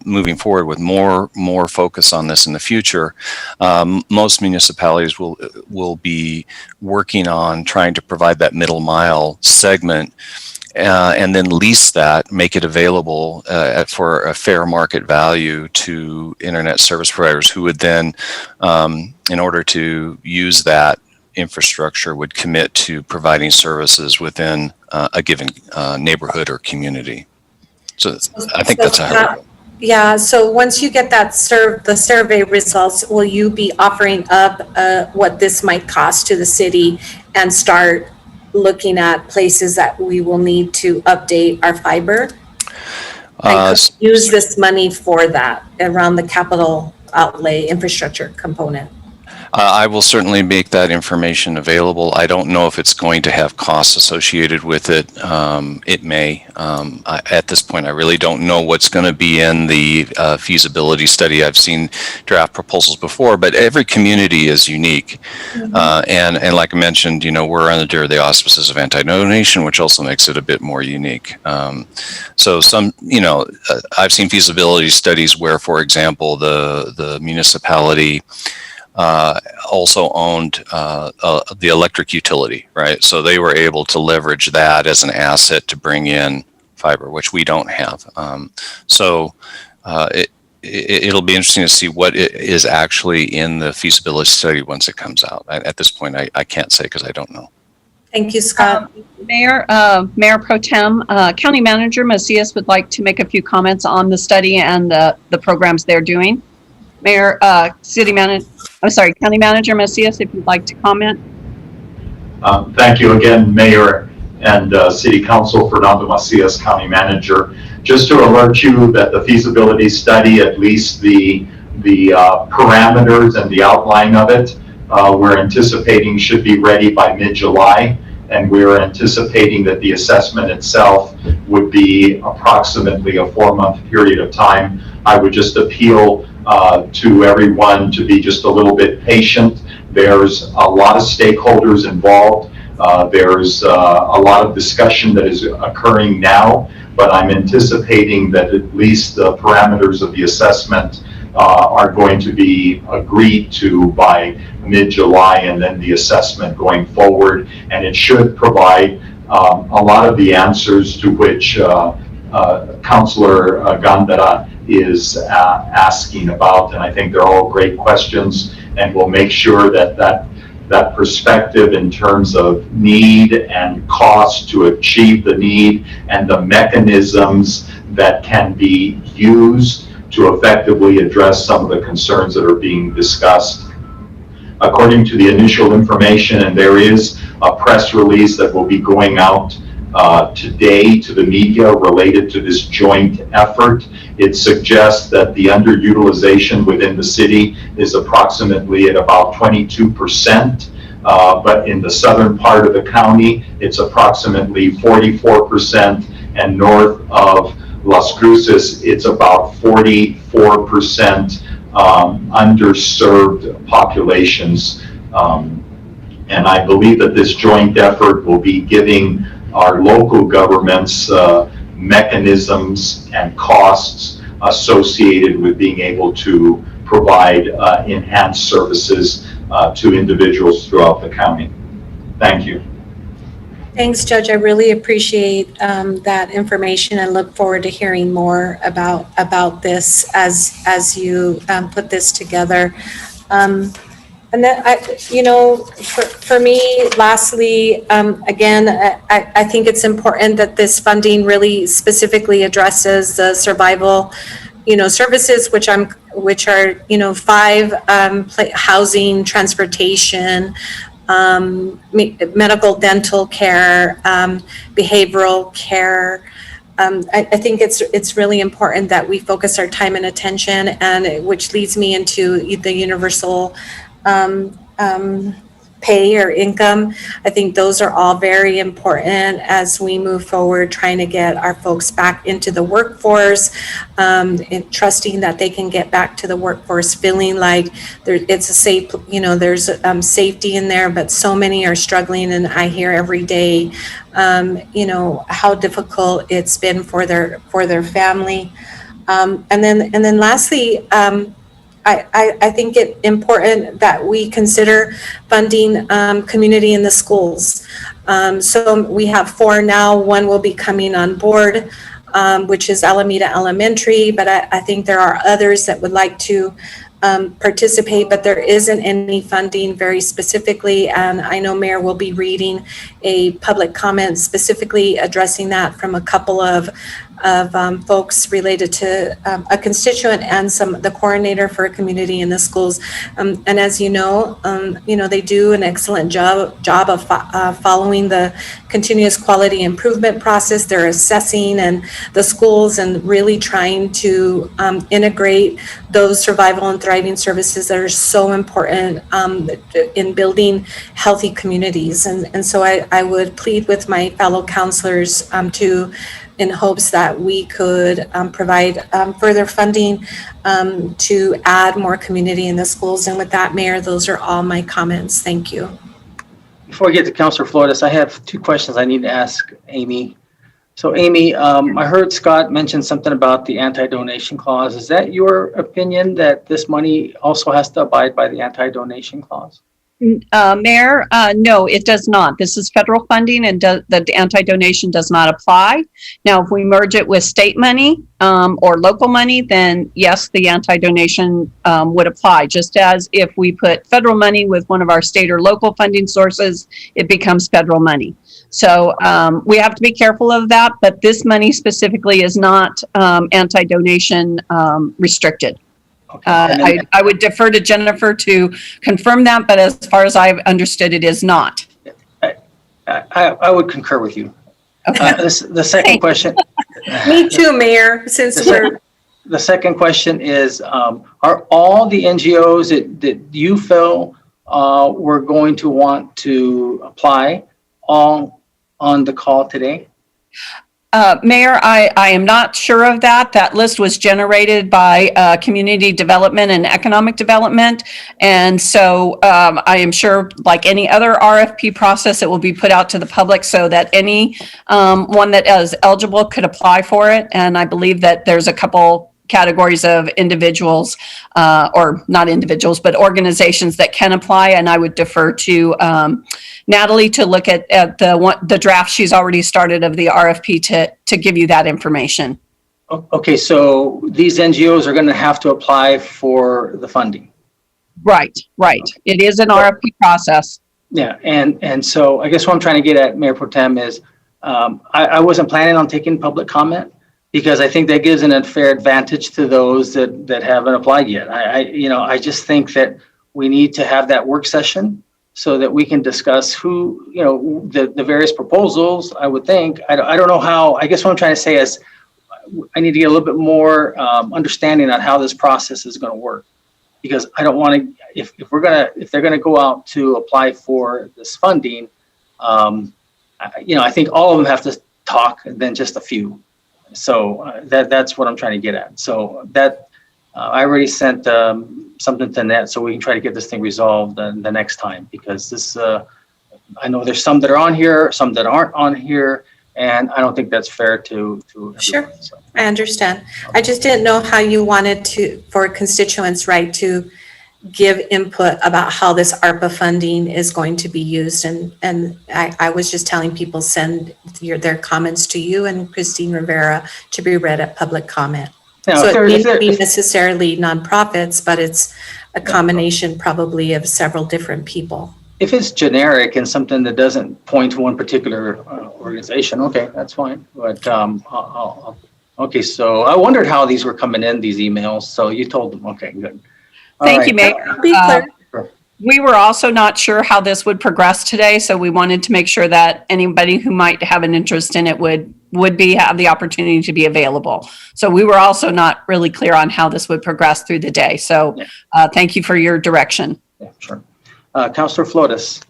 moving forward with more focus on this in the future, most municipalities will be working on trying to provide that middle mile segment, and then lease that, make it available for a fair market value to internet service providers, who would then, in order to use that infrastructure, would commit to providing services within a given neighborhood or community. So I think that's how. Yeah, so once you get that the survey results, will you be offering up what this might cost to the city and start looking at places that we will need to update our fiber. And could use this money for that around the capital outlay infrastructure component. I will certainly make that information available. I don't know if it's going to have costs associated with it. It may. At this point, I really don't know what's going to be in the feasibility study. I've seen draft proposals before, but every community is unique. And like I mentioned, we're under the auspices of anti-donation, which also makes it a bit more unique. So some, I've seen feasibility studies where, for example, the municipality also owned the electric utility, right? So they were able to leverage that as an asset to bring in fiber, which we don't have. It'll be interesting to see what is actually in the feasibility study once it comes out. At this point, I can't say because I don't know. Thank you, Scott. Mayor Pro Tem, County Manager Macias would like to make a few comments on the study and the programs they're doing. County Manager Macias, if you'd like to comment. Thank you again, Mayor and City Council. Fernando Macias, County Manager. Just to alert you that the feasibility study, at least the parameters and the outline of it, we're anticipating should be ready by mid-July, and we're anticipating that the assessment itself would be approximately a 4-month period of time. I would just appeal to everyone to be just a little bit patient. There's a lot of stakeholders involved. There's a lot of discussion that is occurring now, but I'm anticipating that at least the parameters of the assessment are going to be agreed to by mid-July, and then the assessment going forward. And it should provide a lot of the answers to which Councilor Gandara is asking about, and I think they're all great questions, and we'll make sure that that perspective in terms of need and cost to achieve the need and the mechanisms that can be used to effectively address some of the concerns that are being discussed. According to the initial information, and there is a press release that will be going out today to the media related to this joint effort, it suggests that the underutilization within the city is approximately at about 22%, but in the southern part of the county, it's approximately 44%, and north of Las Cruces, it's about 44% underserved populations. And I believe that this joint effort will be giving our local governments mechanisms and costs associated with being able to provide enhanced services to individuals throughout the county. Thank you. Thanks, Judge. I really appreciate that information and look forward to hearing more about this as you put this together. And then, for me, lastly, again, I think it's important that this funding really specifically addresses the survival, services, which are 5 housing, transportation, medical, dental care, behavioral care. I think it's really important that we focus our time and attention, and which leads me into the universal pay or income. I think those are all very important as we move forward, trying to get our folks back into the workforce, and trusting that they can get back to the workforce, feeling like it's a safe, there's safety in there, but so many are struggling, and I hear every day, how difficult it's been for their family. And then lastly, I think it's important that we consider funding community in the schools. So we have 4 now. 1 will be coming on board, which is Alameda Elementary, but I think there are others that would like to participate, but there isn't any funding very specifically. And I know Mayor will be reading a public comment specifically addressing that from a couple of folks related to a constituent and the coordinator for a community in the schools. And as you know, they do an excellent job of following the continuous quality improvement process. They're assessing and the schools and really trying to integrate those survival and thriving services that are so important in building healthy communities. And so I would plead with my fellow counselors in hopes that we could provide further funding to add more community in the schools. And with that, Mayor, those are all my comments. Thank you. Before we get to Councilor Flores, I have two questions I need to ask Amy. So Amy, I heard Scott mention something about the anti-donation clause. Is that your opinion that this money also has to abide by the anti-donation clause? Mayor, no, it does not. This is federal funding and the anti-donation does not apply. Now, if we merge it with state money or local money, then yes, the anti-donation would apply. Just as if we put federal money with one of our state or local funding sources, it becomes federal money. So we have to be careful of that, but this money specifically is not anti-donation restricted. I would defer to Jennifer to confirm that, but as far as I've understood, it is not. I would concur with you. The second question. Me too, Mayor, The second question is, are all the NGOs that you feel we're going to want to apply all on the call today? Mayor, I am not sure of that. That list was generated by Community Development and Economic Development. And so I am sure, like any other RFP process, it will be put out to the public so that any one that is eligible could apply for it. And I believe that there's a couple categories of individuals, or not individuals, but organizations that can apply. And I would defer to Natalie to look at the draft she's already started of the RFP to give you that information. Okay, so these NGOs are going to have to apply for the funding. Right. It is an RFP process. Yeah, and so I guess what I'm trying to get at, Mayor Pro Tem, is I wasn't planning on taking public comment, because I think that gives an unfair advantage to those that haven't applied yet. I just think that we need to have that work session so that we can discuss who, the various proposals. I would think, I don't know how. I guess what I'm trying to say is I need to get a little bit more understanding on how this process is going to work, because I don't want to, if they're going to go out to apply for this funding, I think all of them have to talk, and then just a few. So that's what I'm trying to get at. So that I already sent something to Net so we can try to get this thing resolved the next time, because this I know there's some that are on here, some that aren't on here, and I don't think that's fair to everyone. Sure, so. I understand. I just didn't know how you wanted for constituents, right, to give input about how this ARPA funding is going to be used. And I was just telling people, send their comments to you and Christine Rivera to be read at public comment. Now, so it may not be necessarily nonprofits, but it's a combination probably of several different people. If it's generic and something that doesn't point to one particular organization, okay, that's fine. But okay, so I wondered how these were coming in, these emails. So you told them, okay, good. Thank you, Mayor. We were also not sure how this would progress today, so we wanted to make sure that anybody who might have an interest in it would have the opportunity to be available. So we were also not really clear on how this would progress through the day. So thank you for your direction. Yeah, sure. Councilor Flores.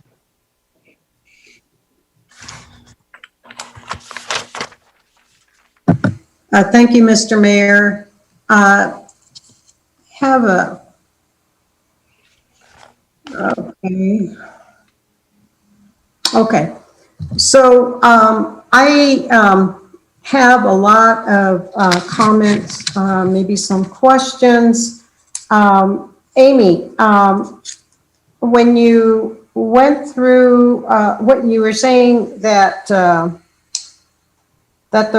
Thank you, Mr. Mayor. Have a Okay. So I have a lot of comments, maybe some questions. Amy, when you went through what you were saying that that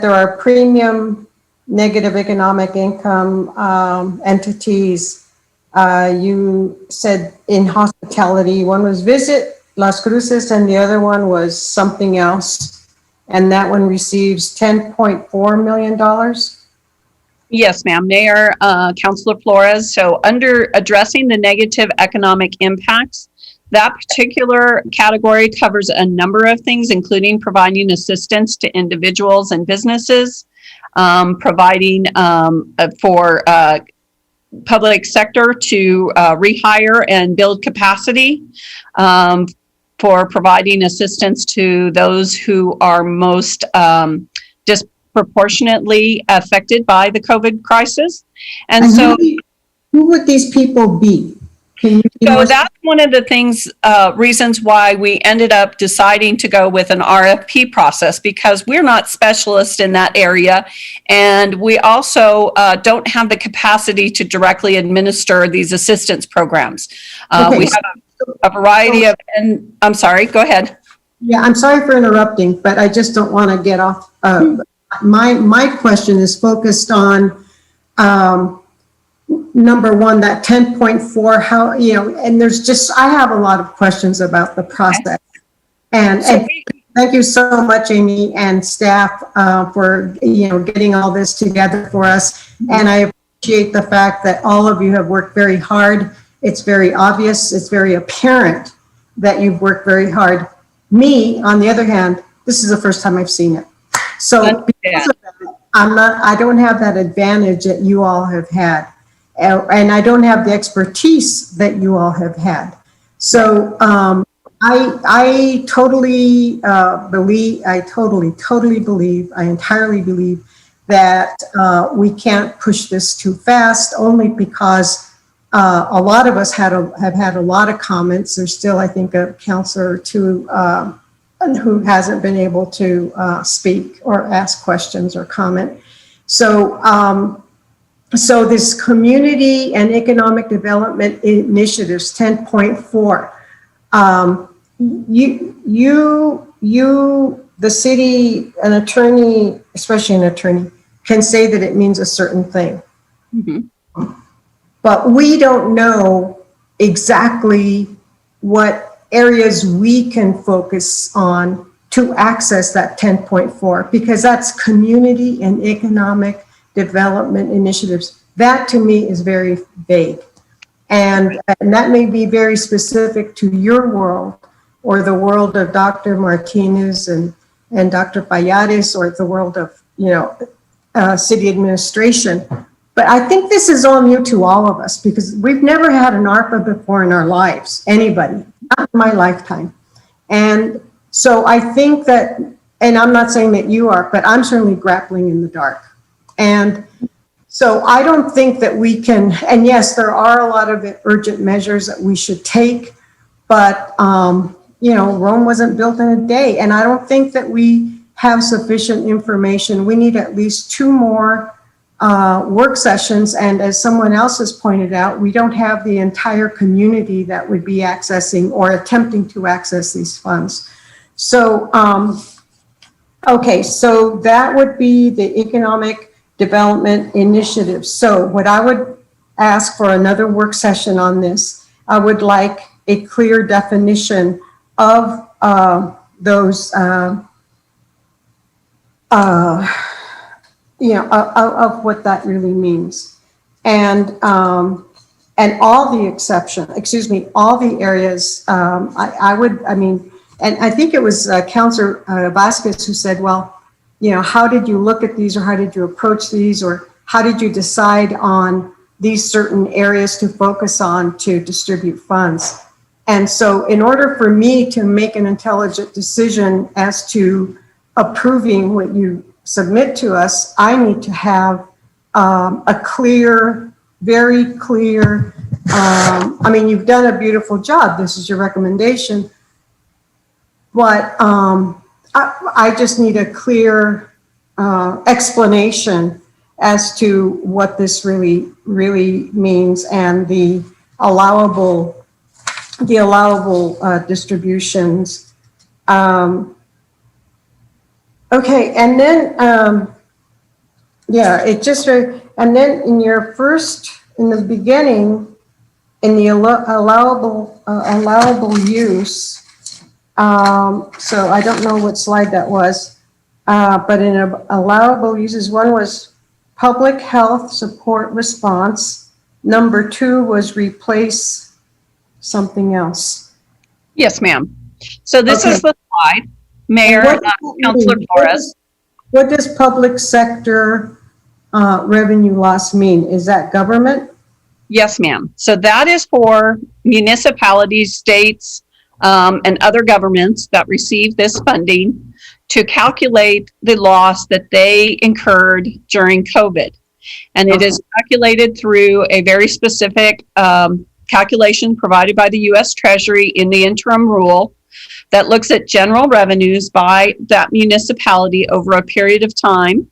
there are premium negative economic income entities. You said in hospitality, one was Visit Las Cruces and the other one was something else. and that one receives $10.4 million. Yes, ma'am. Mayor, Councilor Flores. So under addressing the negative economic impacts, that particular category covers a number of things, including providing assistance to individuals and businesses, providing for public sector to rehire and build capacity, for providing assistance to those who are most disproportionately affected by the COVID crisis. And so who would these people be? So that's one of the things, reasons why we ended up deciding to go with an RFP process, because we're not specialists in that area. And we also don't have the capacity to directly administer these assistance programs. Okay. We have a variety of, and I'm sorry, go ahead. Yeah, I'm sorry for interrupting, but I just don't want to get off. My question is focused on number one, that 10.4, how, you know, and there's just, I have a lot of questions about the process. And thank you so much, Amy and staff, for, you know, getting all this together for us. And I appreciate the fact that all of you have worked very hard. It's very obvious, it's very apparent that you've worked very hard. Me, on the other hand, this is the first time I've seen it. So because of that, I don't have that advantage that you all have had. And I don't have the expertise that you all have had. So I totally believe, I entirely believe that we can't push this too fast, only because a lot of us have had a lot of comments. There's still, I think, a counselor or two who hasn't been able to speak or ask questions or comment. So, so this community and economic development initiatives, 10.4, the city, an attorney, especially an attorney, can say that it means a certain thing. Mm-hmm. But we don't know exactly what areas we can focus on to access that 10.4, because that's community and economic development initiatives. That to me is very vague. And that may be very specific to your world or the world of Dr. Martinez and Dr. Payares, or the world of, you know, city administration. But I think this is all new to all of us, because we've never had an ARPA before in our lives, anybody, not in my lifetime. And so I think that, and I'm not saying that you are, but I'm certainly grappling in the dark. And so I don't think that we can, and yes, there are a lot of urgent measures that we should take, but, you know, Rome wasn't built in a day. And I don't think that we have sufficient information. We need at least 2 more work sessions. And as someone else has pointed out, we don't have the entire community that would be accessing or attempting to access these funds. So, okay, so that would be the economic development initiative. So what I would ask for another work session on this, I would like a clear definition of those, you know, of what that really means. And all the exception, excuse me, all the areas, I mean, and I think it was Councilor Vasquez who said, well, you know, how did you look at these, or how did you approach these, or how did you decide on these certain areas to focus on to distribute funds? And so in order for me to make an intelligent decision as to approving what you submit to us, I need to have a clear, very clear, I mean, you've done a beautiful job. This is your recommendation. But I just need a clear explanation as to what this really means, and the allowable distributions. Okay, and then yeah, it just, and then in your first, in the beginning, in the allowable use. So I don't know what slide that was, but in allowable uses, one was public health support response. Number 2 was replace something else. Yes, ma'am. So this Okay. is the slide, Mayor, What does that Councilor mean? Flores. What does public sector revenue loss mean? Is that government? Yes, ma'am. So that is for municipalities, states, and other governments that receive this funding to calculate the loss that they incurred during COVID. And it is calculated through a very specific calculation provided by the U.S. Treasury in the interim rule that looks at general revenues by that municipality over a period of time,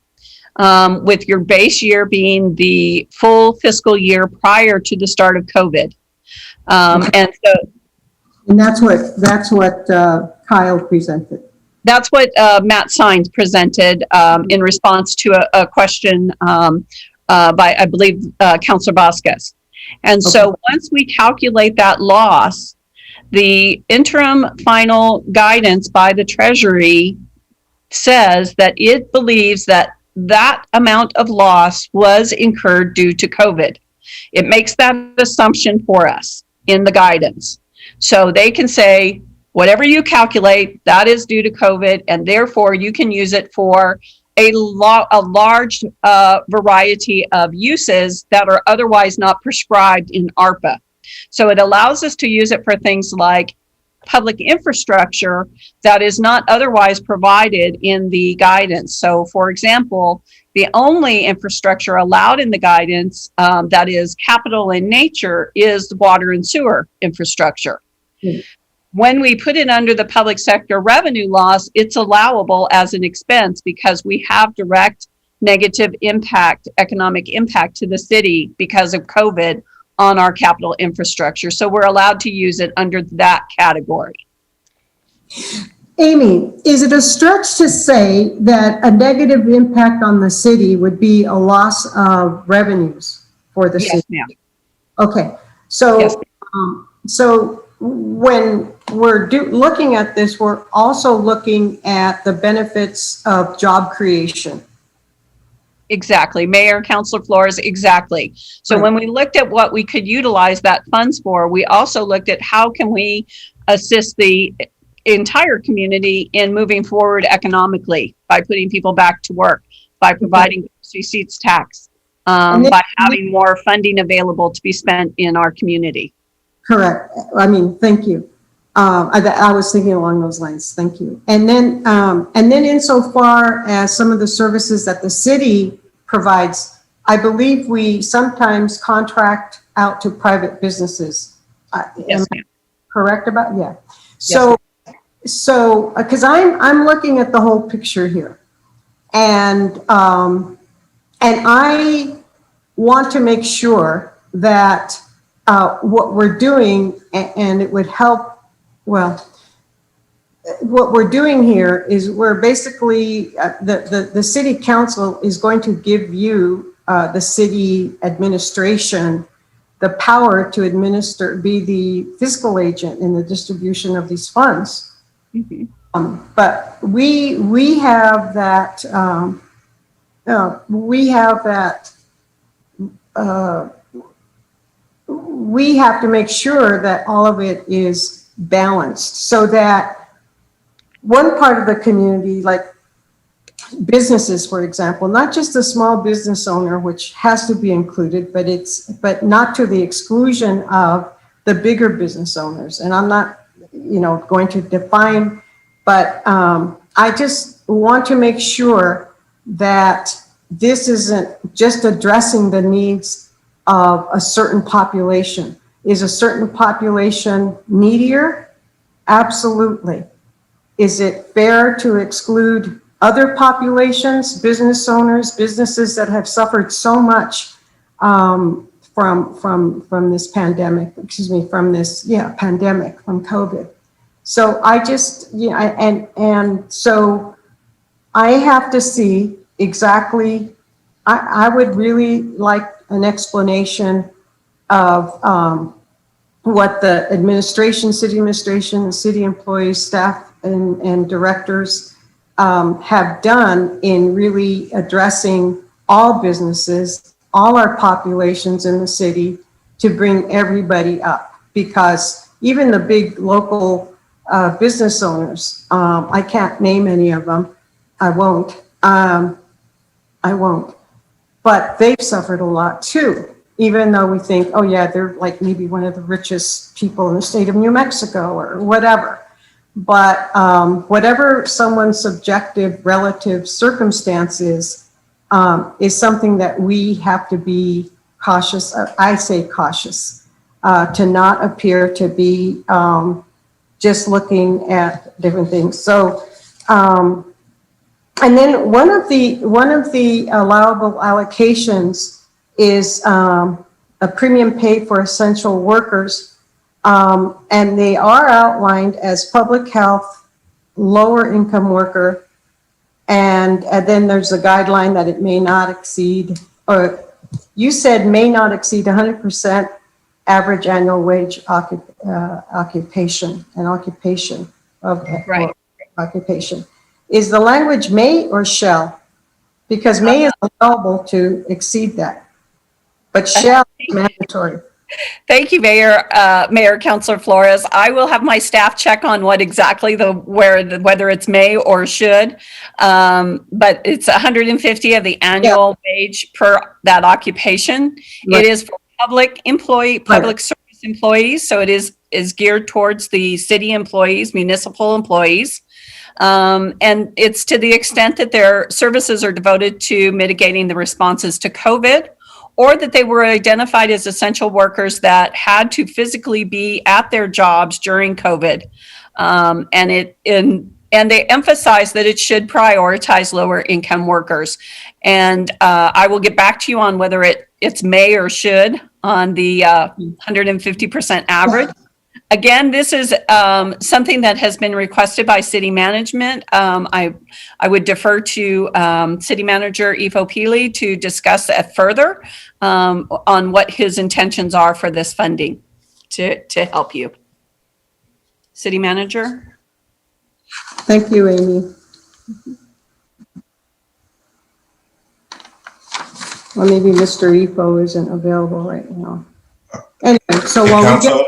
with your base year being the full fiscal year prior to the start of COVID. And that's what Kyle presented. That's what Matt Sines presented in response to a question by, I believe, Councilor Vasquez. And so once we calculate that loss, the interim final guidance by the Treasury says that it believes that that amount of loss was incurred due to COVID. It makes that assumption for us in the guidance. So they can say, whatever you calculate, that is due to COVID, and therefore you can use it for a large variety of uses that are otherwise not prescribed in ARPA. So it allows us to use it for things like public infrastructure that is not otherwise provided in the guidance. So for example, the only infrastructure allowed in the guidance that is capital in nature is the water and sewer infrastructure. When we put it under the public sector revenue loss, it's allowable as an expense because we have direct negative impact, economic impact to the city because of COVID on our capital infrastructure. So we're allowed to use it under that category. Amy, is it a stretch to say that a negative impact on the city would be a loss of revenues for the city? Yes, ma'am. Okay, so so when we're looking at this, we're also looking at the benefits of job creation. Exactly. Mayor, Councilor Flores, exactly. So when we looked at what we could utilize that funds for, we also looked at how can we assist the entire community in moving forward economically by putting people back to work, by providing receipts tax, by having more funding available to be spent in our community. Correct. I mean, thank you. I was thinking along those lines. Thank you. And then insofar as some of the services that the city provides, I believe we sometimes contract out to private businesses. Yes, am I correct about? Yeah. So, because I'm looking at the whole picture here, and I want to make sure that what we're doing, and it would help. Well, what we're doing here is we're basically, the city council is going to give you, the city administration, the power to be the fiscal agent in the distribution of these funds. But we have that, we have to make sure that all of it is balanced, so that one part of the community, like businesses, for example, not just the small business owner, which has to be included, but not to the exclusion of the bigger business owners. And I'm not, going to define, but I just want to make sure that this isn't just addressing the needs of a certain population. Is a certain population needier? Absolutely. Is it fair to exclude other populations, business owners, businesses that have suffered so much from this pandemic, pandemic, from COVID? So I just, and so I have to see exactly, I would really like an explanation of what the administration, city employees, staff, and directors have done in really addressing all businesses, all our populations in the city to bring everybody up. Because even the big local business owners, I can't name any of them, I won't, but they've suffered a lot too. Even though we think, oh yeah, they're like maybe one of the richest people in the state of New Mexico or whatever. But whatever someone's subjective relative circumstances is something that we have to be cautious, I say cautious, to not appear to be just looking at different things. So, and then one of the allowable allocations is a premium pay for essential workers, and they are outlined as public health, lower income worker, and then there's a guideline that it may not exceed, or you said may not exceed 100% average annual wage occupation of Right. occupation. Is the language may or shall? Because may is allowable to exceed that, but shall is mandatory. Thank you, Mayor Councilor Flores. I will have my staff check on what exactly whether it's may or should. But it's 150 of the annual wage per that occupation. Right. It is for public service employees. So it is geared towards the city employees, municipal employees. And it's to the extent that their services are devoted to mitigating the responses to COVID, or that they were identified as essential workers that had to physically be at their jobs during COVID. And they emphasize that it should prioritize lower income workers. And I will get back to you on whether it's may or should on the 150% average. Again, this is something that has been requested by city management. I would defer to City Manager Ifo Pili to discuss that further on what his intentions are for this funding to help you. City Manager? Thank you, Amy. Well, maybe Mr. Ifo isn't available right now. Anyway, so while we get...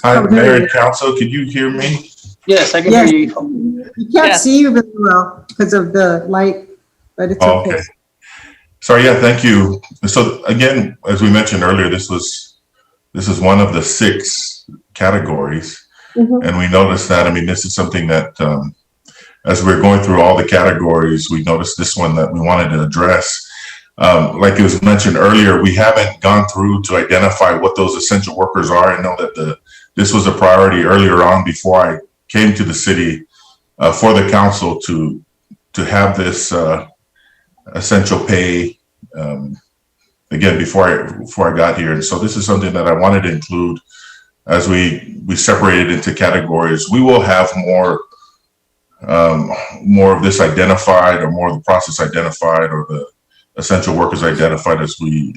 Hi, Mayor and Council, could you hear me? Yes, I can hear you. We can't see you very well because of the light, but it's okay. Sorry, yeah, thank you. So again, as we mentioned earlier, this is one of the 6 categories. And we noticed that, I mean, this is something that as we're going through all the categories, we noticed this one that we wanted to address. Like it was mentioned earlier, we haven't gone through to identify what those essential workers are. I know that this was a priority earlier on before I came to the city for the council to have this essential pay again before I got here. And so this is something that I wanted to include as we separated into categories. We will have more of this identified, or more of the process identified, or the essential workers identified as we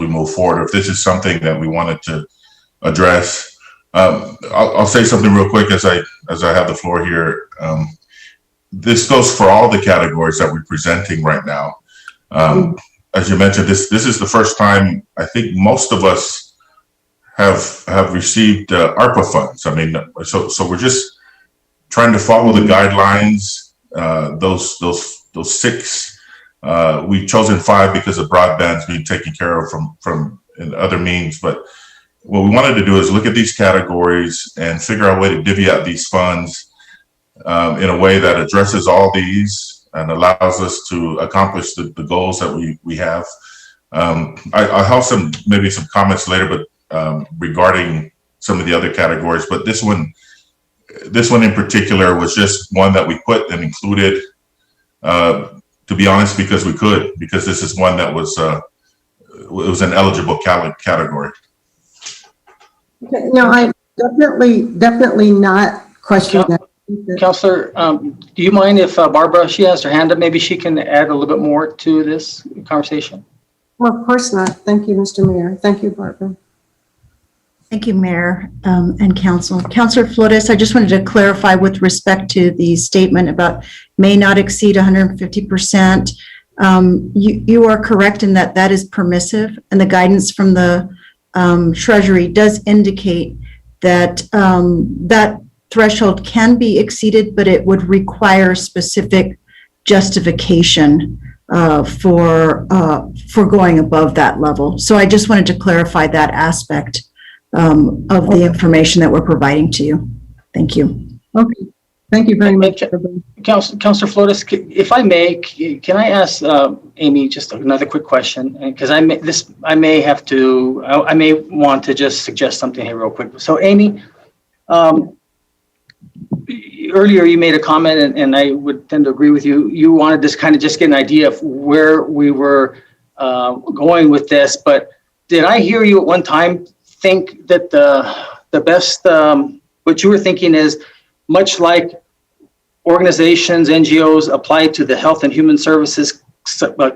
move forward. If this is something that we wanted to address, I'll say something real quick as I have the floor here. This goes for all the categories that we're presenting right now. As you mentioned, this is the first time I think most of us have received ARPA funds. I mean, so we're just trying to follow the guidelines. Those 6. We've chosen 5 because of broadband's being taken care of from in other means. But what we wanted to do is look at these categories and figure out a way to divvy out these funds in a way that addresses all these and allows us to accomplish the goals that we have. I'll have maybe some comments later, but regarding some of the other categories. But this one in particular was just one that we put and included. To be honest, because this is one that was an eligible category. No, I definitely not questioning that. Councilor, do you mind if Barbara, she has her hand up, maybe she can add a little bit more to this conversation? Well, of course not. Thank you, Mr. Mayor. Thank you, Barbara. Thank you, Mayor and Council. Councilor Flores, I just wanted to clarify with respect to the statement about may not exceed 150%. You are correct in that that is permissive, and the guidance from the Treasury does indicate that that threshold can be exceeded, but it would require specific justification for going above that level. So I just wanted to clarify that aspect of the information that we're providing to you. Thank you. Okay, thank you very much. Councilor Flores, if I may, can I ask Amy just another quick question? Because I may want to just suggest something here real quick. So Amy, earlier you made a comment, and I would tend to agree with you. You wanted to kind of just get an idea of where we were going with this, but did I hear you at one time think that the best, what you were thinking is much like organizations, NGOs apply to the Health and Human Services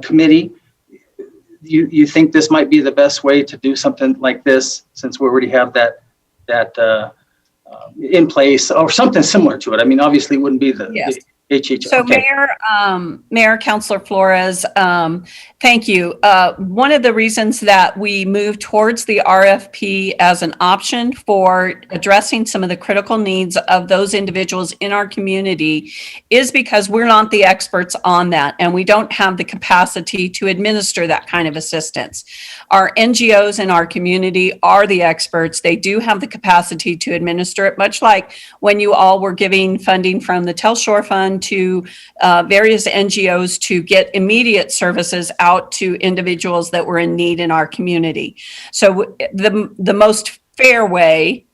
Committee, you think this might be the best way to do something like this, since we already have that in place, or something similar to it? I mean, obviously it wouldn't be the Yes. HH. So Okay. Mayor, Councilor Flores, thank you. One of the reasons that we moved towards the RFP as an option for addressing some of the critical needs of those individuals in our community is because we're not the experts on that, and we don't have the capacity to administer that kind of assistance. Our NGOs in our community are the experts. They do have the capacity to administer it, much like when you all were giving funding from the Telshore Fund to various NGOs to get immediate services out to individuals that were in need in our community. So the most fair way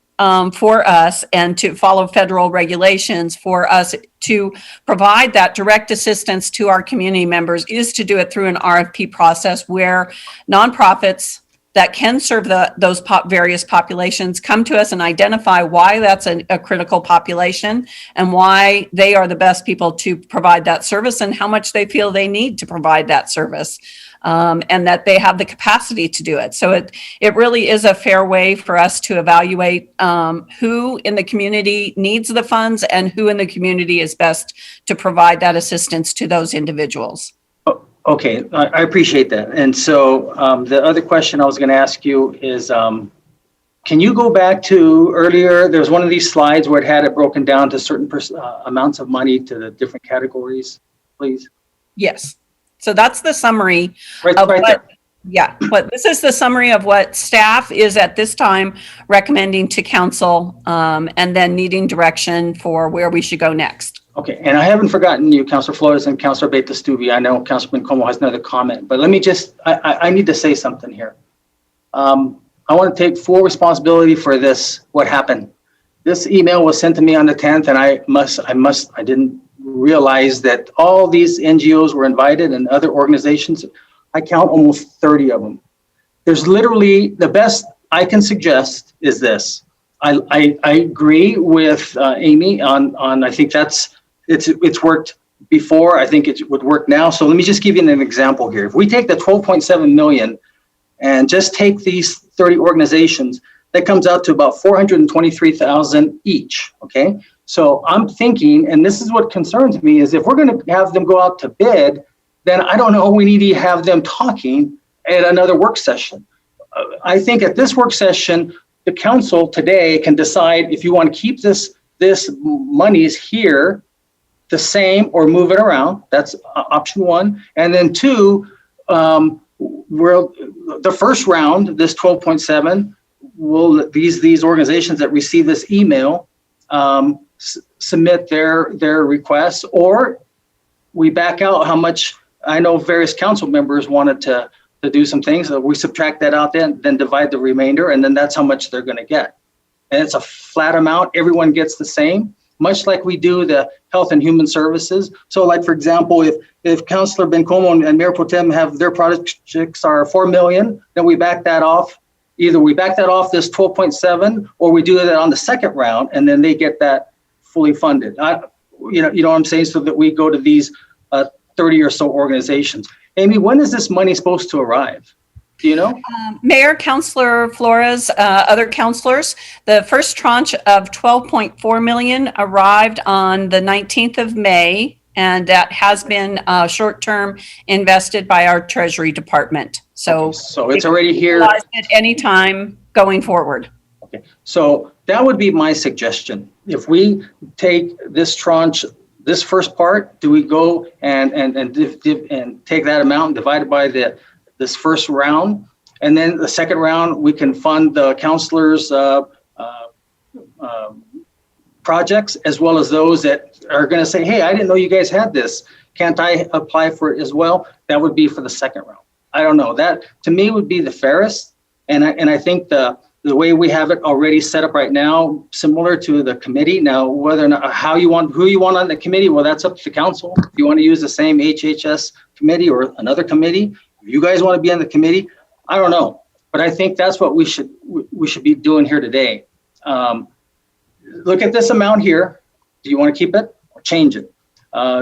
for us, and to follow federal regulations for us to provide that direct assistance to our community members, is to do it through an RFP process where nonprofits that can serve those various populations come to us and identify why that's a critical population and why they are the best people to provide that service and how much they feel they need to provide that service, and that they have the capacity to do it. So it really is a fair way for us to evaluate who in the community needs the funds and who in the community is best to provide that assistance to those individuals. Okay, I appreciate that. And so the other question I was going to ask you is, can you go back to earlier? There's one of these slides where it had it broken down to certain amounts of money to the different categories, please. Yes. So that's the summary right of there. what, yeah, but this is the summary of what staff is at this time recommending to council, and then needing direction for where we should go next. Okay, and I haven't forgotten you, Councilor Flores and Councilor Beta-Stubbe. I know Councilman Como has another comment, but let me just, I need to say something here. I want to take full responsibility for this, what happened. This email was sent to me on the 10th, and I didn't realize that all these NGOs were invited and other organizations. I count almost 30 of them. There's literally, the best I can suggest is this. I agree with Amy on I think it's worked before. I think it would work now. So let me just give you an example here. If we take the 12.7 million and just take these 30 organizations, that comes out to about 423,000 each, okay? So I'm thinking, and this is what concerns me, is if we're gonna have them go out to bid, then I don't know, we need to have them talking at another work session. I think at this work session, the council today can decide if you want to keep this monies here the same or move it around. That's option one. And then two, the first round, this 12.7, will these organizations that receive this email submit their requests, or we back out how much. I know various council members wanted to do some things, so we subtract that out, then divide the remainder, and then that's how much they're going to get. And it's a flat amount. Everyone gets the same, much like we do the Health and Human Services. So like, for example, if Councilor Bencomo and Mayor Pro Tem have their projects are 4 million, then we back that off. Either we back that off this 12.7, or we do that on the second round, and then they get that fully funded. You know what I'm saying? So that we go to these 30 or so organizations. Amy, when is this money supposed to arrive? Do you know? Mayor, Councilor Flores, other councilors, the first tranche of 12.4 million arrived on the 19th of May, and that has been short-term invested by our Treasury Department. So, So it's already here. At any time going forward. Okay, so that would be my suggestion. If we take this tranche, this first part, do we go and take that amount and divide it by this first round? And then the second round, we can fund the counselors' projects, as well as those that are going to say, hey, I didn't know you guys had this. Can't I apply for it as well? That would be for the second round. I don't know. That, to me, would be the fairest. And I think the way we have it already set up right now, similar to the committee. Now, whether or not, who you want on the committee, well, that's up to the council. If you want to use the same HHS committee or another committee, if you guys want to be on the committee, I don't know. But I think that's what we should be doing here today. Look at this amount here. Do you want to keep it or change it?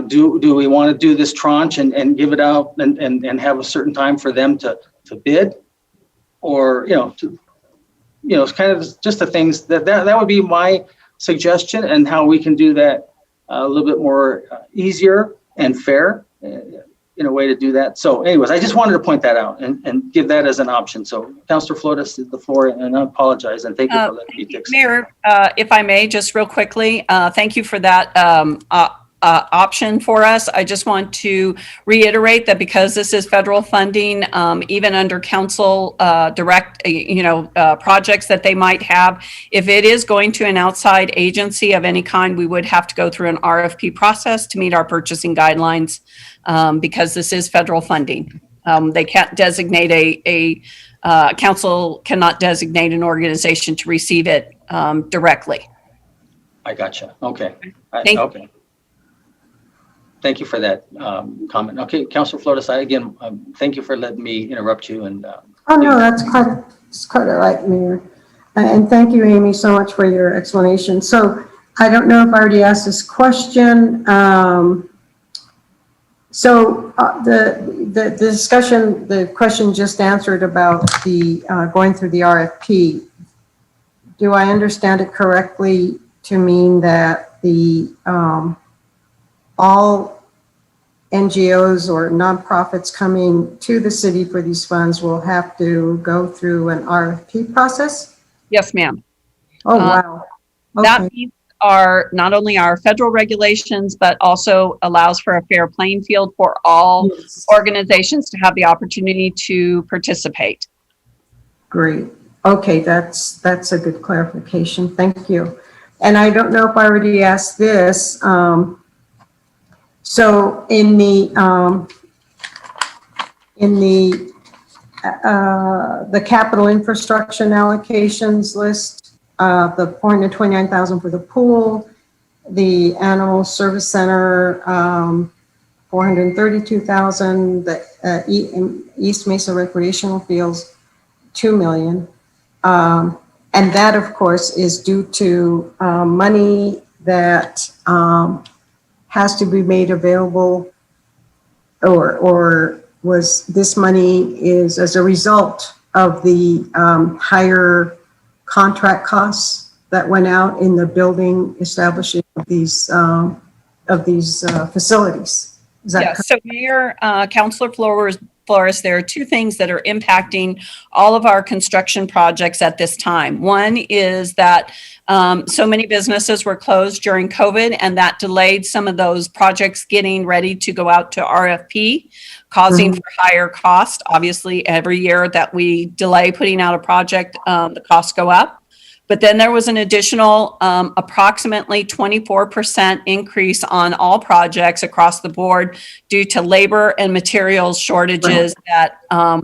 Do we want to do this tranche and give it out and have a certain time for them to bid? Or, it's kind of just the things that would be my suggestion, and how we can do that a little bit more easier and fair in a way to do that. So anyways, I just wanted to point that out and give that as an option. So Councilor Flores is the floor, and I apologize, and thank you for letting me take some. Mayor, if I may, just real quickly, thank you for that option for us. I just want to reiterate that because this is federal funding, even under council direct, projects that they might have, if it is going to an outside agency of any kind, we would have to go through an RFP process to meet our purchasing guidelines, because this is federal funding. They can't designate council cannot designate an organization to receive it directly. I gotcha. Okay. Thank you. Thank you for that comment. Okay, Councilor Flores, again, thank you for letting me interrupt you. And oh no, that's quite all right, Mayor. And thank you, Amy, so much for your explanation. So I don't know if I already asked this question. The discussion, the question just answered about the going through the RFP. Do I understand it correctly to mean that the all NGOs or nonprofits coming to the city for these funds will have to go through an RFP process? Yes, ma'am. Oh, wow. Okay. That means not only our federal regulations, but also allows for a fair playing field for all organizations to have the opportunity to participate. Great. Okay, that's a good clarification. Thank you. And I don't know if I already asked this. So in the capital infrastructure allocations list, the $429,000 for the pool, the animal service center, $432,000, the East Mesa recreational fields, $2 million. And that, of course, is due to money that has to be made available, or was this money is as a result of the higher contract costs that went out in the building establishing of these facilities. Is that correct? So Mayor, Councilor Flores, there are two things that are impacting all of our construction projects at this time. One is that so many businesses were closed during COVID, and that delayed some of those projects getting ready to go out to RFP, causing for higher cost. Obviously, every year that we delay putting out a project, the costs go up. But then there was an additional approximately 24% increase on all projects across the board due to labor and materials shortages that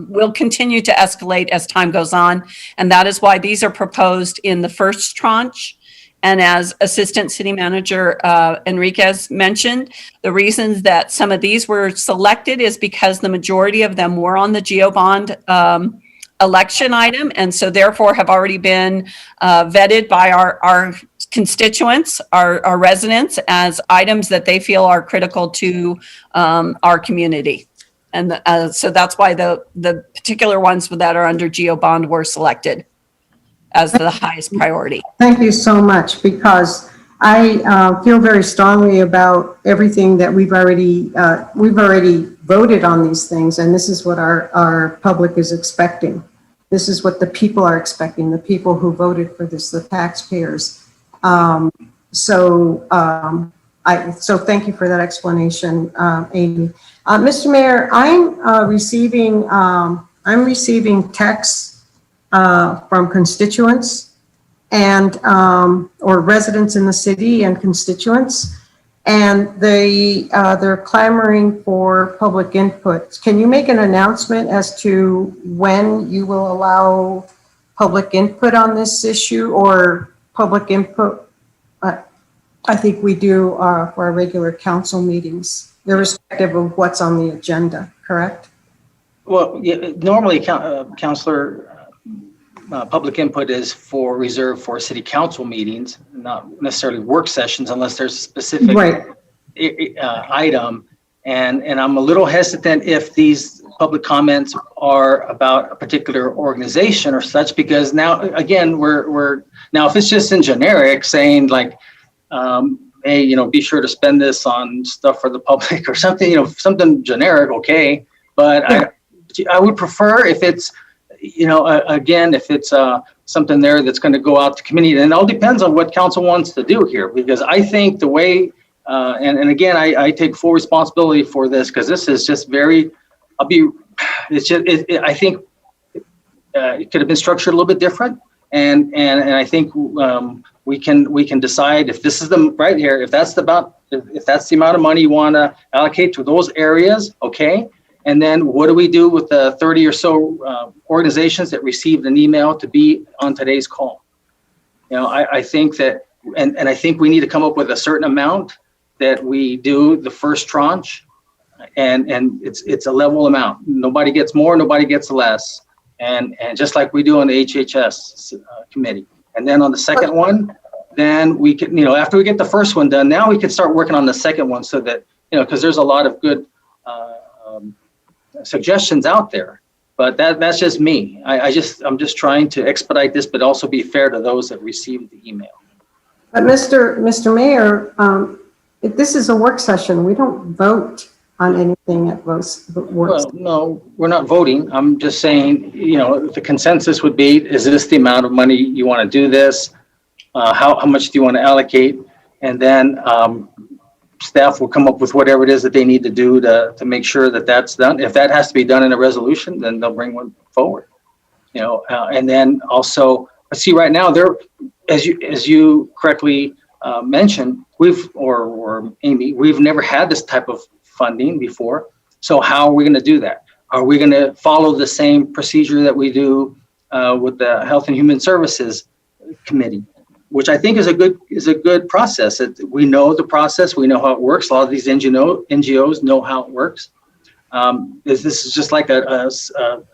will continue to escalate as time goes on. And that is why these are proposed in the first tranche. And as Assistant City Manager Enriquez mentioned, the reasons that some of these were selected is because the majority of them were on the GeoBond election item, and so therefore have already been vetted by our constituents, our residents, as items that they feel are critical to our community. And so that's why the particular ones that are under GEO bond were selected as the highest priority. Thank you so much, because I feel very strongly about everything that we've already voted on these things, and this is what our public is expecting. This is what the people are expecting, the people who voted for this, the taxpayers. So thank you for that explanation, Amy. Mr. Mayor, I'm receiving texts from constituents and or residents in the city and constituents, and they're clamoring for public input. Can you make an announcement as to when you will allow public input on this issue, or public input? I think we do for our regular council meetings, irrespective of what's on the agenda, correct? Well, yeah, normally, Councilor, public input is reserved for city council meetings, not necessarily work sessions, unless there's a specific item. And I'm a little hesitant if these public comments are about a particular organization or such, because now, again, now if it's just in generic saying like, hey, be sure to spend this on stuff for the public or something, something generic, okay. But I would prefer if it's, again, if it's something there that's going to go out to committee, and it all depends on what council wants to do here, because I think the way, and again, I take full responsibility for this, because this is just very, I think it could have been structured a little bit different. And I think we can decide if this is the right here, if that's the amount of money you want to allocate to those areas, okay. And then what do we do with the 30 or so organizations that received an email to be on today's call? I think that, and I think we need to come up with a certain amount that we do the first tranche, and it's a level amount. Nobody gets more, nobody gets less. And just like we do on the HHS committee. And then on the second one, then we can, after we get the first one done, now we can start working on the second one, so that, because there's a lot of good suggestions out there. But that's just me. I'm just trying to expedite this, but also be fair to those that received the email. But Mr. Mayor, this is a work session. We don't vote on anything at works. Well, no, we're not voting. I'm just saying, the consensus would be, is this the amount of money you want to do this? How much do you want to allocate? And then staff will come up with whatever it is that they need to do to make sure that that's done. If that has to be done in a resolution, then they'll bring one forward. And then also, see, right now, as you correctly mentioned, or Amy, we've never had this type of funding before. So how are we going to do that? Are we going to follow the same procedure that we do with the Health and Human Services Committee, which I think is a good process? We know the process, we know how it works. A lot of these NGOs know how it works. This is just like an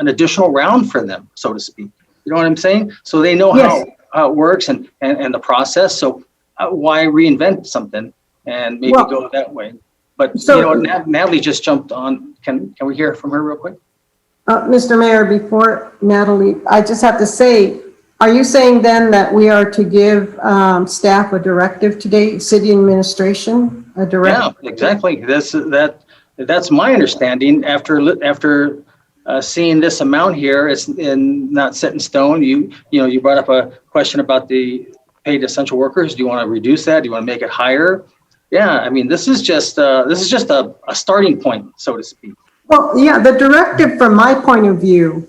additional round for them, so to speak. You know what I'm saying? So they know how it works and the process. So why reinvent something and maybe go that way? But Natalie just jumped on. Can we hear from her real quick? Mr. Mayor, before Natalie, I just have to say, are you saying then that we are to give staff a directive today, city administration, a directive? Yeah, exactly. That's my understanding. After seeing this amount here, it's not set in stone. You brought up a question about the paid essential workers. Do you want to reduce that? Do you want to make it higher? Yeah, I mean, this is just a starting point, so to speak. Well, yeah, the directive from my point of view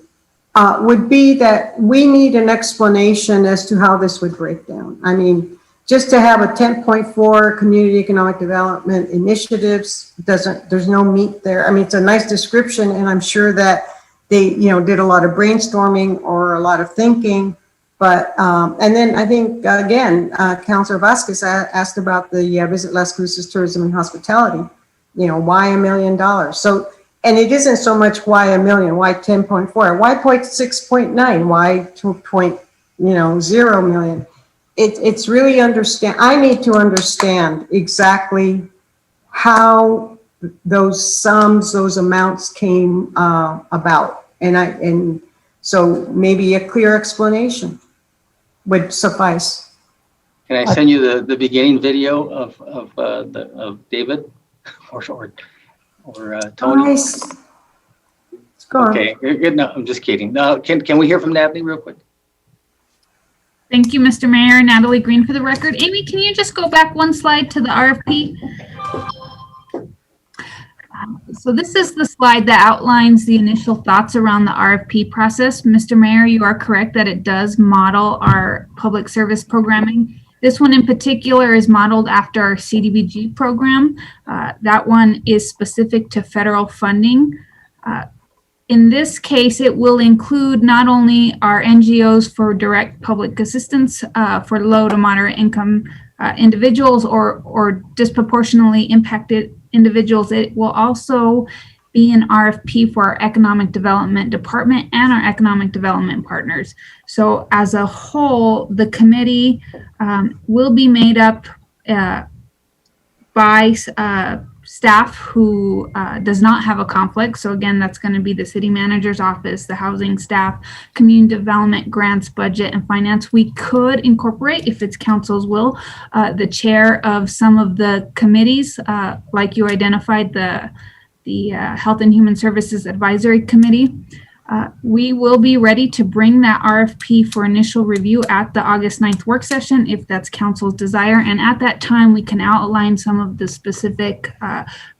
would be that we need an explanation as to how this would break down. I mean, just to have a 10.4 community economic development initiatives, there's no meat there. I mean, it's a nice description, and I'm sure that they, did a lot of brainstorming or a lot of thinking. But, and then I think, again, Councilor Vasquez asked about the Visit Las Cruces Tourism and Hospitality, why $1 million? So, and it isn't so much why $1 million, why 10.4, why 6.9, why 2.0 million? It's really I need to understand exactly how those sums, those amounts came about. And so maybe a clear explanation would suffice. Can I send you the beginning video of David or Tony? Nice. It's gone. Okay, good. No, I'm just kidding. No, can we hear from Natalie real quick? Thank you, Mr. Mayor. Natalie Green for the record. Amy, can you just go back one slide to the RFP? So this is the slide that outlines the initial thoughts around the RFP process. Mr. Mayor, you are correct that it does model our public service programming. This one in particular is modeled after our CDBG program. That one is specific to federal funding. In this case, it will include not only our NGOs for direct public assistance for low to moderate income individuals or disproportionately impacted individuals, it will also be an RFP for our economic development department and our economic development partners. So as a whole, the committee will be made up by staff who does not have a conflict. So again, that's going to be the city manager's office, the housing staff, community development, grants, budget, and finance. We could incorporate, if it's council's will, the chair of some of the committees, like you identified, the Health and Human Services Advisory Committee. We will be ready to bring that RFP for initial review at the August 9th work session, if that's council's desire. And at that time, we can outline some of the specific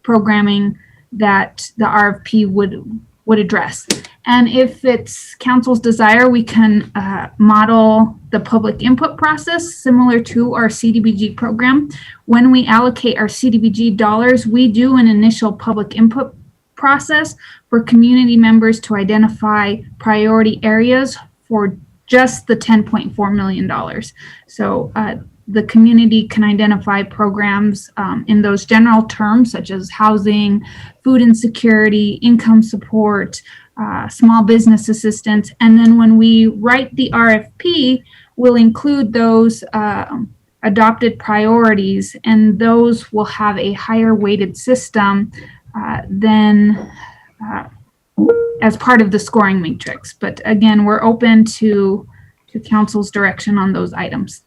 programming that the RFP would address. And if it's council's desire, we can model the public input process similar to our CDBG program. When we allocate our CDBG dollars, we do an initial public input process for community members to identify priority areas for just the $10.4 million. So the community can identify programs in those general terms, such as housing, food insecurity, income support, small business assistance. And then when we write the RFP, we'll include those adopted priorities, and those will have a higher weighted system than as part of the scoring matrix. But again, we're open to council's direction on those items.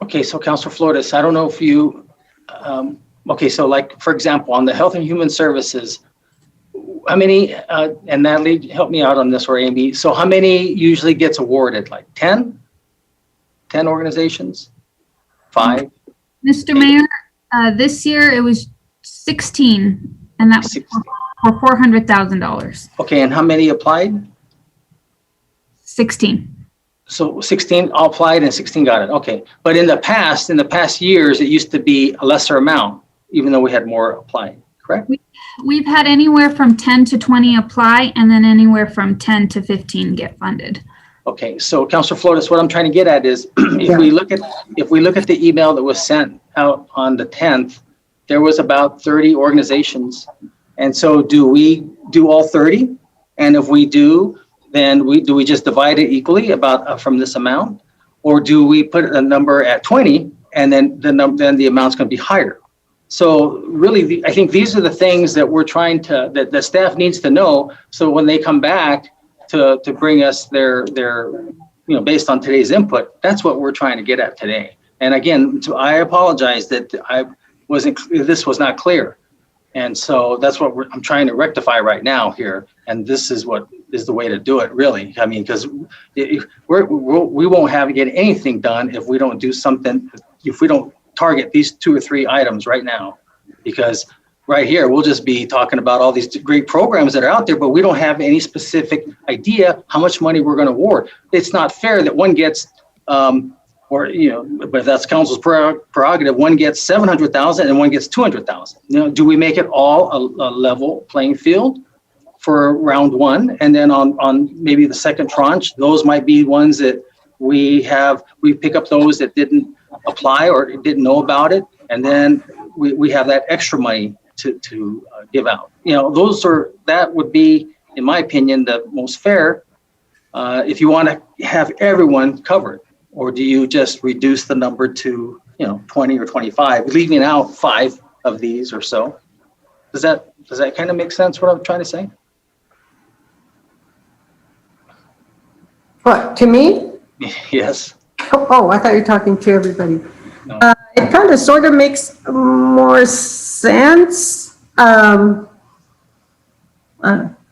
Okay, so Councilor Flores, I don't know if you, okay, so like, for example, on the Health and Human Services, how many, and Natalie, help me out on this, or Amy, so how many usually gets awarded, like 10? 10 organizations? 5? Mr. Mayor, this year it was 16, and that was for $400,000. Okay, and how many applied? 16. So 16 all applied and 16 got it. Okay, but in the past years, it used to be a lesser amount, even though we had more applying, correct? We've had anywhere from 10 to 20 apply, and then anywhere from 10 to 15 get funded. Okay, so Councilor Flores, what I'm trying to get at is, if we look at the email that was sent out on the 10th, there was about 30 organizations. And so do we do all 30? And if we do, then do we just divide it equally about from this amount? Or do we put a number at 20 and then the amount's going to be higher? So really, I think these are the things that we're trying to, that the staff needs to know. So when they come back to bring us their, based on today's input, that's what we're trying to get at today. And again, I apologize that this was not clear. And so that's what I'm trying to rectify right now here. And this is what is the way to do it, really. I mean, because we won't get anything done if we don't do something, if we don't target these 2 or 3 items right now. Because right here, we'll just be talking about all these great programs that are out there, but we don't have any specific idea how much money we're going to award. It's not fair that one gets, but that's council's prerogative. One gets 700,000 and one gets 200,000. Do we make it all a level playing field for round 1? And then on maybe the second tranche, those might be ones that we pick up those that didn't apply or didn't know about it. And then we have that extra money to give out. That would be, in my opinion, the most fair if you want to have everyone covered. Or do you just reduce the number to 20 or 25, leaving out 5 of these or so. Does that kind of make sense what I'm trying to say? What, to me? Yes. Oh, I thought you were talking to everybody. No. It kind of sort of makes more sense.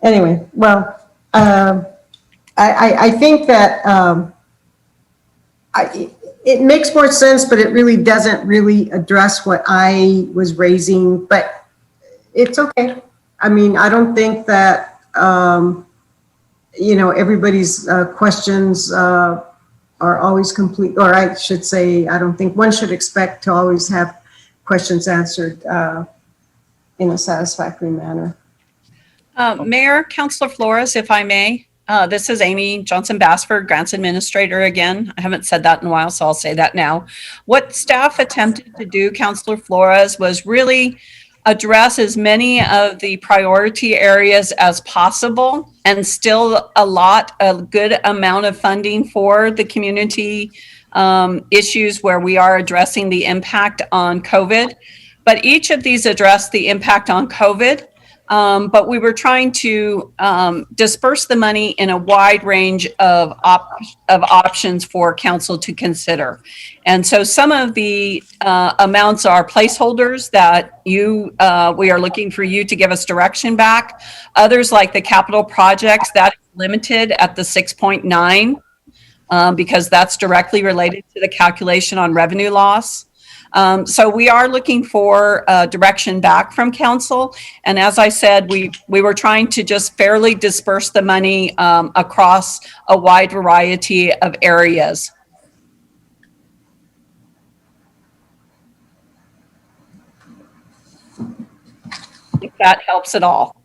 Anyway, well, I think that it makes more sense, but it really doesn't really address what I was raising, but it's okay. I mean, I don't think that, everybody's questions are always complete, or I should say, I don't think one should expect to always have questions answered in a satisfactory manner. Mayor, Councilor Flores, if I may, this is Amy Johnson Bassford, Grants Administrator again. I haven't said that in a while, so I'll say that now. What staff attempted to do, Councilor Flores, was really address as many of the priority areas as possible and still allot a good amount of funding for the community issues where we are addressing the impact on COVID. But each of these address the impact on COVID. But we were trying to disperse the money in a wide range of options for council to consider. And so some of the amounts are placeholders that we are looking for you to give us direction back. Others, like the capital projects, that is limited at the 6.9 because that's directly related to the calculation on revenue loss. So we are looking for direction back from council. And as I said, we were trying to just fairly disperse the money across a wide variety of areas. If that helps at all.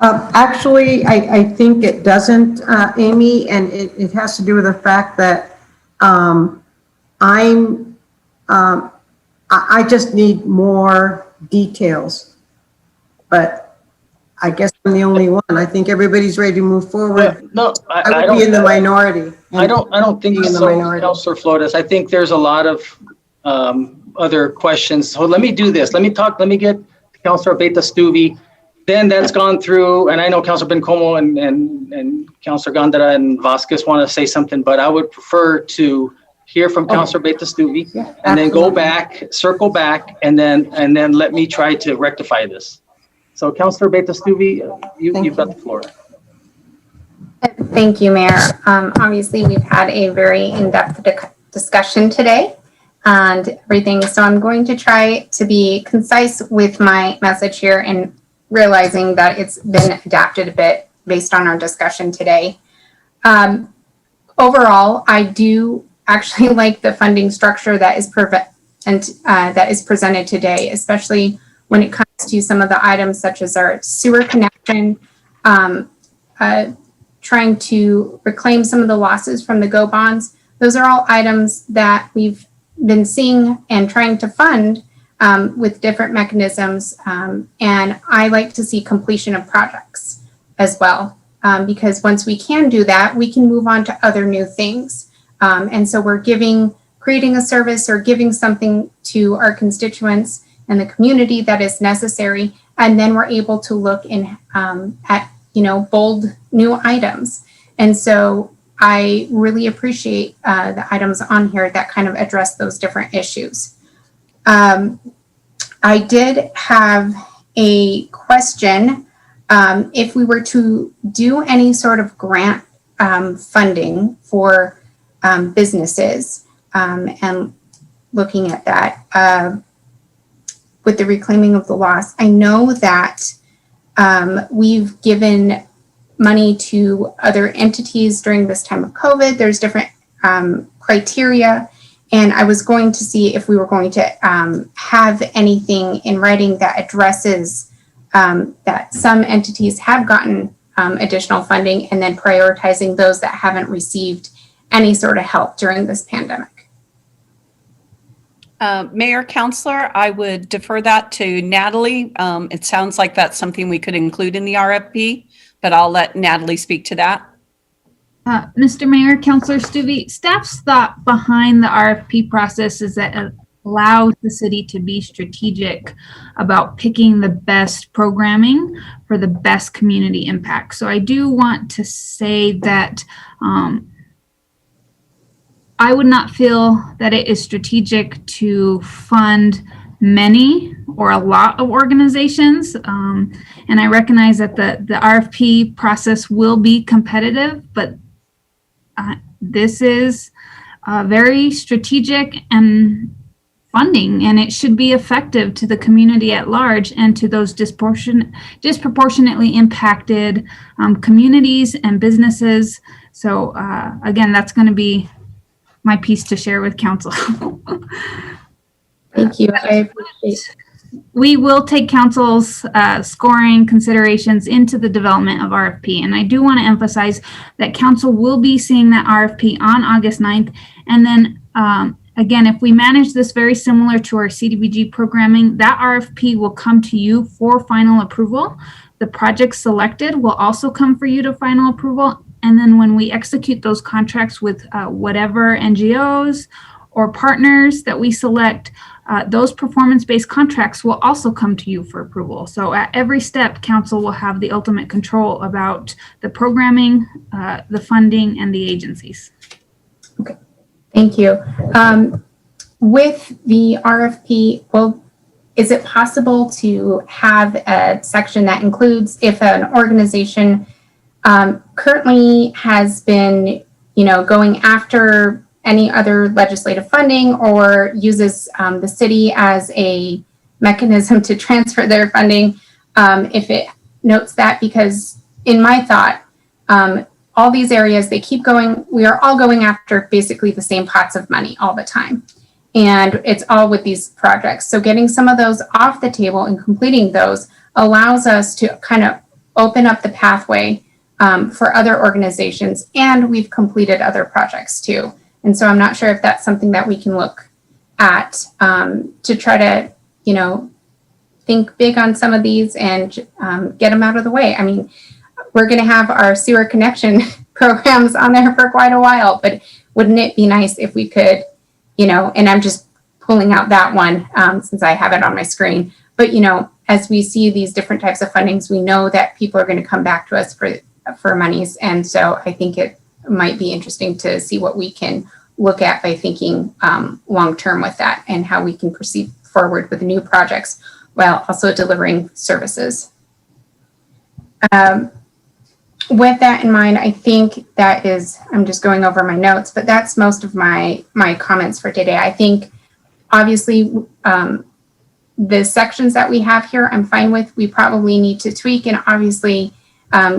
Actually, I think it doesn't, Amy, and it has to do with the fact that I just need more details, but I guess I'm the only one. I think everybody's ready to move forward. No, I would be in the minority. I don't think so, Councilor Flores. I think there's a lot of other questions. So let me do this. Let me get Councilor Beta Stuvey. Then that's gone through, and I know Councilor Bencomo and Councilor Gondara and Vasquez want to say something, but I would prefer to hear from Councilor Beta Stuvey, and then go back, circle back, and then let me try to rectify this. So Councilor Beta Stuvey, you've got the floor. Thank you, Mayor. Obviously, we've had a very in-depth discussion today and everything. So I'm going to try to be concise with my message here and realizing that it's been adapted a bit based on our discussion today. Overall, I do actually like the funding structure that is presented today, especially when it comes to some of the items such as our sewer connection, trying to reclaim some of the losses from the GO bonds. Those are all items that we've been seeing and trying to fund with different mechanisms. And I like to see completion of projects as well, because once we can do that, we can move on to other new things. And so we're creating a service or giving something to our constituents and the community that is necessary. And then we're able to look at bold new items. And so I really appreciate the items on here that kind of address those different issues. I did have a question. If we were to do any sort of grant funding for businesses and looking at that with the reclaiming of the loss, I know that we've given money to other entities during this time of COVID. There's different criteria. And I was going to see if we were going to have anything in writing that addresses that some entities have gotten additional funding and then prioritizing those that haven't received any sort of help during this pandemic. Mayor, Councilor, I would defer that to Natalie. It sounds like that's something we could include in the RFP, but I'll let Natalie speak to that. Mr. Mayor, Councilor Stuvey, staff's thought behind the RFP process is that it allows the city to be strategic about picking the best programming for the best community impact. So I do want to say that I would not feel that it is strategic to fund many or a lot of organizations. And I recognize that the RFP process will be competitive, but this is very strategic and funding, and it should be effective to the community at large and to those disproportionately impacted communities and businesses. So again, that's going to be my piece to share with council. Thank you. I appreciate. We will take council's scoring considerations into the development of RFP. And I do want to emphasize that council will be seeing that RFP on August 9th. And then again, if we manage this very similar to our CDBG programming, that RFP will come to you for final approval. The project selected will also come for you to final approval. And then when we execute those contracts with whatever NGOs or partners that we select, those performance-based contracts will also come to you for approval. So at every step, council will have the ultimate control about the programming, the funding, and the agencies. Okay, thank you. With the RFP, well, is it possible to have a section that includes if an organization currently has been, going after any other legislative funding or uses the city as a mechanism to transfer their funding, if it notes that, because in my thought, all these areas, they keep going, we are all going after basically the same pots of money all the time. And it's all with these projects. So getting some of those off the table and completing those allows us to kind of open up the pathway for other organizations, and we've completed other projects too. And so I'm not sure if that's something that we can look at to try to, think big on some of these and get them out of the way. I mean, we're going to have our sewer connection programs on there for quite a while, but wouldn't it be nice if we could, and I'm just pulling out that one since I have it on my screen, but, as we see these different types of fundings, we know that people are going to come back to us for monies. And so I think it might be interesting to see what we can look at by thinking long-term with that and how we can proceed forward with new projects while also delivering services. With that in mind, I think that is, I'm just going over my notes, but that's most of my comments for today. I think obviously the sections that we have here, I'm fine with. We probably need to tweak and obviously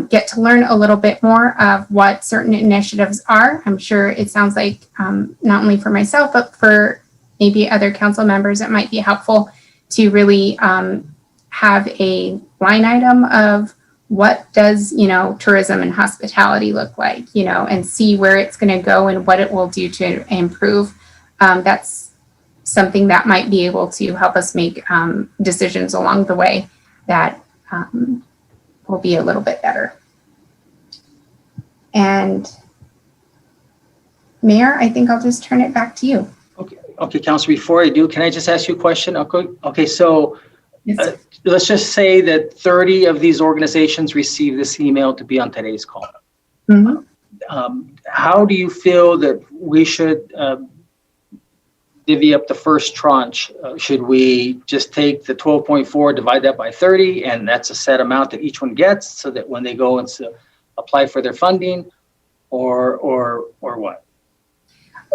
get to learn a little bit more of what certain initiatives are. I'm sure it sounds like not only for myself, but for maybe other council members, it might be helpful to really have a line item of what does, tourism and hospitality look like, and see where it's going to go and what it will do to improve. That's something that might be able to help us make decisions along the way that will be a little bit better. And Mayor, I think I'll just turn it back to you. Okay, Councilor, before I do, can I just ask you a question? Okay, so let's just say that 30 of these organizations receive this email to be on today's call. Mm-hmm. How do you feel that we should divvy up the first tranche? Should we just take the 12.4, divide that by 30, and that's a set amount that each one gets, so that when they go and apply for their funding, or what?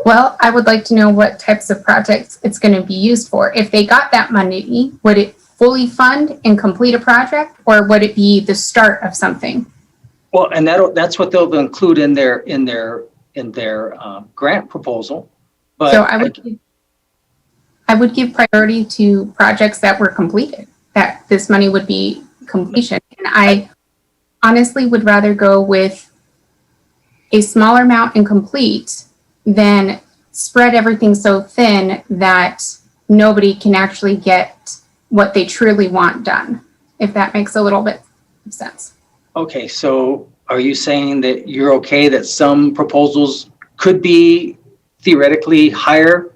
Well, I would like to know what types of projects it's going to be used for. If they got that money, would it fully fund and complete a project, or would it be the start of something? Well, and that's what they'll include in their grant proposal. But so I would give priority to projects that were completed, that this money would be completion. And I honestly would rather go with a smaller amount and complete than spread everything so thin that nobody can actually get what they truly want done, if that makes a little bit of sense. Okay, so are you saying that you're okay that some proposals could be theoretically higher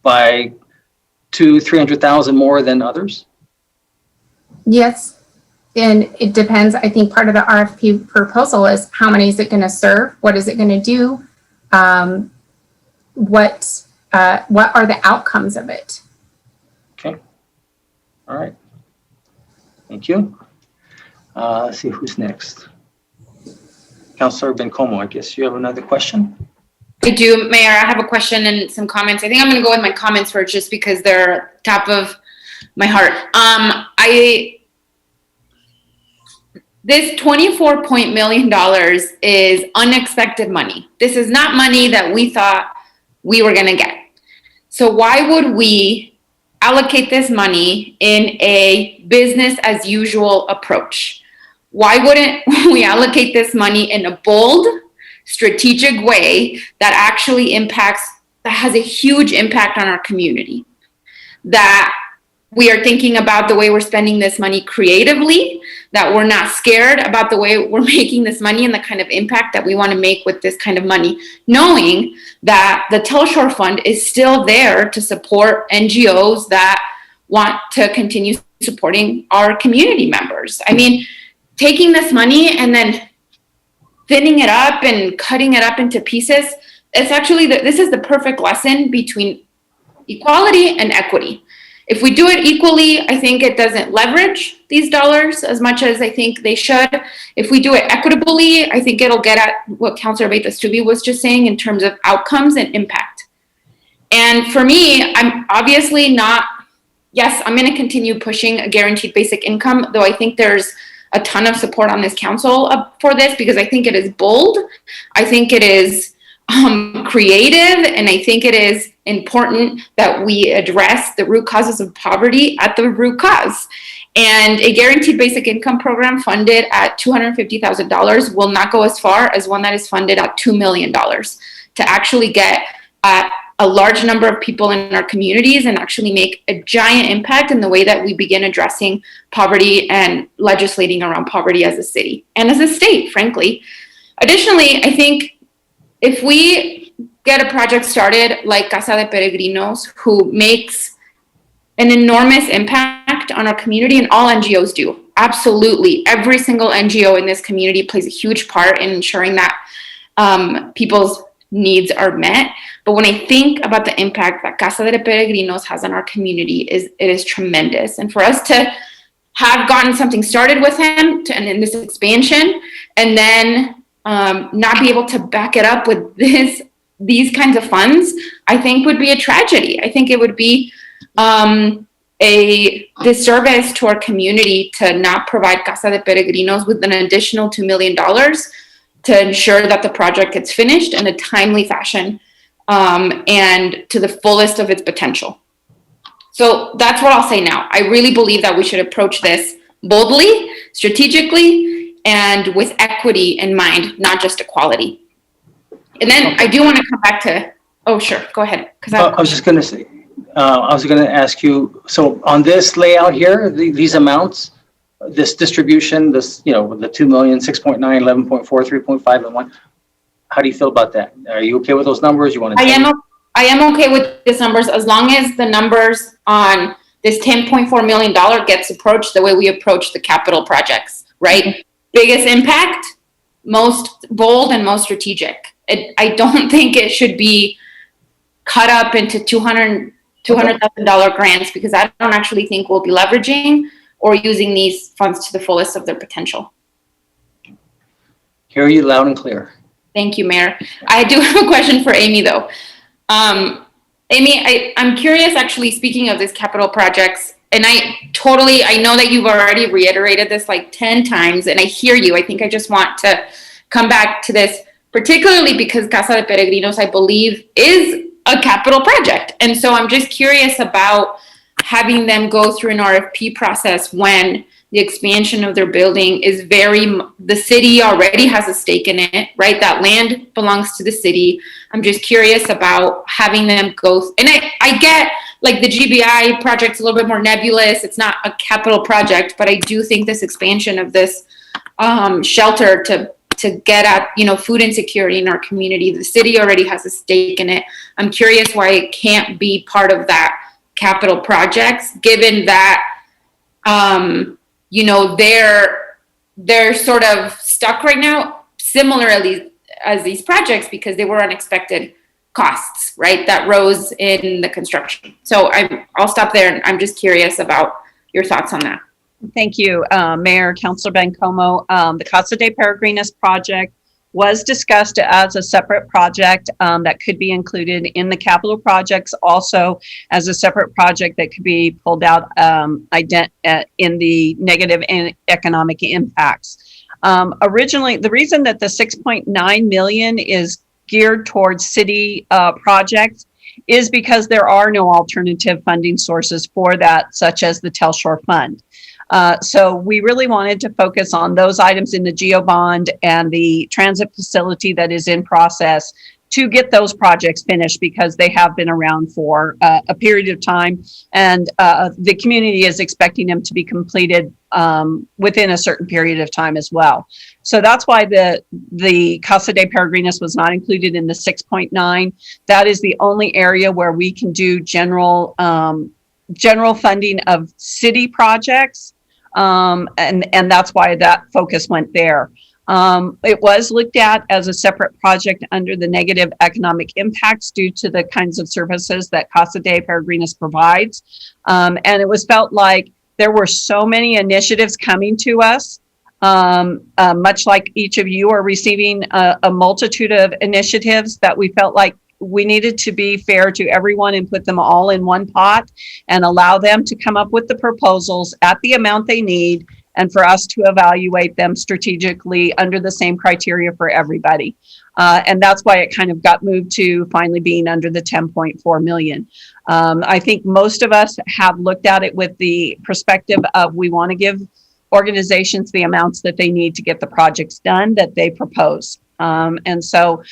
by 200,000-300,000 more than others? Yes. And it depends. I think part of the RFP proposal is how many is it going to serve? What is it going to do? What are the outcomes of it? Okay. All right. Thank you. Let's see who's next. Councilor Bencomo, I guess you have another question? I do, Mayor. I have a question and some comments. I think I'm going to go with my comments first just because they're top of my heart. This $24 million is unexpected money. This is not money that we thought we were going to get. So why would we allocate this money in a business as usual approach? Why wouldn't we allocate this money in a bold, strategic way that actually has a huge impact on our community? That we are thinking about the way we're spending this money creatively, that we're not scared about the way we're making this money and the kind of impact that we want to make with this kind of money, knowing that the Telshore Fund is still there to support NGOs that want to continue supporting our community members. I mean, taking this money and then thinning it up and cutting it up into pieces, it's actually, this is the perfect lesson between equality and equity. If we do it equally, I think it doesn't leverage these dollars as much as I think they should. If we do it equitably, I think it'll get at what Councilor Beitastubi was just saying in terms of outcomes and impact. And for me, I'm obviously not, yes, I'm going to continue pushing a guaranteed basic income, though I think there's a ton of support on this council for this because I think it is bold. I think it is creative, and I think it is important that we address the root causes of poverty at the root cause. And a guaranteed basic income program funded at $250,000 will not go as far as one that is funded at $2 million to actually get at a large number of people in our communities and actually make a giant impact in the way that we begin addressing poverty and legislating around poverty as a city and as a state, frankly. Additionally, I think if we get a project started like Casa de Peregrinos, who makes an enormous impact on our community, and all NGOs do, absolutely. Every single NGO in this community plays a huge part in ensuring that people's needs are met. But when I think about the impact that Casa de Peregrinos has on our community, it is tremendous. And for us to have gotten something started with him and in this expansion, and then not be able to back it up with these kinds of funds, I think would be a tragedy. I think it would be a disservice to our community to not provide Casa de Peregrinos with an additional $2 million to ensure that the project gets finished in a timely fashion and to the fullest of its potential. So that's what I'll say now. I really believe that we should approach this boldly, strategically, and with equity in mind, not just equality. And then I do want to come back to, oh, sure, go ahead. I was just going to say, I was going to ask you, so on this layout here, these amounts, this distribution, this, the 2 million, 6.9, 11.4, 3.5, and 1, how do you feel about that? Are you okay with those numbers? You want to? I am okay with these numbers as long as the numbers on this $10.4 million gets approached the way we approach the capital projects, right? Biggest impact, most bold, and most strategic. I don't think it should be cut up into $200,000 grants because I don't actually think we'll be leveraging or using these funds to the fullest of their potential. Hear you loud and clear. Thank you, Mayor. I do have a question for Amy, though. Amy, I'm curious, actually, speaking of these capital projects, and I know that you've already reiterated this like 10 times, and I hear you. I think I just want to come back to this, particularly because Casa de Peregrinos, I believe, is a capital project. And so I'm just curious about having them go through an RFP process when the expansion of their building is the city already has a stake in it, right? That land belongs to the city. I'm just curious about having them go, and I get like the GBI project's a little bit more nebulous. It's not a capital project, but I do think this expansion of this shelter to get at, food insecurity in our community. The city already has a stake in it. I'm curious why it can't be part of that capital projects, given that, they're sort of stuck right now, similarly as these projects, because they were unexpected costs, right, that rose in the construction. So I'll stop there, and I'm just curious about your thoughts on that. Thank you, Mayor, Councilor Bencomo. The Casa de Peregrinos project was discussed as a separate project that could be included in the capital projects, also as a separate project that could be pulled out in the negative economic impacts. Originally, the reason that the 6.9 million is geared towards city projects is because there are no alternative funding sources for that, such as the Telshore Fund. So we really wanted to focus on those items in the GEO bond and the transit facility that is in process to get those projects finished, because they have been around for a period of time, and the community is expecting them to be completed within a certain period of time as well. So that's why the Casa de Peregrinos was not included in the 6.9. That is the only area where we can do general funding of city projects, and that's why that focus went there. It was looked at as a separate project under the negative economic impacts due to the kinds of services that Casa de Peregrinos provides. And it was felt like there were so many initiatives coming to us, much like each of you are receiving a multitude of initiatives, that we felt like we needed to be fair to everyone and put them all in one pot and allow them to come up with the proposals at the amount they need, and for us to evaluate them strategically under the same criteria for everybody. And that's why it kind of got moved to finally being under the 10.4 million. I think most of us have looked at it with the perspective of, we want to give organizations the amounts that they need to get the projects done that they propose. And so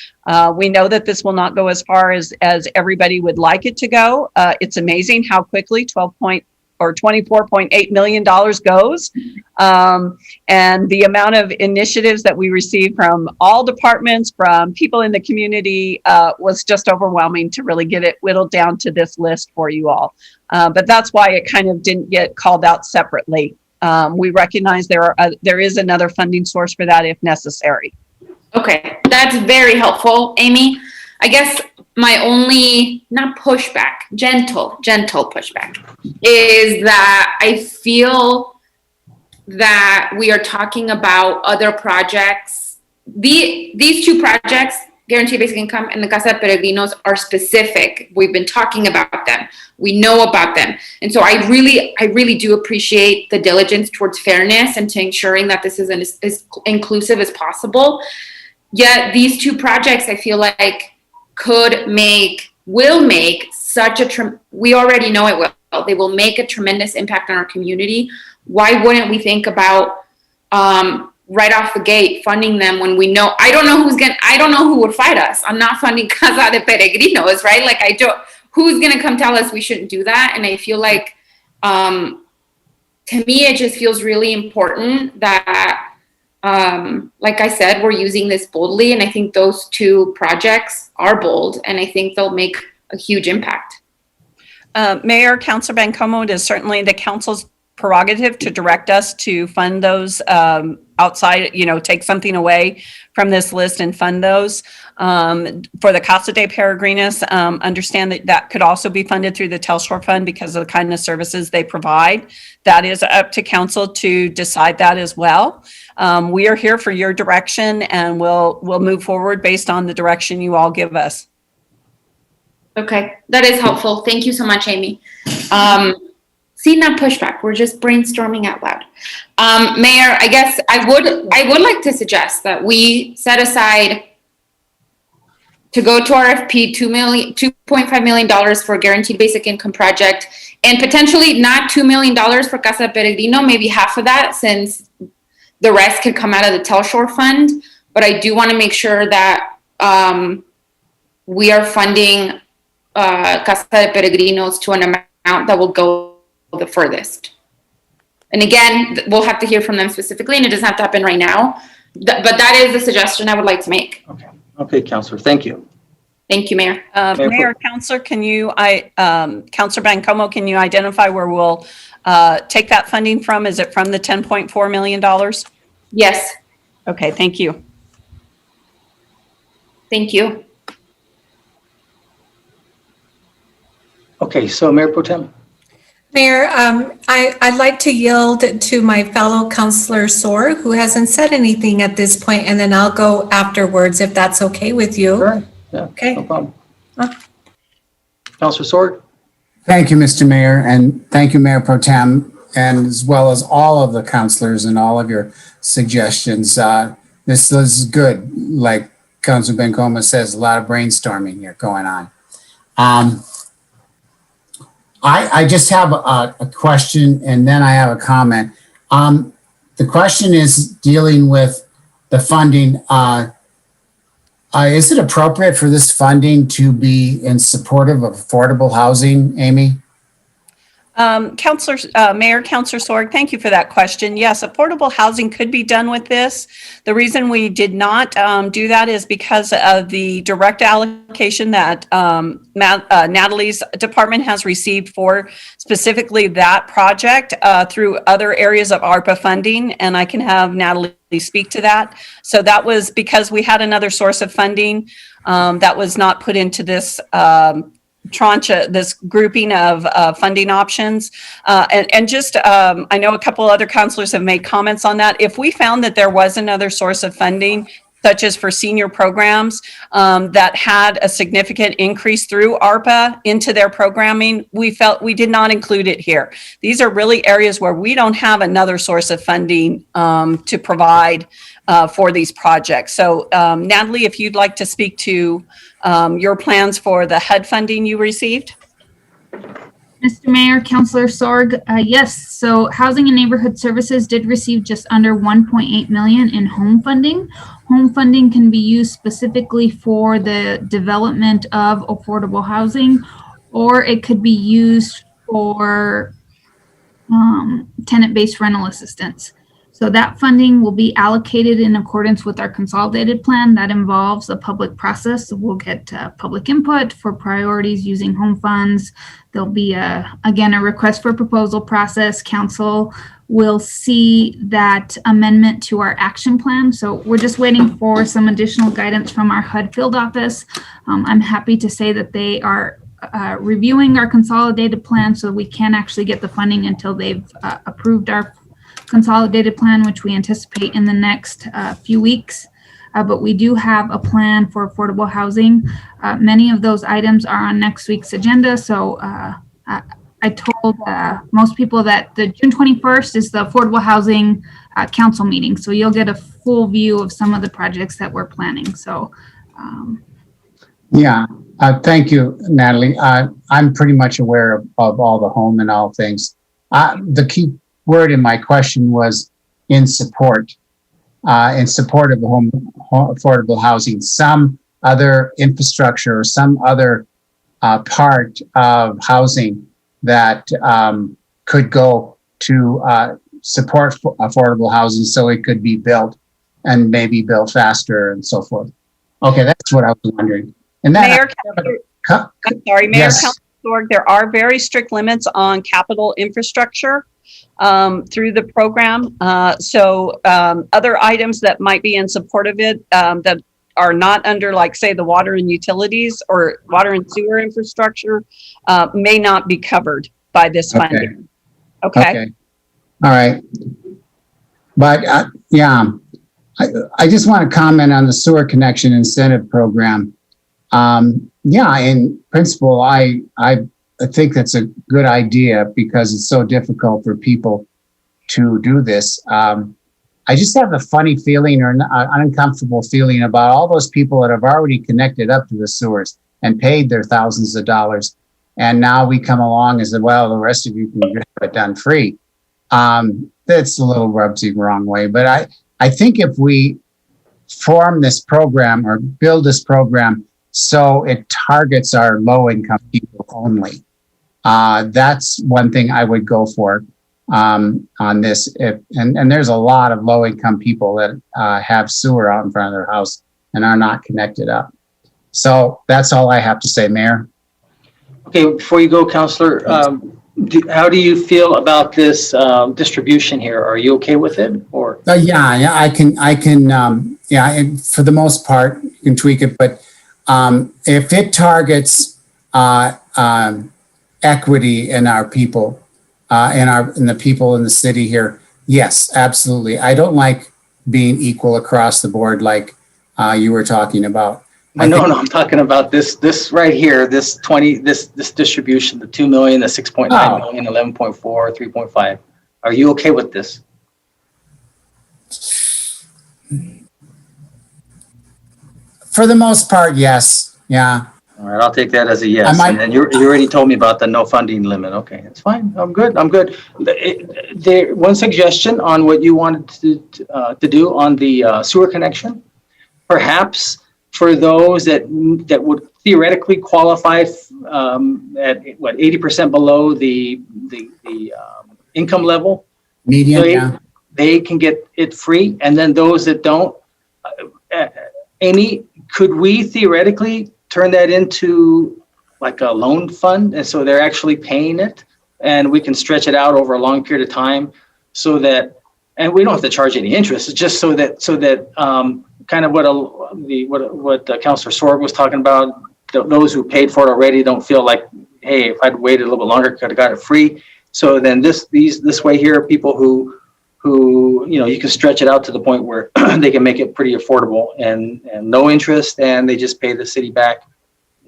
we know that this will not go as far as everybody would like it to go. It's amazing how quickly $24.8 million goes. And the amount of initiatives that we received from all departments, from people in the community, was just overwhelming to really get it whittled down to this list for you all. But that's why it kind of didn't get called out separately. We recognize there is another funding source for that if necessary. Okay, that's very helpful, Amy. I guess my only, not pushback, gentle pushback, is that I feel that we are talking about other projects. These two projects, Guaranteed Basic Income and the Casa de Peregrinos, are specific. We've been talking about them. We know about them. And so I really do appreciate the diligence towards fairness and to ensuring that this is as inclusive as possible. Yet these two projects, I feel like, will make such a, we already know it will. They will make a tremendous impact on our community. Why wouldn't we think about right off the gate funding them when we know, I don't know who would fight us. I'm not funding Casa de Peregrinos, right? Like, who's gonna come tell us we shouldn't do that? And I feel like, to me, it just feels really important that, like I said, we're using this boldly, and I think those two projects are bold, and I think they'll make a huge impact. Mayor, Councilor Bencomo, it is certainly the council's prerogative to direct us to fund those outside, take something away from this list and fund those. For the Casa de Peregrinos, understand that could also be funded through the Telshore Fund because of the kind of services they provide. That is up to council to decide that as well. We are here for your direction, and we'll move forward based on the direction you all give us. Okay, that is helpful. Thank you so much, Amy. See, not pushback. We're just brainstorming out loud. Mayor, I guess I would like to suggest that we set aside, to go to RFP, $2.5 million for a Guaranteed Basic Income project, and potentially not $2 million for Casa de Peregrino, maybe half of that, since the rest could come out of the Telshore Fund. But I do want to make sure that we are funding Casa de Peregrinos to an amount that will go the furthest. And again, we'll have to hear from them specifically, and it doesn't have to happen right now. But that is the suggestion I would like to make. Okay, Counselor, thank you. Thank you, Mayor. Mayor, Counselor, Counselor Bencomo, can you identify where we'll take that funding from? Is it from the $10.4 million? Yes. Okay, thank you. Thank you. Okay, so Mayor Pro Tem. Mayor, I'd like to yield to my fellow Councilor Sorg, who hasn't said anything at this point, and then I'll go afterwards if that's okay with you. Sure. Yeah, okay. No problem. Councilor Sorg. Thank you, Mr. Mayor, and thank you, Mayor Pro Tem, and as well as all of the councilors and all of your suggestions. This is good. Like Councilor Bencomo says, a lot of brainstorming here going on. I just have a question and then I have a comment. The question is dealing with the funding. Is it appropriate for this funding to be in support of affordable housing, Amy? Mayor, Councilor Sorg, thank you for that question. Yes, affordable housing could be done with this. The reason we did not do that is because of the direct allocation that Natalie's department has received for specifically that project through other areas of ARPA funding, and I can have Natalie speak to that. So that was because we had another source of funding that was not put into this tranche, this grouping of funding options. And just, I know a couple other councilors have made comments on that. If we found that there was another source of funding, such as for senior programs that had a significant increase through ARPA into their programming, we felt we did not include it here. These are really areas where we don't have another source of funding to provide for these projects. So Natalie, if you'd like to speak to your plans for the HUD funding you received. Mr. Mayor, Councilor Sorg, yes. So Housing and Neighborhood Services did receive just under 1.8 million in home funding. Home funding can be used specifically for the development of affordable housing, or it could be used for tenant-based rental assistance. So that funding will be allocated in accordance with our consolidated plan. That involves a public process. We'll get public input for priorities using home funds. There'll be, again, a request for proposal process. Council will see that amendment to our action plan. So we're just waiting for some additional guidance from our HUD field office. I'm happy to say that they are reviewing our consolidated plan so we can actually get the funding until they've approved our consolidated plan, which we anticipate in the next few weeks. But we do have a plan for affordable housing. Many of those items are on next week's agenda. So I told most people that the June 21st is the Affordable Housing Council meeting. So you'll get a full view of some of the projects that we're planning. So Yeah, thank you, Natalie. I'm pretty much aware of all the home and all things. The key word in my question was in support of the home affordable housing. Some other infrastructure or some other part of housing that could go to support affordable housing so it could be built and maybe built faster and so forth. Okay, that's what I was wondering. And then Mayor, Mayor, yes. Councilor Sorg, there are very strict limits on capital infrastructure through the program. So other items that might be in support of it that are not under, like, say, the water and utilities or water and sewer infrastructure may not be covered by this funding. Okay. All right. But yeah, I just want to comment on the sewer connection incentive program. Yeah, in principle, I think that's a good idea because it's so difficult for people to do this. I just have a funny feeling or an uncomfortable feeling about all those people that have already connected up to the sewers and paid their thousands of dollars. And now we come along and say, well, the rest of you can get it done free. That's a little rubs you the wrong way. But I think if we form this program or build this program so it targets our low income people only, that's one thing I would go for. on this. And there's a lot of low-income people that have sewer out in front of their house and are not connected up. So that's all I have to say, Mayor. Okay, before you go, Counselor, how do you feel about this distribution here? Are you okay with it, or? Yeah, I can, and for the most part, you can tweak it, but if it targets equity in our people, in the people in the city here, yes, absolutely. I don't like being equal across the board like you were talking about. No, I'm talking about this right here, this distribution, the 2 million, the 6.9 million, 11.4, 3.5. Are you okay with this? For the most part, yes. Yeah. All right, I'll take that as a yes. And then you already told me about the no funding limit. Okay, it's fine. I'm good. One suggestion on what you wanted to do on the sewer connection, perhaps for those that would theoretically qualify at 80% below the income level, median, they can get it free, and then those that don't, Amy, could we theoretically turn that into like a loan fund, and so they're actually paying it, and we can stretch it out over a long period of time, so that, and we don't have to charge any interest. It's just so that kind of what Councilor Sorg was talking about. Those who paid for it already don't feel like, hey, if I'd waited a little bit longer, could have got it free. So then this way here, people who you can stretch it out to the point where they can make it pretty affordable and no interest, and they just pay the city back.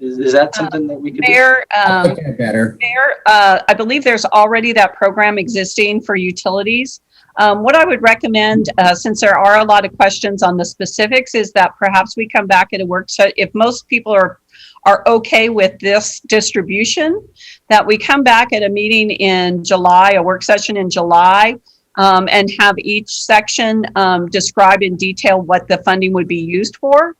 Is that something that we could Mayor, do? Better. Mayor, I believe there's already that program existing for utilities. What I would recommend, since there are a lot of questions on the specifics, is that perhaps we come back at a work session. If most people are okay with this distribution, that we come back at a meeting in July, a work session in July, and have each section describe in detail what the funding would be used for,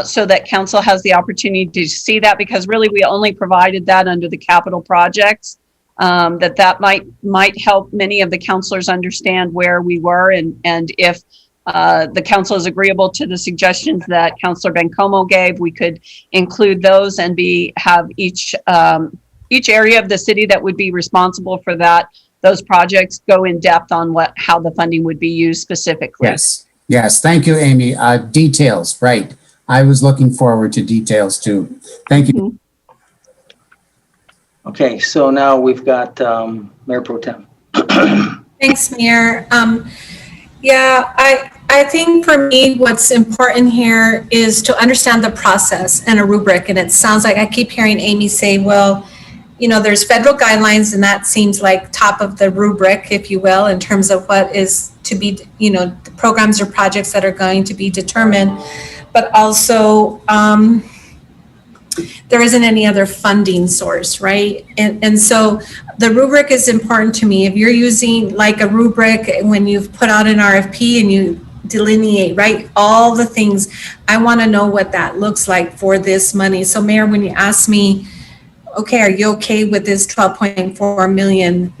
so that council has the opportunity to see that, because really we only provided that under the capital projects. That might help many of the councilors understand where we were, and if the council is agreeable to the suggestions that Councilor Bencomo gave, we could include those and have each area of the city that would be responsible for those projects go in depth on how the funding would be used specifically. Yes. Thank you, Amy. Details, right? I was looking forward to details too. Thank you. Mm-hmm. Okay, so now we've got Mayor Pro Tem. Thanks, Mayor. I think for me, what's important here is to understand the process and a rubric. And it sounds like I keep hearing Amy say, well, there's federal guidelines, and that seems like top of the rubric, if you will, in terms of what is to be, the programs or projects that are going to be determined. But also, there isn't any other funding source, right? And so the rubric is important to me. If you're using like a rubric when you've put out an RFP and you delineate, right, all the things, I want to know what that looks like for this money. So Mayor, when you ask me, okay, are you okay with this $12.4 million?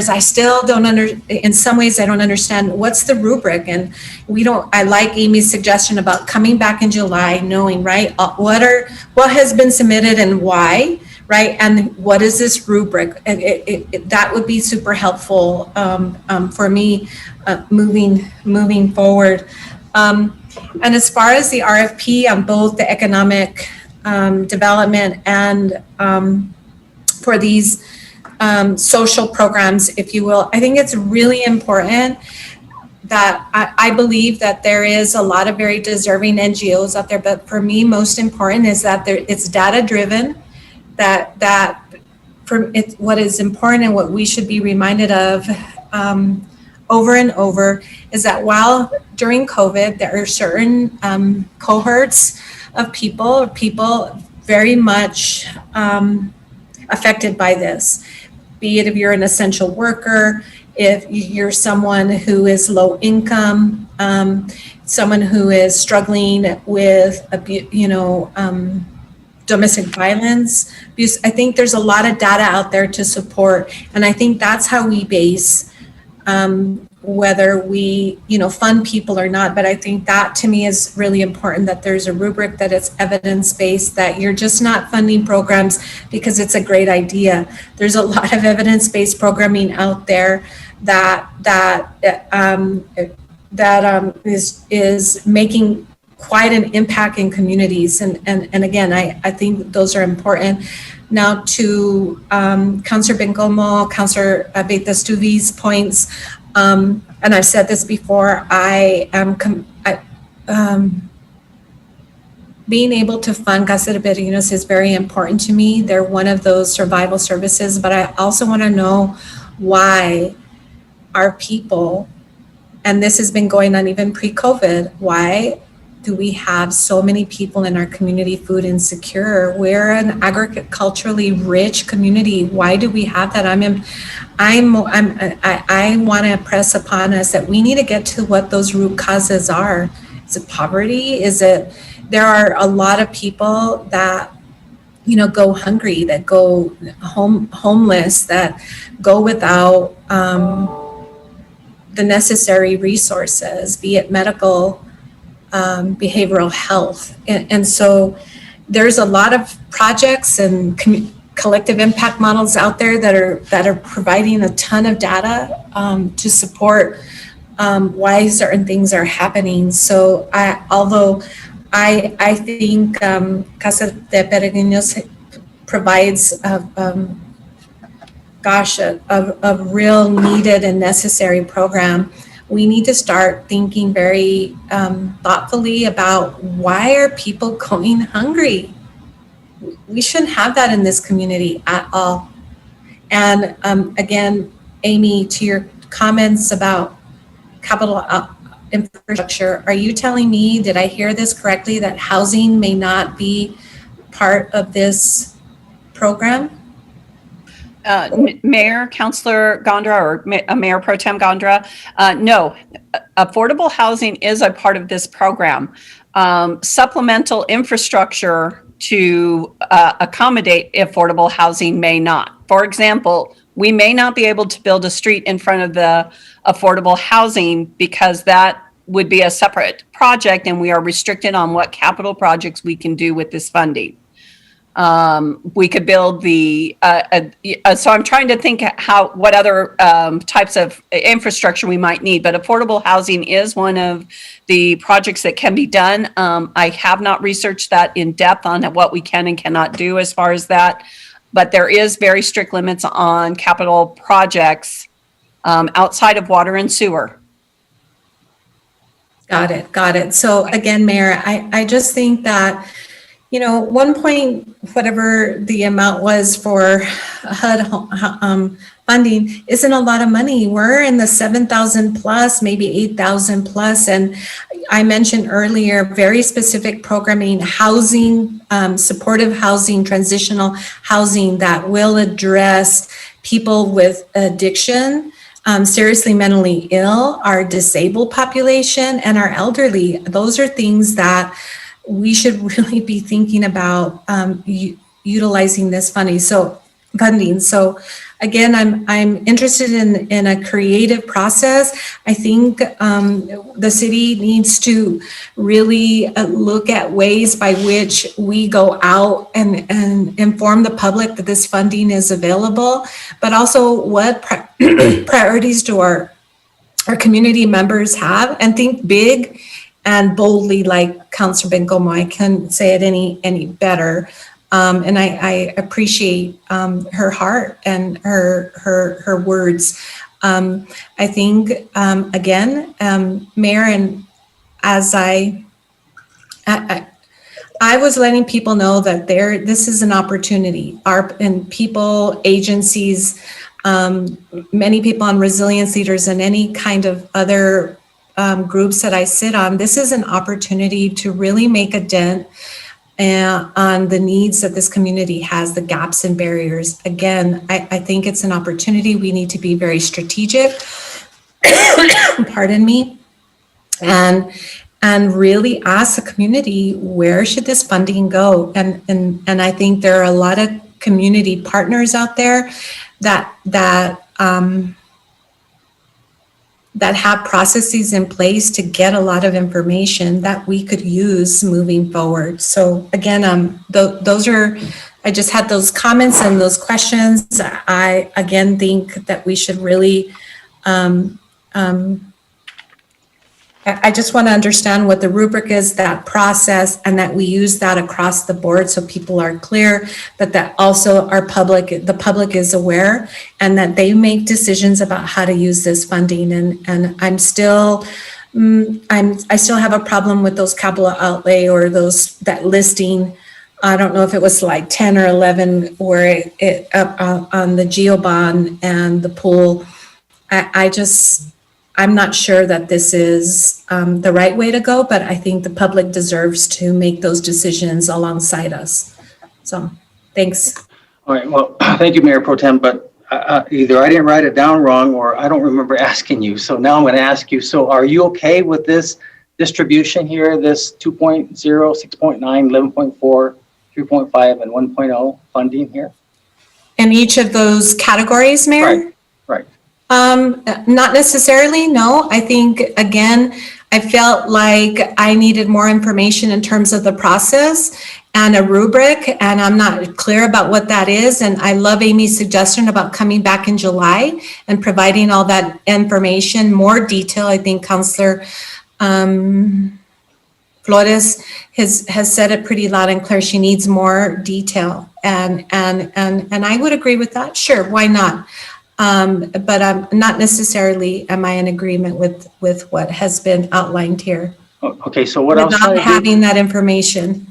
I still don't in some ways I don't understand what's the rubric, and I like Amy's suggestion about coming back in July, knowing, right, what has been submitted and why, right? And what is this rubric? That would be super helpful for me moving forward. And as far as the RFP on both the economic development and for these social programs, if you will, I think it's really important that I believe that there is a lot of very deserving NGOs out there, but for me, most important is that it's data driven, what is important and what we should be reminded of over and over is that while during COVID, there are certain cohorts of people very much affected by this, be it if you're an essential worker, if you're someone who is low income, someone who is struggling with domestic violence abuse. I think there's a lot of data out there to support, and I think that's how we base whether we, fund people or not. But I think that to me is really important, that there's a rubric, that it's evidence-based, that you're just not funding programs because it's a great idea. There's a lot of evidence-based programming out there that is making quite an impact in communities. And again, I think those are important. Now to Councilor Bencomo, Councilor Betastuvi's points, and I've said this before, being able to fund Casa de Peregrinos is very important to me. They're one of those survival services, but I also want to know why our people, and this has been going on even pre-COVID, why do we have so many people in our community food insecure? We're an agriculturally rich community. Why do we have that? I want to press upon us that we need to get to what those root causes are. Is it poverty? There are a lot of people that, go hungry, that go homeless, that go without the necessary resources, be it medical, behavioral health. And so there's a lot of projects and collective impact models out there that are providing a ton of data to support why certain things are happening. So although I think Casa de Peregrinos provides a real needed and necessary program, we need to start thinking very thoughtfully about, why are people going hungry? We shouldn't have that in this community at all. And again, Amy, to your comments about capital infrastructure, are you telling me, did I hear this correctly, that housing may not be part of this program? Mayor, Councilor Gondra, or Mayor Pro Tem Gondra, no, affordable housing is a part of this program. Supplemental infrastructure to accommodate affordable housing may not. For example, we may not be able to build a street in front of the affordable housing because that would be a separate project, and we are restricted on what capital projects we can do with this funding. We could build so I'm trying to think what other types of infrastructure we might need, but affordable housing is one of the projects that can be done. I have not researched that in depth on what we can and cannot do as far as that, but there is very strict limits on capital projects outside of water and sewer. Got it. So again, Mayor, I just think that, 1 point, whatever the amount was for HUD funding, isn't a lot of money. We're in the 7,000 plus, maybe 8,000 plus. And I mentioned earlier, very specific programming, housing, supportive housing, transitional housing that will address people with addiction, seriously mentally ill, our disabled population, and our elderly. Those are things that we should really be thinking about utilizing this funding. So again, I'm interested in a creative process. I think the city needs to really look at ways by which we go out and inform the public that this funding is available, but also what priorities do our community members have, and think big and boldly, like Councilor Bencomo. I couldn't say it any better. And I appreciate her heart and her words. I think, again, Mayor, and as I was letting people know that this is an opportunity. And people, agencies, many people on resilience leaders, and any kind of other groups that I sit on, this is an opportunity to really make a dent on the needs that this community has, the gaps and barriers. Again, I think it's an opportunity. We need to be very strategic, pardon me, and and really ask the community, where should this funding go? And I think there are a lot of community partners out there that have processes in place to get a lot of information that we could use moving forward. So again, those are, I just had those comments and those questions. I again think that we should really, I just want to understand what the rubric is, that process, and that we use that across the board so people are clear, but that also the public is aware, and that they make decisions about how to use this funding. And I still have a problem with those capital outlay or that listing. I don't know if it was like 10 or 11 where it on the GeoBond and the pool. I'm not sure that this is the right way to go, but I think the public deserves to make those decisions alongside us. So, thanks. All right, well, thank you, Mayor Pro Tem, but either I didn't write it down wrong or I don't remember asking you. So now I'm going to ask you, so are you okay with this distribution here, this 2.0, 6.9, 11.4, 3.5, and 1.0 funding here? In each of those categories, Mayor? Right. Not necessarily, no. I think, again, I felt like I needed more information in terms of the process and a rubric, and I'm not clear about what that is. And I love Amy's suggestion about coming back in July and providing all that information, more detail. I think Councillor Flores has said it pretty loud and clear. She needs more detail, and I would agree with that. Sure, why not? But I'm not necessarily am I in agreement with what has been outlined here. Okay, so what I was without trying to having that information.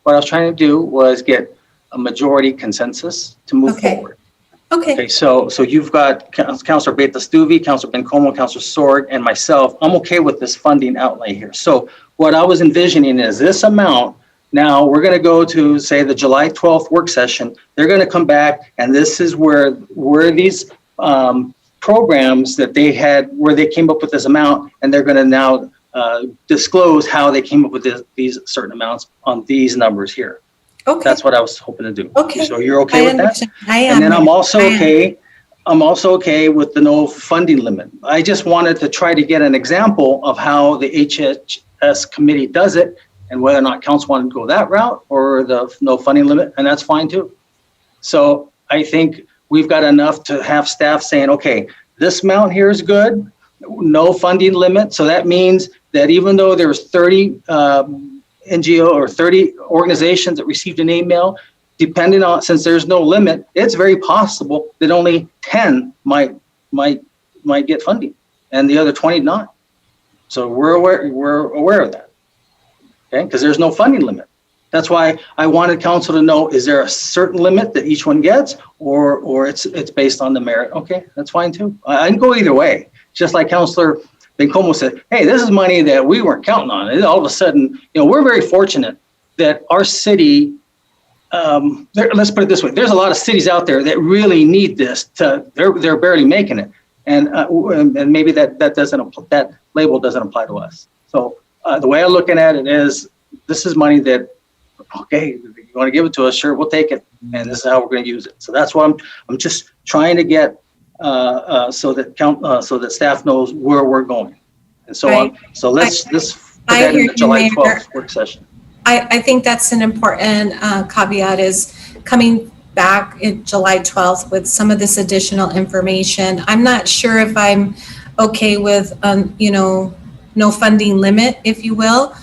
What I was trying to do was get a majority consensus to move forward. Okay. So you've got Councilor Beta-Stuvey, Councilor Bencomo, Councilor Sorg, and myself. I'm okay with this funding outlay here. So what I was envisioning is this amount. Now we're going to go to, say, the July 12th work session. They're going to come back, and this is where these programs that they had, where they came up with this amount, and they're going to now disclose how they came up with these certain amounts on these numbers here. Okay. That's what I was hoping to do. Okay. So you're okay with that? I am. And then I'm also okay with the no funding limit. I just wanted to try to get an example of how the HHS committee does it, and whether or not council wanted to go that route or the no funding limit, and that's fine too. So I think we've got enough to have staff saying, okay, this amount here is good, no funding limit. So that means that even though there's 30 NGO or 30 organizations that received an email, depending on, since there's no limit, it's very possible that only 10 might get funding and the other 20 not. So we're aware of that. Okay, because there's no funding limit. That's why I wanted council to know, is there a certain limit that each one gets, or it's based on the merit? Okay, that's fine too. I can go either way. Just like Councilor Bencomo said, hey, this is money that we weren't counting on. And all of a sudden, we're very fortunate that our city, let's put it this way, there's a lot of cities out there that really need this. They're barely making it. And maybe that label doesn't apply to us. So the way I'm looking at it is, this is money that, okay, if you want to give it to us, sure, we'll take it, and this is how we're going to use it. So that's why I'm just trying to get so that staff knows where we're going, and so on. So let's put that in the July 12th work session. I think that's an important caveat, is coming back in July 12th with some of this additional information. I'm not sure if I'm okay with no funding limit, if you will.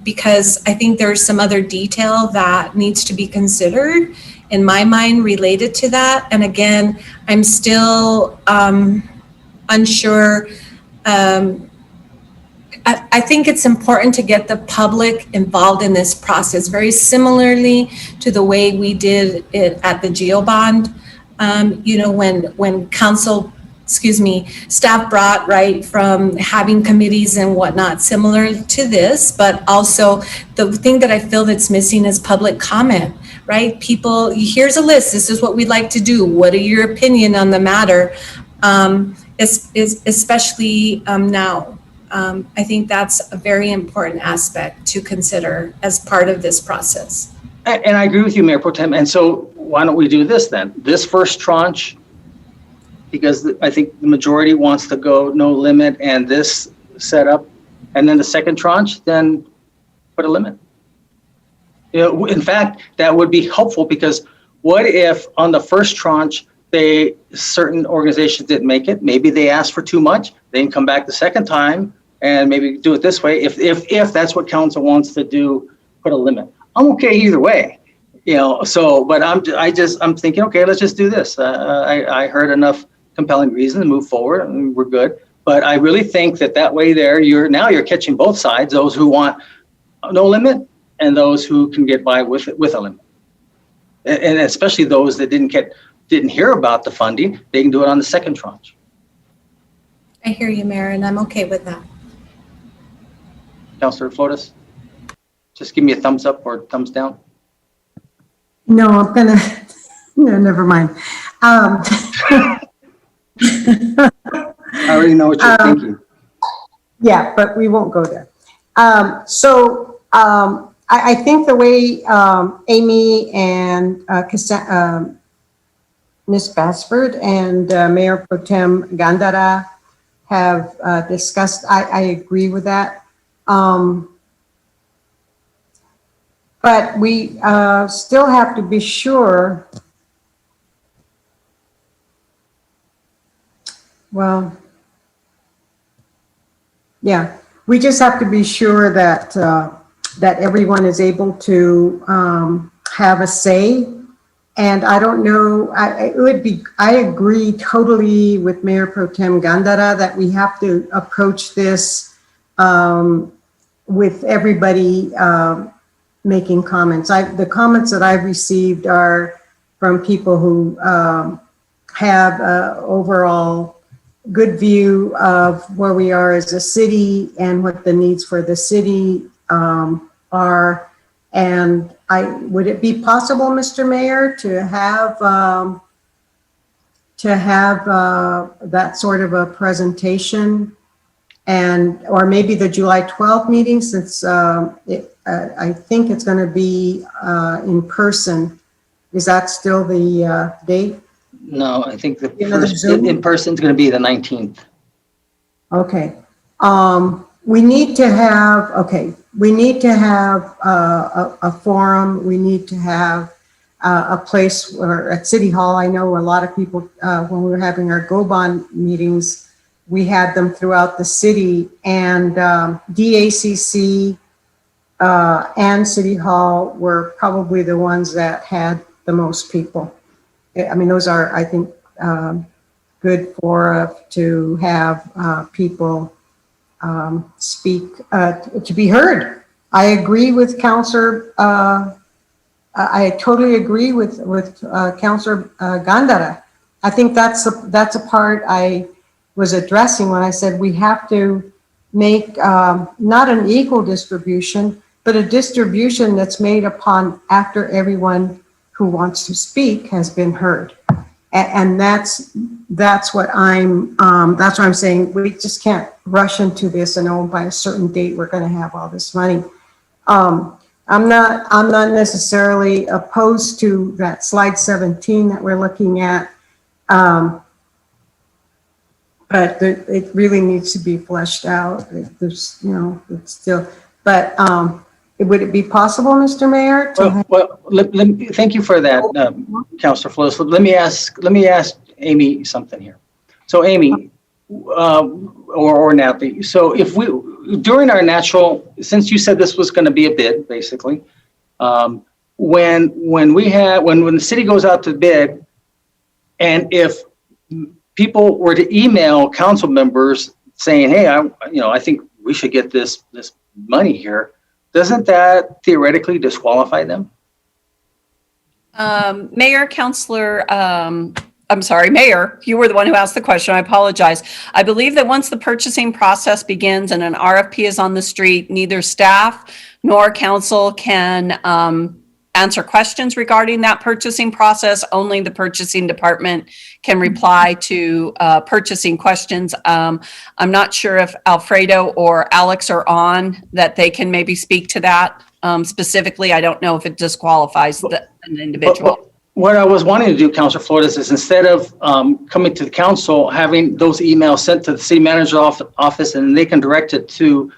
Because I think there's some other detail that needs to be considered in my mind related to that. And again, I'm still unsure. I think it's important to get the public involved in this process, very similarly to the way we did it at the GeoBond. When staff brought, right, from having committees and whatnot similar to this, but also the thing that I feel that's missing is public comment, right? People, here's a list, this is what we'd like to do. What are your opinion on the matter? Especially now, I think that's a very important aspect to consider as part of this process. And I agree with you, Mayor Pro Tem. And so why don't we do this then? This first tranche, because I think the majority wants to go no limit and this setup, and then the second tranche, then put a limit. You know, in fact, that would be helpful because what if on the first tranche, certain organizations didn't make it? Maybe they asked for too much. They can come back the second time and maybe do it this way. If that's what council wants to do, put a limit. I'm okay either way, you know. So, but I'm thinking, okay, let's just do this. I heard enough compelling reason to move forward, and we're good. But I really think that way there, you're catching both sides: those who want no limit and those who can get by with a limit, and especially those that didn't hear about the funding, they can do it on the second tranche. I hear you, Mayor, and I'm okay with that. Councilor Flores, just give me a thumbs up or thumbs down. No, I'm gonna, no, never mind. I already know what you're thinking. Yeah, but we won't go there. I think the way Amy and Ms. Basford and Mayor Pro Tem Gandara have discussed, I agree with that. But we still have to be sure. Well, yeah, we just have to be sure that that everyone is able to have a say. And I don't know, I agree totally with Mayor Pro Tem Gandara that we have to approach this with everybody making comments. The comments that I've received are from people who have an overall good view of where we are as a city and what the needs for the city are. And would it be possible, Mr. Mayor, to have that sort of a presentation, or maybe the July 12th meeting, since I think it's going to be in person. Is that still the date? No, I think the first in person is going to be the 19th. Okay. We need to have a forum. We need to have a place where at City Hall, I know a lot of people, when we were having our GoBond meetings, we had them throughout the city, and DACC and City Hall were probably the ones that had the most people. I mean, those are, I think, good to have people speak, to be heard. I agree with Councilor, I totally agree with Councilor Gandara. I think that's a part I was addressing when I said we have to make not an equal distribution, but a distribution that's made upon after everyone who wants to speak has been heard. And that's what I'm saying. We just can't rush into this and by a certain date we're going to have all this money. I'm not necessarily opposed to that slide 17 that we're looking at, but it really needs to be fleshed out. There's, it's still, but would it be possible, Mr. Mayor? Thank you for that, Councilor Flores. Let me ask Amy something here. So Amy, or Natalie, so if during our since you said this was going to be a bid, basically, when the city goes out to bid, and if people were to email council members saying, hey, I think we should get this money here, doesn't that theoretically disqualify them? Mayor, Councilor, I'm sorry, Mayor, you were the one who asked the question. I apologize. I believe that once the purchasing process begins and an RFP is on the street, neither staff nor council can answer questions regarding that purchasing process. Only the purchasing department can reply to purchasing questions. I'm not sure if Alfredo or Alex are on, that they can maybe speak to that specifically. I don't know if it disqualifies an individual. What I was wanting to do, Councilor Flores, is instead of coming to the council, having those emails sent to the city manager's office, and they can direct it to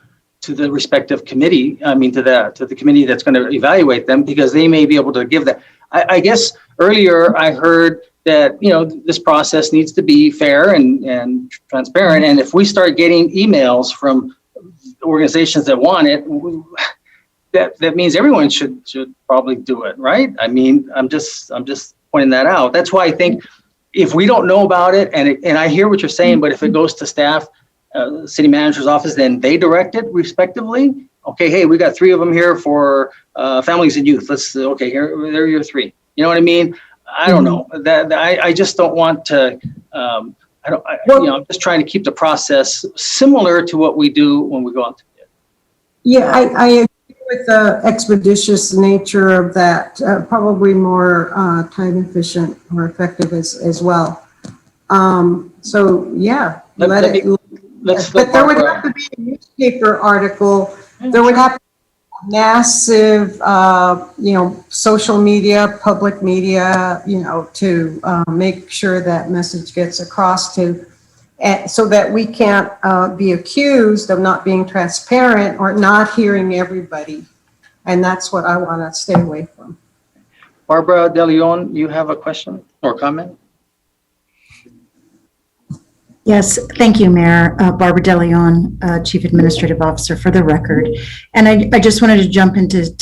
the respective committee, to the committee that's going to evaluate them, because they may be able to give that. I guess earlier I heard that, this process needs to be fair and transparent. And if we start getting emails from organizations that want it, that means everyone should probably do it, right? I'm just pointing that out. That's why I think if we don't know about it, and I hear what you're saying, but if it goes to staff, city manager's office, then they direct it respectively. Okay, hey, we got 3 of them here for families and youth. Here, there are your 3. You know what I mean? I don't know. I just don't want to. I'm just trying to keep the process similar to what we do when we go out to bid. Yeah, I agree with the expeditious nature of that. Probably more time efficient, more effective as well. So yeah, but there would have to be a newspaper article. There would have to be massive, social media, public media, to make sure that message gets across so that we can't be accused of not being transparent or not hearing everybody. And that's what I want to stay away from. Barbara De Leon, you have a question or comment? Yes, thank you, Mayor. Barbara De Leon, Chief Administrative Officer, for the record. And I just wanted to jump into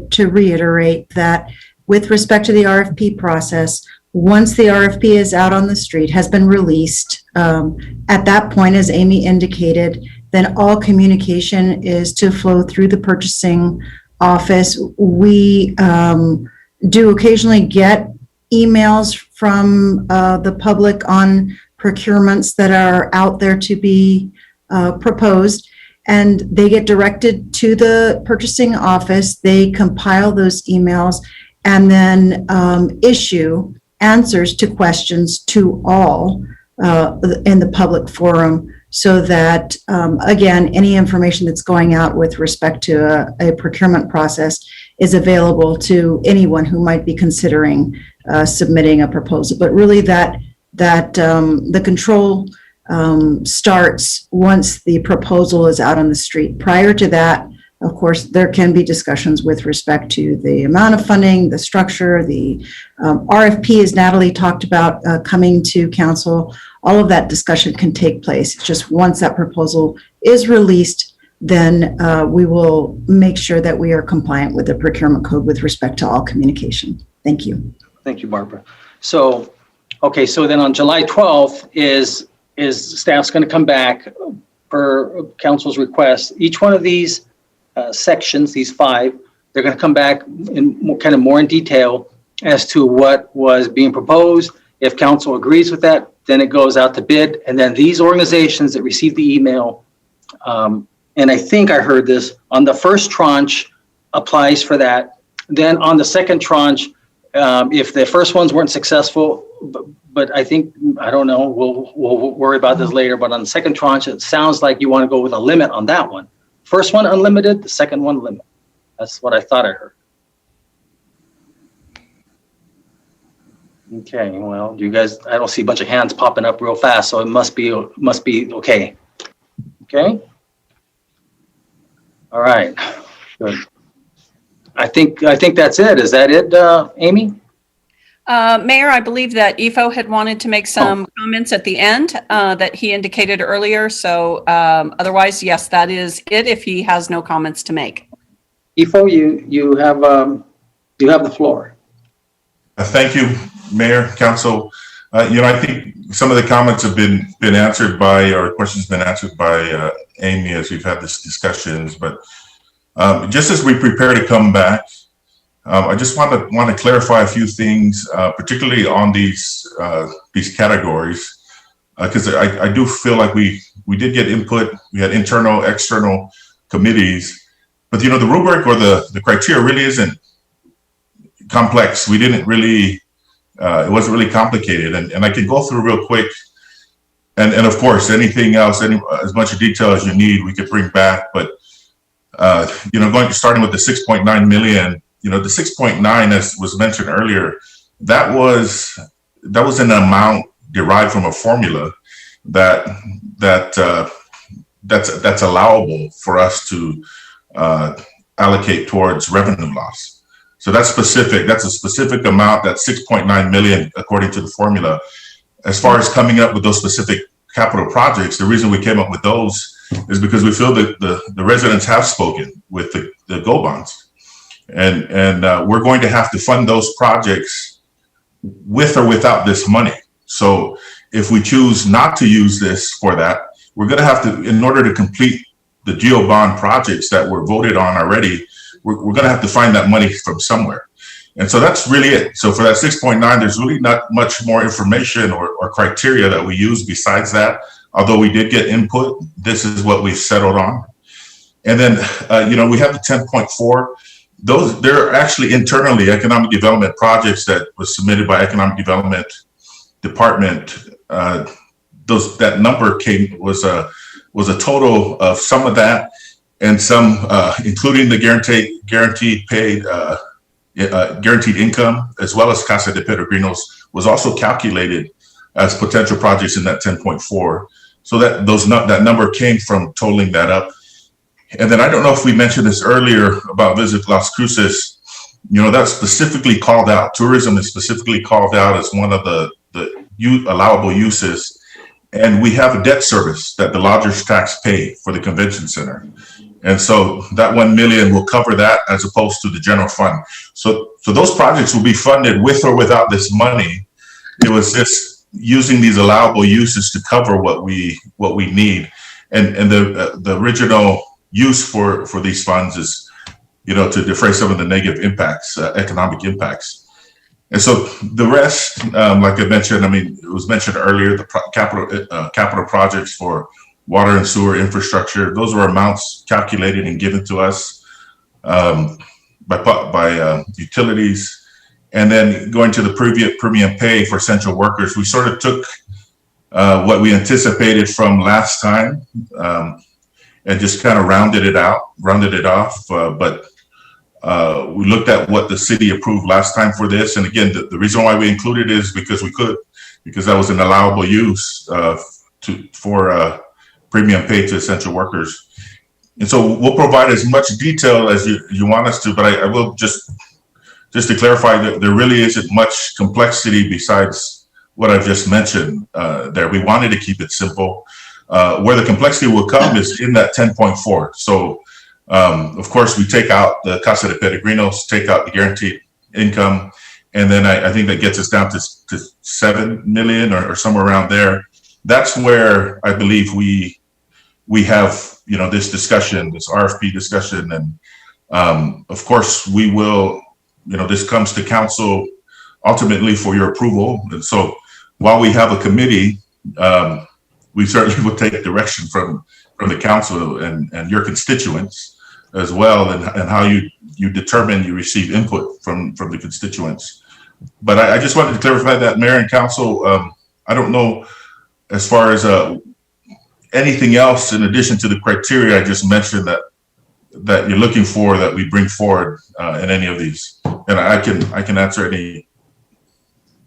to reiterate that with respect to the RFP process, once the RFP is out on the street, has been released, at that point, as Amy indicated, then all communication is to flow through the purchasing office. We do occasionally get emails from the public on procurements that are out there to be proposed, and they get directed to the purchasing office. They compile those emails and then issue answers to questions to all in the public forum, so that, again, any information that's going out with respect to a procurement process is available to anyone who might be considering submitting a proposal. But really that the control starts once the proposal is out on the street. Prior to that, of course, there can be discussions with respect to the amount of funding, the structure, the RFP, as Natalie talked about, coming to council. All of that discussion can take place. It's just once that proposal is released, then we will make sure that we are compliant with the procurement code with respect to all communication. Thank you. Thank you, Barbara. So, okay, so then on July 12th is staff's going to come back per council's request. Each one of these sections, these 5, they're going to come back in more in detail as to what was being proposed. If council agrees with that, then it goes out to bid. And then these organizations that receive the email, and I think I heard this, on the first tranche applies for that. Then on the second tranche, if the first ones weren't successful, but I think, I don't know, we'll worry about this later, but on the second tranche, it sounds like you want to go with a limit on that one. First one unlimited, the second one limit. That's what I thought I heard. Okay, well, you guys, I don't see a bunch of hands popping up real fast, so it must be okay. Okay. All right, good. I think that's it. Is that it, Amy? Mayor, I believe that Ifo had wanted to make some comments at the end that he indicated earlier. So otherwise, yes, that is it if he has no comments to make. Ifo, you have the floor. Thank you, Mayor, Council. I think some of the comments have been answered by, or questions been answered by Amy as we've had these discussions. But just as we prepare to come back, I just want to clarify a few things, particularly on these categories, because I do feel like we did get input. We had internal, external committees, but the rubric or the criteria really isn't complex. We didn't really, it wasn't really complicated. And I can go through real quick. And of course, anything else, as much detail as you need, we could bring back. But, starting with the 6.9 million, the 6.9, as was mentioned earlier, that was an amount derived from a formula that's allowable for us to allocate towards revenue loss. So that's specific. That's a specific amount. That's 6.9 million according to the formula. As far as coming up with those specific capital projects, the reason we came up with those is because we feel that the residents have spoken with the GO bonds, and we're going to have to fund those projects with or without this money. So if we choose not to use this for that, we're going to have to, in order to complete the GEO bond projects that were voted on already, we're going to have to find that money from somewhere. And so that's really it. So for that 6.9, there's really not much more information or criteria that we use besides that. Although we did get input, this is what we've settled on. And then, we have the 10.4. They're actually internally economic development projects that was submitted by Economic Development Department. That number was a total of some of that, and some, including the guaranteed income, as well as Casa de Peregrinos, was also calculated as potential projects in that 10.4. So that number came from totaling that up. And then I don't know if we mentioned this earlier about Visit Las Cruces. That's specifically called out. Tourism is specifically called out as one of the allowable uses. And we have a debt service that the lodgers tax pay for the convention center. And so that 1 million will cover that as opposed to the general fund. So those projects will be funded with or without this money. It was just using these allowable uses to cover what we need. And the original use for these funds is, to defray some of the negative impacts, economic impacts. And so the rest, like I mentioned, it was mentioned earlier, the capital projects for water and sewer infrastructure, those were amounts calculated and given to us by utilities. And then going to the premium pay for essential workers, we sort of took what we anticipated from last time and just kind of rounded it off. But we looked at what the city approved last time for this. And again, the reason why we included it is because we could, because that was an allowable use for premium pay to essential workers. And so we'll provide as much detail as you want us to, but I will just to clarify that there really isn't much complexity besides what I've just mentioned there. We wanted to keep it simple. Where the complexity will come is in that 10.4. So of course we take out the Casa de Peregrinos, take out the guaranteed income, and then I think that gets us down to 7 million or somewhere around there. That's where I believe we have, this discussion, this RFP discussion. And of course we will, this comes to council ultimately for your approval. And so while we have a committee, we certainly will take direction from the council and your constituents as well, and how you determine you receive input from the constituents. But I just wanted to clarify that, Mayor and Council. I don't know as far as anything else in addition to the criteria I just mentioned that you're looking for that we bring forward in any of these. And I can answer any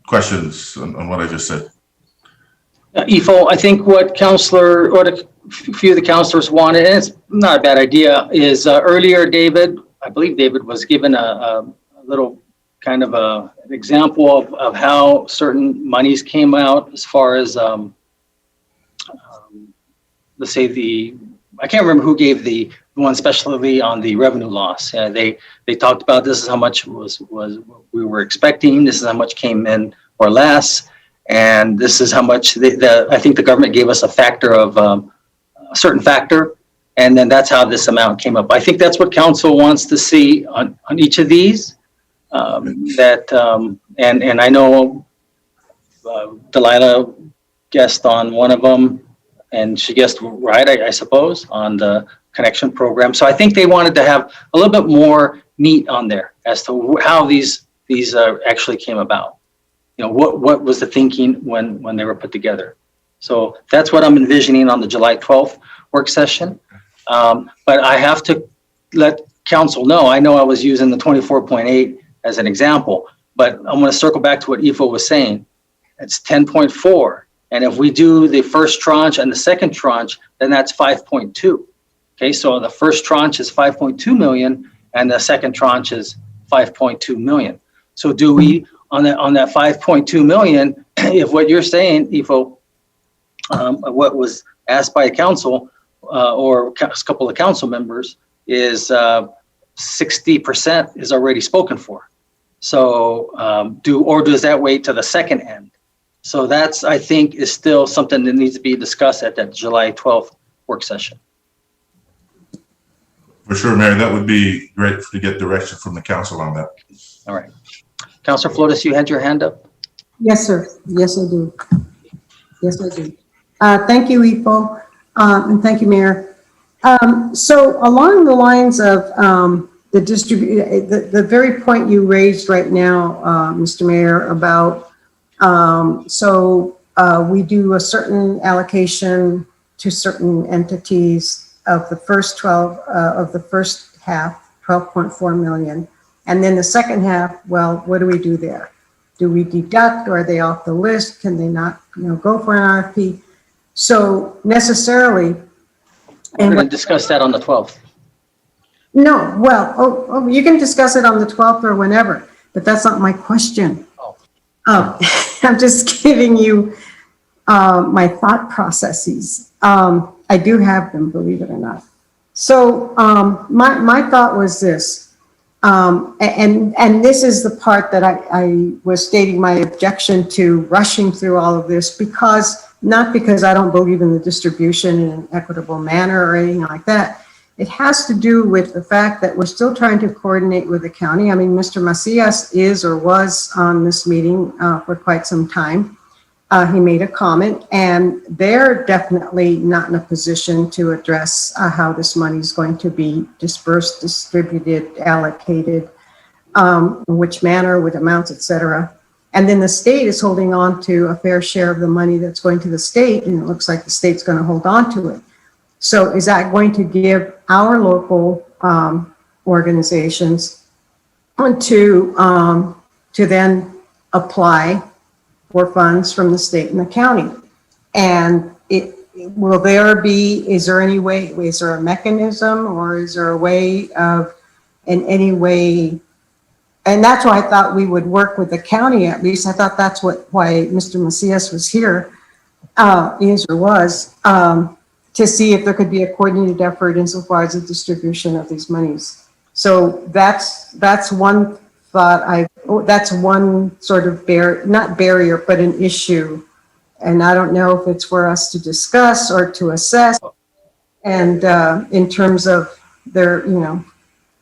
questions on what I just said. Ifo, I think what a few of the councilors wanted, and it's not a bad idea, is earlier I believe David was given a little kind of an example of how certain monies came out as far as, let's say I can't remember who gave the one especially on the revenue loss. They talked about this is how much was we were expecting, this is how much came in or less, and this is how much I think the government gave us a factor of a certain factor, and then that's how this amount came up. I think that's what council wants to see on each of these. And I know Delilah guessed on one of them, and she guessed right, I suppose, on the connection program. So I think they wanted to have a little bit more meat on there as to how these these actually came about. You know, what was the thinking when they were put together? So that's what I'm envisioning on the July 12th work session. But I have to let council know, I know I was using the 24.8 as an example, but I'm going to circle back to what Ifo was saying. It's 10.4. And if we do the first tranche and the second tranche, then that's 5.2. Okay, so the first tranche is 5.2 million and the second tranche is 5.2 million. So do we, on that 5.2 million, if what you're saying, Ifo, what was asked by council or a couple of council members is 60% is already spoken for. So does that wait to the second end? So that's, I think, is still something that needs to be discussed at that July 12th work session. For sure, Mayor, that would be great to get direction from the council on that. All right. Councilor Flores, you had your hand up? Yes, sir. Yes, I do. Yes, I do. Thank you, Ifo, and thank you, Mayor. So along the lines of the very point you raised right now, Mr. Mayor, about we do a certain allocation to certain entities of the first 12 of the first half, 12.4 million. And then the second half, well, what do we do there? Do we deduct, or are they off the list? Can they not, go for an RFP? So necessarily. We're going to discuss that on the 12th. No, well, you can discuss it on the 12th or whenever, but that's not my question. I'm just giving you my thought processes. I do have them, believe it or not. So my thought was this, and this is the part that I was stating my objection to rushing through all of this, not because I don't believe in the distribution in an equitable manner or anything like that. It has to do with the fact that we're still trying to coordinate with the county. I mean, Mr. Macias is or was on this meeting for quite some time. He made a comment, and they're definitely not in a position to address how this money is going to be dispersed, distributed, allocated, in which manner, with amounts, et cetera. And then the state is holding on to a fair share of the money that's going to the state, and it looks like the state's going to hold on to it. So is that going to give our local organizations to then apply for funds from the state and the county? And is there any way, is there a mechanism, or is there a way of, in any way, and that's why I thought we would work with the county, at least. I thought that's why Mr. Macias was here, to see if there could be a coordinated effort insofar as the distribution of these monies. So that's one thought. That's one sort of not barrier, but an issue. And I don't know if it's for us to discuss or to assess. And in terms of their,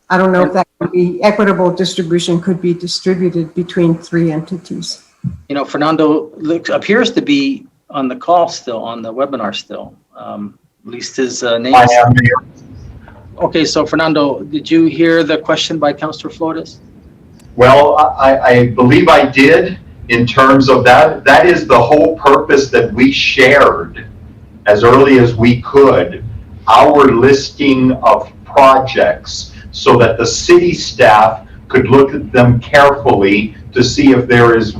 I don't know if that could be equitable distribution could be distributed between three entities. Fernando appears to be on the call still, on the webinar still. At least his name. I am here. Okay, so Fernando, did you hear the question by Councilor Flores? Well, I believe I did, in terms of that. That is the whole purpose that we shared as early as we could, our listing of projects, so that the city staff could look at them carefully to see if there is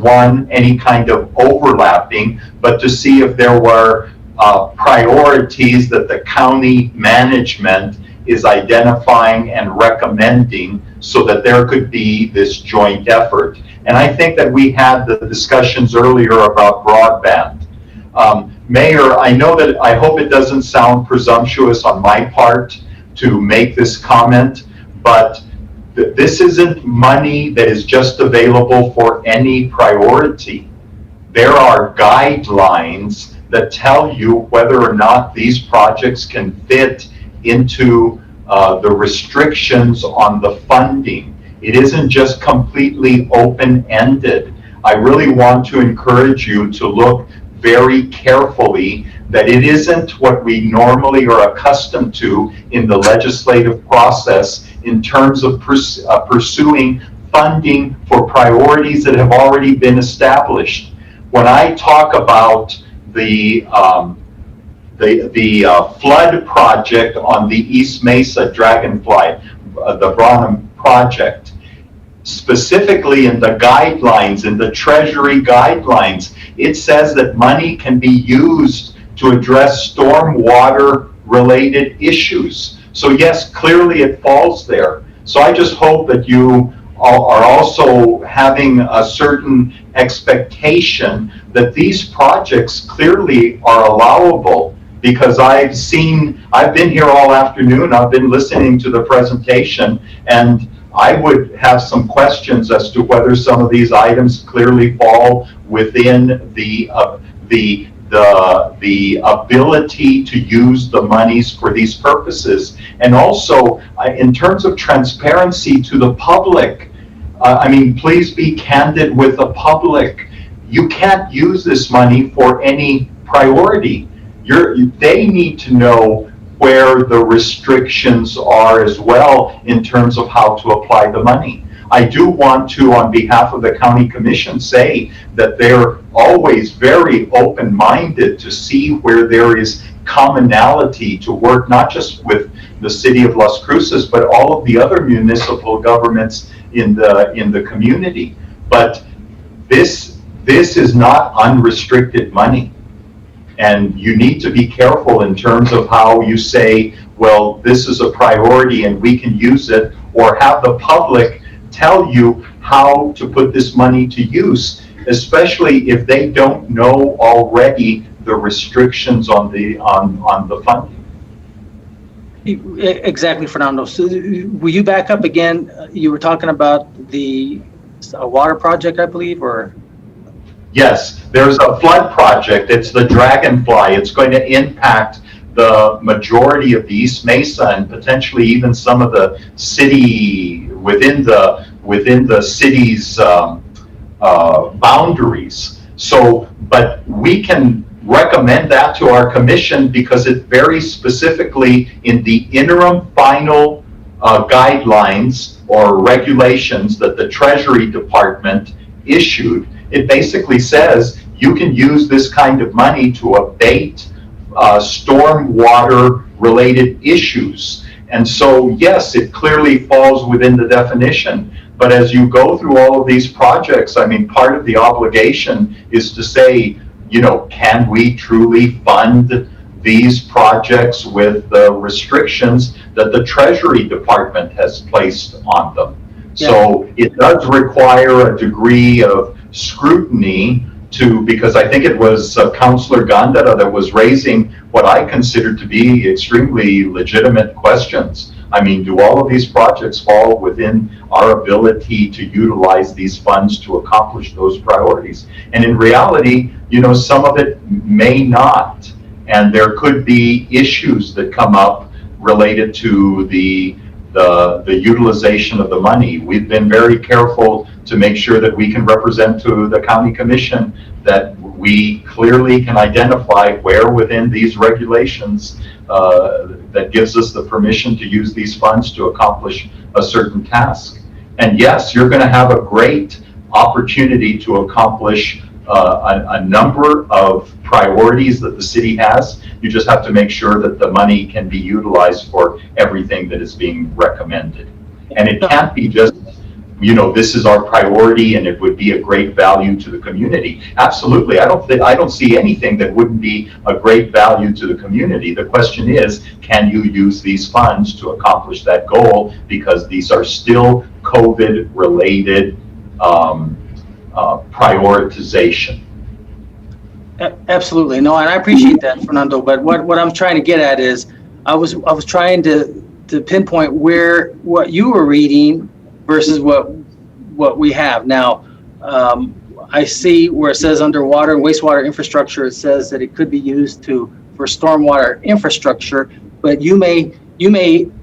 any kind of overlapping, but to see if there were priorities that the county management is identifying and recommending, so that there could be this joint effort. And I think that we had the discussions earlier about broadband. Mayor, I hope it doesn't sound presumptuous on my part to make this comment, but this isn't money that is just available for any priority. There are guidelines that tell you whether or not these projects can fit into the restrictions on the funding. It isn't just completely open-ended. I really want to encourage you to look very carefully that it isn't what we normally are accustomed to in the legislative process in terms of pursuing funding for priorities that have already been established. When I talk about the flood project on the East Mesa Dragonfly, the Branham project, specifically in the guidelines, in the Treasury guidelines, it says that money can be used to address stormwater related issues. So yes, clearly it falls there. So I just hope that you are also having a certain expectation that these projects clearly are allowable, because I've been here all afternoon, I've been listening to the presentation, and I would have some questions as to whether some of these items clearly fall within the ability to use the monies for these purposes. And also, in terms of transparency to the public, I mean, please be candid with the public. You can't use this money for any priority. They need to know where the restrictions are as well in terms of how to apply the money. I do want to, on behalf of the County Commission, say that they're always very open-minded to see where there is commonality to work, not just with the city of Las Cruces, but all of the other municipal governments in the community. But this is not unrestricted money. And you need to be careful in terms of how you say, well, this is a priority and we can use it, or have the public tell you how to put this money to use, especially if they don't know already the restrictions on the funding. Exactly, Fernando. So will you back up again? You were talking about the water project, I believe, or? Yes, there's a flood project. It's the Dragonfly. It's going to impact the majority of the East Mesa and potentially even some of the city within the city's boundaries. So, but we can recommend that to our commission because it very specifically in the interim final guidelines or regulations that the Treasury Department issued. It basically says you can use this kind of money to abate stormwater related issues. And so, yes, it clearly falls within the definition. But as you go through all of these projects, I mean, part of the obligation is to say, you know, can we truly fund these projects with the restrictions that the Treasury Department has placed on them? Yeah. So it does require a degree of scrutiny because I think it was Councillor Gandara that was raising what I consider to be extremely legitimate questions. I mean, do all of these projects fall within our ability to utilize these funds to accomplish those priorities? And in reality, you know, some of it may not. And there could be issues that come up related to the utilization of the money. We've been very careful to make sure that we can represent to the County Commission that we clearly can identify where within these regulations that gives us the permission to use these funds to accomplish a certain task. And yes, you're going to have a great opportunity to accomplish a number of priorities that the city has. You just have to make sure that the money can be utilized for everything that is being recommended. And it can't be just, you know, this is our priority and it would be a great value to the community. Absolutely. I don't see anything that wouldn't be a great value to the community. The question is, can you use these funds to accomplish that goal? Because these are still COVID related prioritization. Absolutely. No, and I appreciate that, Fernando. But what I'm trying to get at is I was trying to pinpoint what you were reading versus what we have now. I see where it says under water and wastewater infrastructure, it says that it could be used for stormwater infrastructure, but you may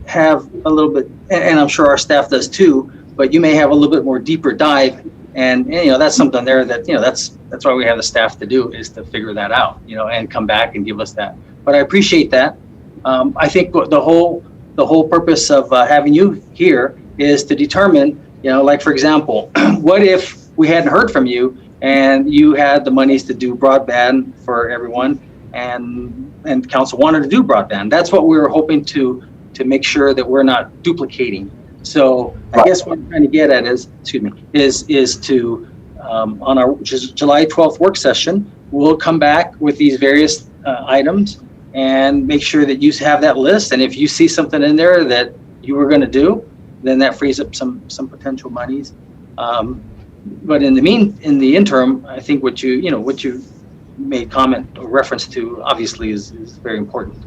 have a little bit, and I'm sure our staff does too, but you may have a little bit more deeper dive, and you know, that's something there that, you know, that's why we have the staff to do, is to figure that out, you know, and come back and give us that. But I appreciate that. I think the whole purpose of having you here is to determine You know, like for example, what if we hadn't heard from you and you had the monies to do broadband for everyone, and council wanted to do broadband? That's what we were hoping to make sure that we're not duplicating. So I guess what I'm trying to get at is, is to on our July 12th work session, we'll come back with these various items and make sure that you have that list. And if you see something in there that you were going to do, then that frees up some potential monies. But in the interim, I think what you made comment or reference to obviously is very important.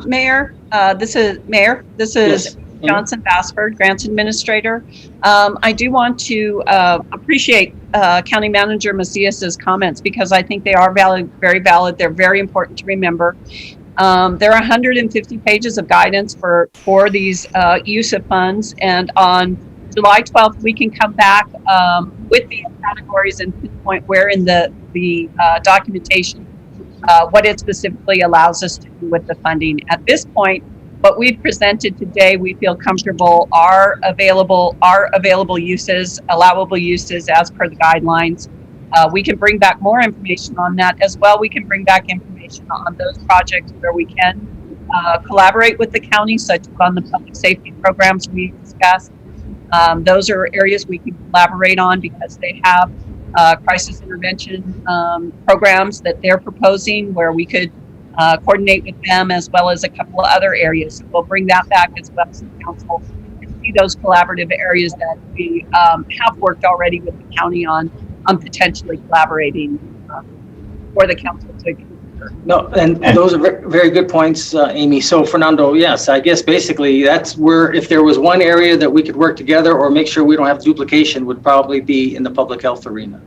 Mayor, this is Yes. Johnson Bassford, Grants Administrator. I do want to appreciate County Manager Macias's comments, because I think they are very valid. They're very important to remember. There are 150 pages of guidance for these use of funds, and on July 12th, we can come back with these categories and pinpoint where in the documentation what it specifically allows us to do with the funding. At this point, what we've presented today, we feel comfortable are available uses, allowable uses as per the guidelines. We can bring back more information on that as well. We can bring back information on those projects where we can collaborate with the county, such as on the public safety programs we discussed. Those are areas we can collaborate on because they have crisis intervention programs that they're proposing where we could coordinate with them, as well as a couple of other areas. So we'll bring that back as well as the council and see those collaborative areas that we have worked already with the county on potentially collaborating for the council to consider. No, and those are very good points, Amy. So Fernando, yes, I guess basically that's where, if there was one area that we could work together or make sure we don't have duplication, would probably be in the public health arena.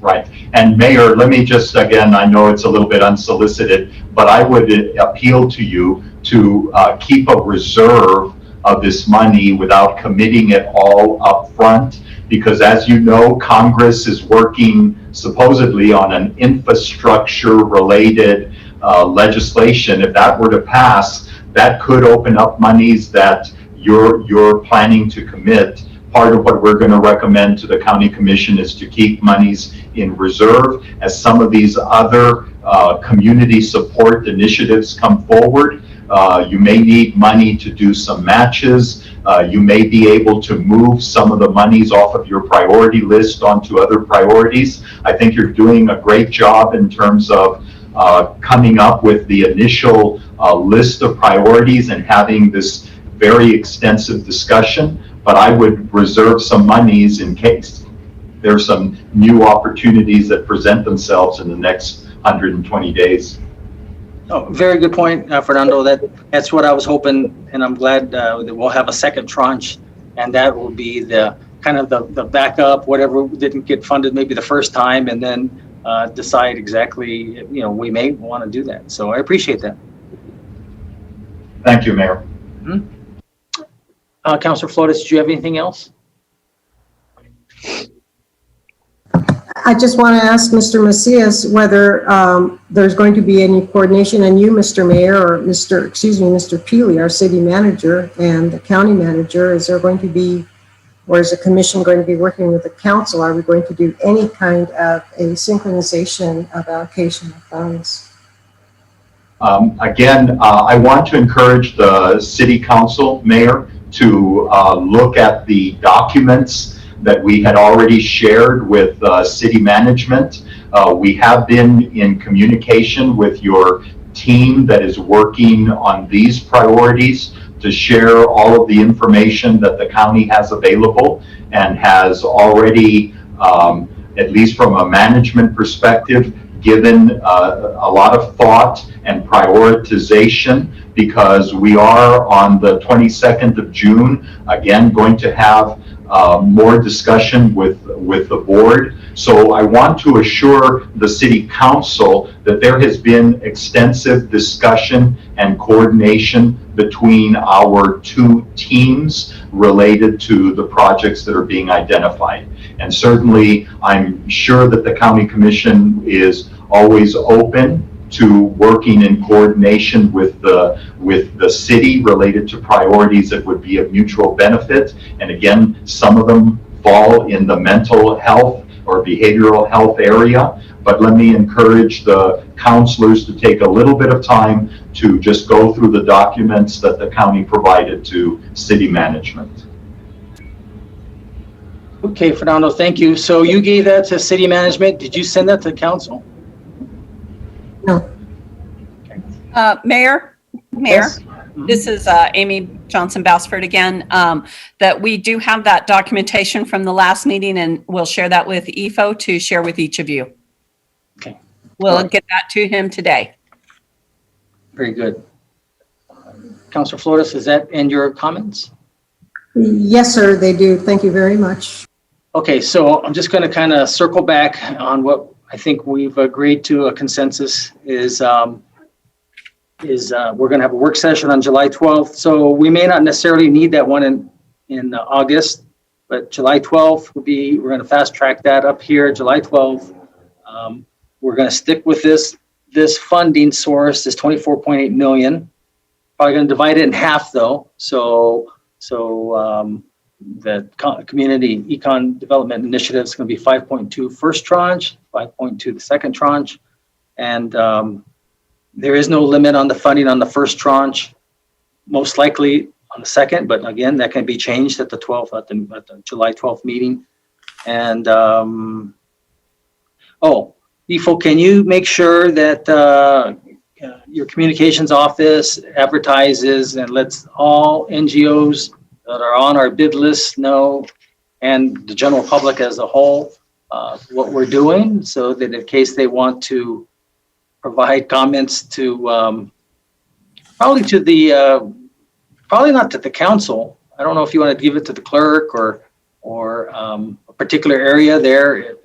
Right. And Mayor, let me just, again, I know it's a little bit unsolicited, but I would appeal to you to keep a reserve of this money without committing it all up front, because as you know, Congress is working supposedly on an infrastructure related legislation. If that were to pass, that could open up monies that you're planning to commit. Part of what we're going to recommend to the County Commission is to keep monies in reserve as some of these other community support initiatives come forward. You may need money to do some matches. You may be able to move some of the monies off of your priority list onto other priorities. I think you're doing a great job in terms of coming up with the initial list of priorities and having this very extensive discussion. But I would reserve some monies in case there's some new opportunities that present themselves in the next 120 days. Oh, very good point, Fernando. That's what I was hoping, and I'm glad that we'll have a second tranche, and that will be the kind of the backup, whatever didn't get funded maybe the first time, and then decide exactly, we may want to do that. So I appreciate that. Thank you, Mayor. Mm-hmm. Councilor Flores, do you have anything else? I just want to ask Mr. Macias whether there's going to be any coordination, and you, Mr. Mayor, or Mr. Peely, our city manager, and the county manager, is there going to be, or is the commission going to be working with the council? Are we going to do any kind of a synchronization of allocation of funds? Again, I want to encourage the city council, Mayor, to look at the documents that we had already shared with city management. We have been in communication with your team that is working on these priorities to share all of the information that the county has available and has already, at least from a management perspective, given a lot of thought and prioritization, because we are on the 22nd of June, again, going to have more discussion with the board. So I want to assure the city council that there has been extensive discussion and coordination between our two teams related to the projects that are being identified. And certainly, I'm sure that the County Commission is always open to working in coordination with the city related to priorities that would be of mutual benefit. And again, some of them fall in the mental health or behavioral health area. But let me encourage the counselors to take a little bit of time to just go through the documents that the county provided to city management. Okay, Fernando, thank you. So you gave that to city management. Did you send that to council? No. Mayor, Yes. this is Amy Johnson Basford again, that we do have that documentation from the last meeting, and we'll share that with EFO to share with each of you. Okay. We'll get that to him today. Very good. Councilor Flores, is that in your comments? Yes, sir, they do. Thank you very much. Okay, so I'm just going to kind of circle back on what I think we've agreed to a consensus is we're going to have a work session on July 12th. So we may not necessarily need that one in August, but July 12th will be, we're going to fast track that up here, July 12th. We're going to stick with this funding source, this 24.8 million. Probably going to divide it in half though. So the community econ development initiative is going to be 5.2 first tranche, 5.2 the second tranche, and there is no limit on the funding on the first tranche, most likely on the second, but again, that can be changed at the 12th, at the July 12th meeting. And EFO, can you make sure that your communications office advertises and lets all NGOs that are on our bid list know, and the general public as a whole, what we're doing, so that in case they want to provide comments to probably not to the council. I don't know if you want to give it to the clerk or a particular area there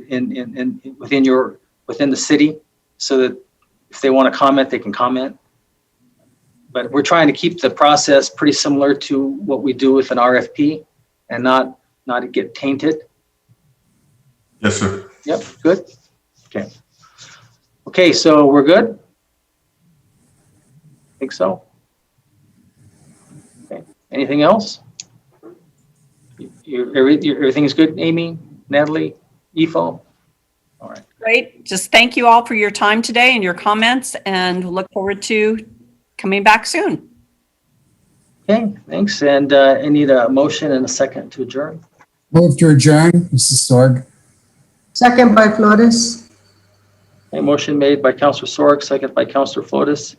within the city, so that if they want to comment, they can comment. But we're trying to keep the process pretty similar to what we do with an RFP and not get tainted. Yes, sir. Yep, good. Okay. Okay, so we're good? Think so? Okay. Anything else? Everything is good, Amy, Natalie, EFO? All right. Great. Just thank you all for your time today and your comments, and look forward to coming back soon. Okay, thanks. And I need a motion and a second to adjourn. Move to adjourn, Mrs. Sorg. Second by Flores. A motion made by Councilor Sorg, second by Councilor Flores.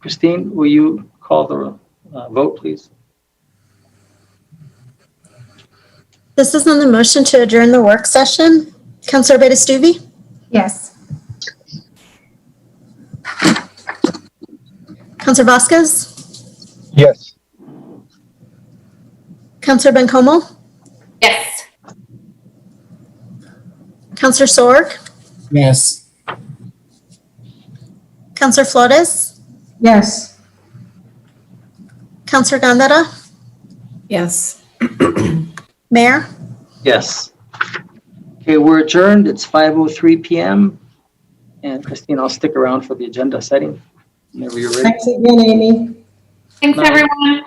Christine, will you call the vote, please? This is on the motion to adjourn the work session. Councilor Betestuvi? Yes. Councilor Vasquez? Yes. Councilor Bencomo? Yes. Councilor Sorg? Yes. Councilor Flores? Yes. Councilor Gandara? Yes. Mayor? Yes. Okay, we're adjourned. It's 5:03 p.m. And Christine, I'll stick around for the agenda setting whenever you're ready. Thanks again, Amy. Thanks, everyone.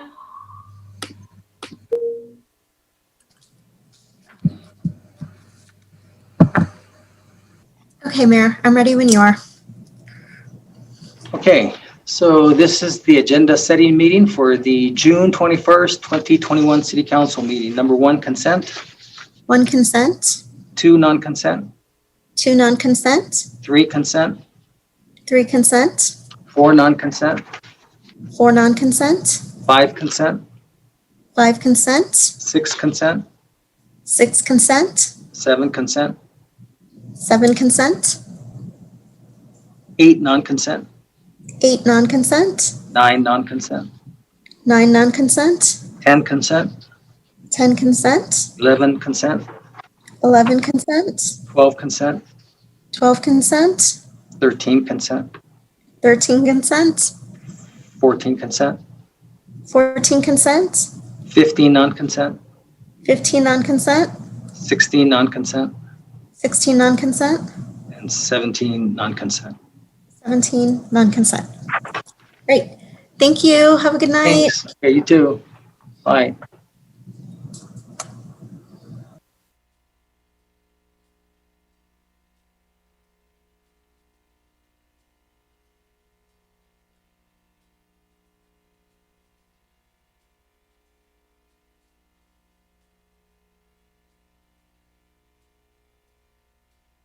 Okay, Mayor, I'm ready when you are. Okay, so this is the agenda setting meeting for the June 21st, 2021 City Council meeting. Number 1, consent. 1, consent. 2, non-consent. 2, non-consent. 3, consent. 3, consent. 4, non-consent. 4, non-consent. 5, consent. 5, consent. 6, consent. 6, consent. 7, consent. 7, consent. 8, non-consent. 8, non-consent. 9, non-consent. 9, non-consent. 10, consent. 10, consent. 11, consent. 11, consent. 12, consent. 12, consent. 13, consent. 13, consent. 14, consent. 14, consent. 15, non-consent. 15, non-consent. 16, non-consent. 16, non-consent. And 17, non-consent. 17, non-consent. Great. Thank you. Have a good night. Thanks. Yeah, you too. Bye.